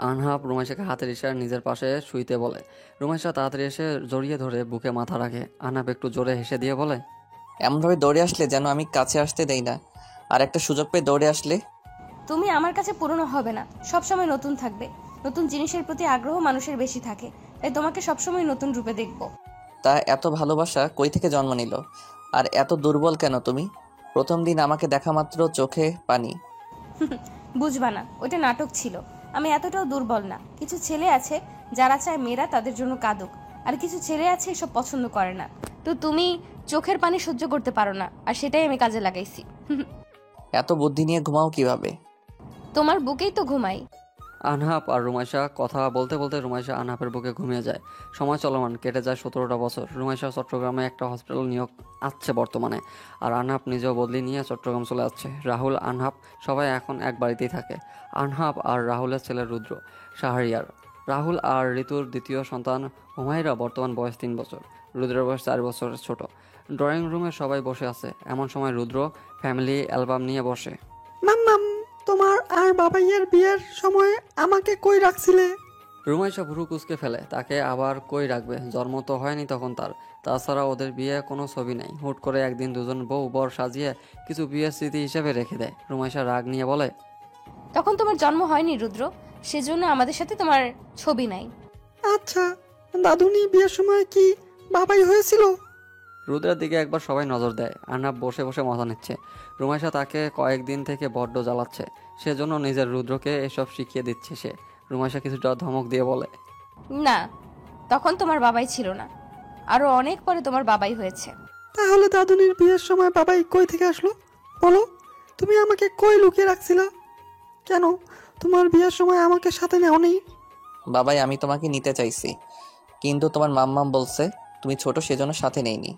আনহাফ রুমাইশাকে হাতের ইশারায় নিজের পাশে শুইতে বলে। রুমাইশা তাড়াতাড়ি এসে জড়িয়ে ধরে বুকে মাথা রাখে। আনহাফ একটু জোরে হেসে দিয়ে বলে, এমনভাবে দৌড়ে আসলে যেন আমি কাছে আসতে দেই না, আর একটা সুযোগ পেয়ে দৌড়ে আসলে। তুমি আমার কাছে পুরনো হবে না, সবসময় নতুন থাকবে। নতুন জিনিসের প্রতি আগ্রহ মানুষের বেশি থাকে, তাই তোমাকে সবসময় নতুন রূপে দেখব। তা এত ভালোবাসা কই থেকে জন্ম নিল? আর এত দুর্বল কেন তুমি? প্রথম দিন আমাকে দেখা মাত্র চোখে পানি। বুঝবা না, ওটা নাটক ছিল। আমি এতটাও দুর্বল না। কিছু ছেলে আছে যারা চায় মেয়েরা তাদের জন্য কাঁদুক, আর কিছু ছেলে আছে এসব পছন্দ করে না। তো তুমি চোখের পানি সহ্য করতে পারো না, আর সেটাই আমি কাজে লাগাইছি। এত বুদ্ধি নিয়ে ঘুমাও কিভাবে? তোমার বুকেই তো ঘুমাই। আনহাফ আর রুমাইশা কথা বলতে বলতে রুমাইশা আনহাফের বুকে ঘুমিয়ে যায়। সময় চলমান কেটে যায় 17টা বছর। রুমাইশা চট্টগ্রামে একটা হসপিটাল নিয়োগ আসছে বর্তমানে, আর আনহাফ নিজেও বদলি নিয়ে চট্টগ্রাম চলে যাচ্ছে। রাহুল, আনহাফ সবাই এখন এক বাড়িতেই থাকে। আনহাফ আর রাহুলের ছেলে রুদ্র শাহরিয়ার। রাহুল আর ঋতুর দ্বিতীয় সন্তান হুমায়রা বর্তমান বয়স 3 বছর। রুদ্রের বয়স 4 বছরের ছোট। ড্রয়িং রুমে সবাই বসে আছে। এমন সময় রুদ্র ফ্যামিলি অ্যালবাম নিয়ে বসে। মাম্মাম, তোমার আর বাবাইয়ের বিয়ের সময় আমাকে কই রাখছিলে? রুমাইশা ভুরু কুচকে ফেলে। তাকে আবার কই রাখবে? জন্ম তো হয়নি তখন তার। তাছাড়া ওদের বিয়ে কোনো ছবি নেই। হুট করে একদিন দুজন বউ বর সাজিয়ে কিছু বিয়ের স্মৃতি হিসেবে রেখে দেয়। রুমাইশা রাগ নিয়ে বলে, তখন তোমার জন্ম হয়নি রুদ্র, সেজন্য আমাদের সাথে তোমার ছবি নাই। আচ্ছা, দাদুনি বিয়ের সময় কি বাবাই হয়েছিল? রুদ্রের দিকে একবার সবাই নজর দেয়। আর্নাব বসে বসে মজা নিচ্ছে। রুমাইশা তাকে কয়েকদিন থেকে বড্ড জ্বালাচ্ছে, সেজন্য নিজের রুদ্রকে এসব শিখিয়ে দিচ্ছে সে। রুমাইশা কিছুটা ধমক দিয়ে বলে, না, তখন তোমার বাবাই ছিল না, আরো অনেক পরে তোমার বাবাই হয়েছে। তাহলে দাদুনির বিয়ের সময় বাবাই কই থেকে আসলো? বলো, তুমি আমাকে কই লুকিয়ে রাখছিলা? কেন তোমার বিয়ের সময় আমাকে সাথে নেওনি? বাবাই, আমি তোমাকে নিতে চাইছি, কিন্তু তোমার মাম্মাম বলছে তুমি ছোট, সেজন্য সাথে নেইনি।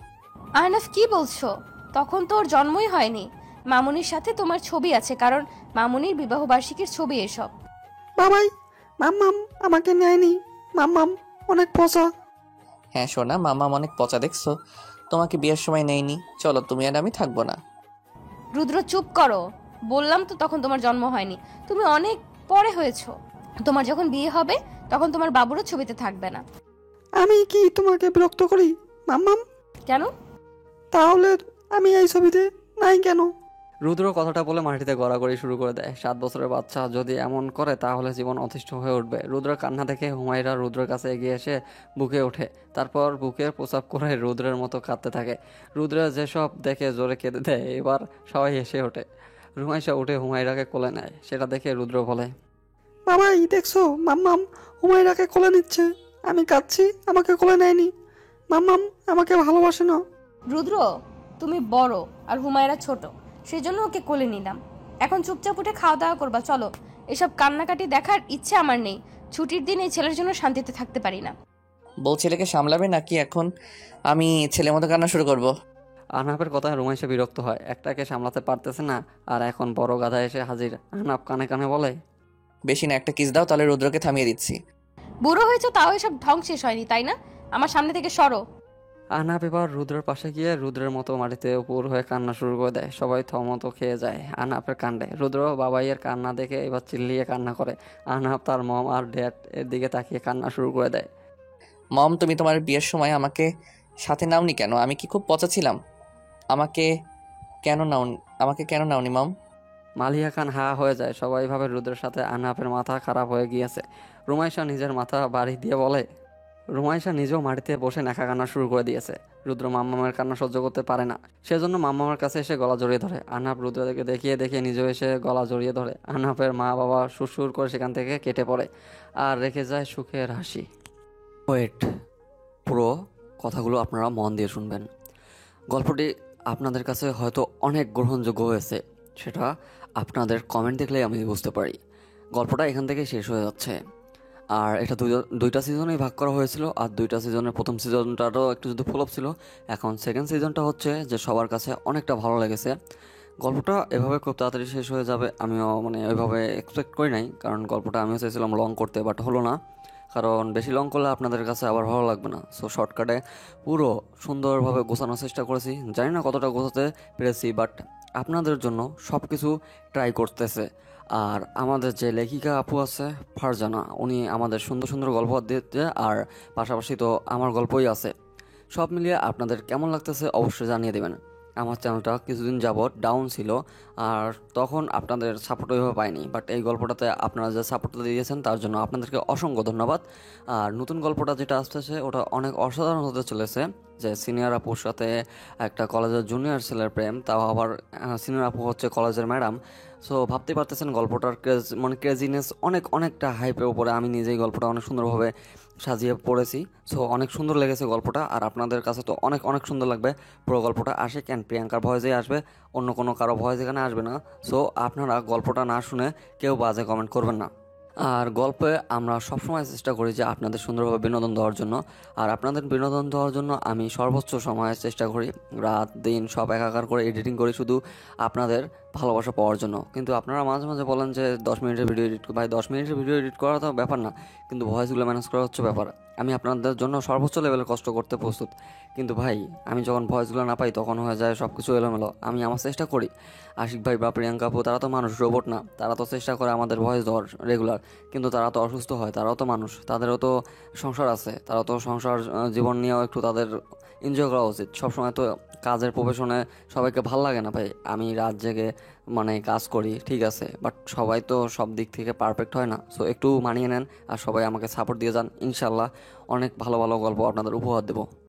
আহনাফ, কি বলছো? তখন তো ওর জন্মই হয়নি। মামুনির সাথে তোমার ছবি আছে, কারণ মামুনির বিবাহ বার্ষিকীর ছবি এসব। বাবাই, মাম্মাম আমাকে নেয়নি। মাম্মাম অনেক পচা। হ্যাঁ সোনা, মাম্মাম অনেক পচা। দেখছো, তোমাকে বিয়ের সময় নেইনি। চলো, তুমি আর আমি থাকবো না। রুদ্র, চুপ করো। বললাম তো তখন তোমার জন্ম হয়নি, তুমি অনেক পরে হয়েছো। তোমার যখন বিয়ে হবে তখন তোমার বাবুরও ছবিতে থাকবে না। আমি কি তোমাকে বিরক্ত করি মাম্মাম? কেন? তাহলে আমি এই ছবিতে নাই কেন? রুদ্র কথাটা বলে মাটিতে গড়াগড়ি শুরু করে দেয়। 7 বছরের বাচ্চা যদি এমন করে তাহলে জীবন অতিষ্ঠ হয়ে উঠবে। রুদ্রের কান্না দেখে হুমায়রা রুদ্রের কাছে এগিয়ে এসে বুকে ওঠে। তারপর বুকে প্রসাব করে রুদ্রের মতো কাঁদতে থাকে। রুদ্রের যেসব দেখে জোরে কেঁদে দেয়। এবার সবাই হেসে ওঠে। রুমাইশা উঠে হুমায়রাকে কোলে নেয়। সেটা দেখে রুদ্র বলে, বাবাই দেখছো, মাম্মাম হুমায়রাকে কোলে নিচ্ছে। আমি কাঁদছি, আমাকে কোলে নেয়নি। মাম্মাম আমাকে ভালোবাসে না। রুদ্র, তুমি বড় আর হুমায়রা ছোট, সেজন্য ওকে কোলে নিলাম। এখন চুপচাপ উঠে খাওয়া দাওয়া করবা। চলো, এসব কান্নাকাটি দেখার ইচ্ছে আমার নেই। ছুটির দিন এই ছেলের জন্য শান্তিতে থাকতে পারি না। বউ ছেলেকে সামলাবে নাকি এখন আমি ছেলের মতো কান্না শুরু করব? আহনাফের কথায় রুমাইশা বিরক্ত হয়। একটাকে সামলাতে পারতেছে না, আর এখন বড় গাধা এসে হাজির। আহনাফ কানে কানে বলে, বেশি না, একটা কিস দাও, তাহলে রুদ্রকে থামিয়ে দিচ্ছি। বুড়ো হয়েছে, তাও এসব ঢং শেষ হয়নি, তাই না? আমার সামনে থেকে সরো। আহনাফ এবার রুদ্রের পাশে গিয়ে রুদ্রের মতো মাটিতে উপর হয়ে কান্না শুরু করে দেয়। সবাই থমতো খেয়ে যায় আহনাফের কাণ্ডে। রুদ্র বাবাইয়ের কান্না দেখে এবার চিল্লিয়ে কান্না করে। আহনাফ তার মম আর ড্যাড এর দিকে তাকিয়ে কান্না শুরু করে দেয়। মম, তুমি তোমার বিয়ের সময় আমাকে সাথে নাওনি কেন? আমি কি খুব পচা ছিলাম? আমাকে কেন নাওনি মম? মালিয়া খান হা হয়ে যায়। সবাই ভাবে রুদ্রের সাথে আহনাফের মাথা খারাপ হয়ে গিয়েছে। রুমাইশা নিজের মাথা বাড়ি দিয়ে বলে, রুমাইশা নিজেও মাটিতে বসে নেখা কান্না শুরু করে দিয়েছে। রুদ্র মাম্মামের কান্না সহ্য করতে পারে না, সেজন্য মাম্মামের কাছে এসে গলা জড়িয়ে ধরে। আহনাফ রুদ্রকে দেখিয়ে দেখিয়ে নিজেও এসে গলা জড়িয়ে ধরে। আহনাফের মা বাবা সুরসুর করে সেখান থেকে কেটে পড়ে, আর রেখে যায় সুখের হাসি। ওয়েট, পুরো কথাগুলো আপনারা মন দিয়ে শুনবেন। গল্পটি আপনাদের কাছে হয়তো অনেক গ্রহণযোগ্য হয়েছে, সেটা আপনাদের কমেন্ট দেখলেই আমি বুঝতে পারি। গল্পটা এখান থেকে শেষ হয়ে যাচ্ছে। আর এটা দুইটা সিজনেই ভাগ করা হয়েছিল, আর দুইটা সিজনের প্রথম সিজনটারও একটু যদি ফ্লপ ছিল। এখন সেকেন্ড সিজনটা হচ্ছে যে সবার কাছে অনেকটা ভালো লেগেছে। গল্পটা এভাবে খুব তাড়াতাড়ি শেষ হয়ে যাবে আমিও মানে ওইভাবে এক্সপেক্ট করি নাই, কারণ গল্পটা আমিও চাইছিলাম লং করতে, বাট হলো না, কারণ বেশি লং করলে আপনাদের কাছে আবার ভালো লাগবে না। সো শর্টকাটে পুরো সুন্দরভাবে গোছানোর চেষ্টা করেছি, জানি না কতটা গোছাতে পেরেছি, বাট আপনাদের জন্য সব কিছু ট্রাই করতেছে। আর আমাদের যে লেখিকা আপু আছে ফারজানা, উনি আমাদের সুন্দর সুন্দর গল্প দিতে, আর পাশাপাশি তো আমার গল্পই আছে। সব মিলিয়ে আপনাদের কেমন লাগতেছে অবশ্যই জানিয়ে দেবেন। আমার চ্যানেলটা কিছুদিন যাবৎ ডাউন ছিল, আর তখন আপনাদের সাপোর্ট ওইভাবে পাইনি, বাট এই গল্পটাতে আপনারা যে সাপোর্টটা দিয়েছেন তার জন্য আপনাদেরকে অসংখ্য ধন্যবাদ। আর নতুন গল্পটা যেটা আসতেছে ওটা অনেক অসাধারণ হতে চলেছে, যে সিনিয়র আপুর সাথে একটা কলেজের জুনিয়র ছেলের প্রেম, তাও আবার সিনিয়র আপু হচ্ছে কলেজের ম্যাডাম। সো ভাবতে পারতেছেন গল্পটার ক্রেজিনেস অনেকটা হাইপের উপরে। আমি নিজেই গল্পটা অনেক সুন্দরভাবে সাজিয়ে পড়েছি। সো অনেক সুন্দর লেগেছে গল্পটা, আর আপনাদের কাছে তো অনেক সুন্দর লাগবে। পুরো গল্পটা আশিক অ্যান্ড প্রিয়াঙ্কার ভয়েসেই আসবে, অন্য কোনো কারো ভয়েস এখানে আসবে না। সো আপনারা গল্পটা না শুনে কেউ বাজে কমেন্ট করবেন না। আর গল্পে আমরা সবসময় চেষ্টা করি যে আপনাদের সুন্দরভাবে বিনোদন দেওয়ার জন্য, আর আপনাদের বিনোদন দেওয়ার জন্য আমি সর্বোচ্চ সময় চেষ্টা করি, রাত দিন সব একাকার করে এডিটিং করি শুধু আপনাদের ভালোবাসা পাওয়ার জন্য। কিন্তু আপনারা মাঝে মাঝে বলেন যে 10 মিনিটের ভিডিও এডিট, ভাই 10 মিনিটের ভিডিও এডিট করা তো ব্যাপার না, কিন্তু ভয়েসগুলো ম্যানেজ করা হচ্ছে ব্যাপার। আমি আপনাদের জন্য সর্বোচ্চ লেভেলে কষ্ট করতে প্রস্তুত, কিন্তু ভাই আমি যখন ভয়েসগুলো না পাই তখন হয়ে যায় সব কিছু এলোমেলো। আমি আমার চেষ্টা করি, আশিক ভাই বা প্রিয়াঙ্কা আপু তারা তো মানুষ, রোবট না, তারা তো চেষ্টা করে আমাদের ভয়েস দেওয়ার রেগুলার, কিন্তু তারা তো অসুস্থ হয়, তারাও তো মানুষ, তাদেরও তো সংসার আছে, তারাও তো সংসার জীবন নিয়েও একটু তাদের এনজয় করা উচিত। সবসময় তো কাজের প্রফেশনে সবাইকে ভাল লাগে না ভাই। আমি রাত জেগে মানে কাজ করি ঠিক আছে, বাট সবাই তো সব দিক থেকে পারফেক্ট হয় না। সো একটু মানিয়ে নেন, আর সবাই আমাকে সাপোর্ট দিয়ে যান। ইনশাল্লাহ অনেক ভালো ভালো গল্প আপনাদের উপহার দেবো।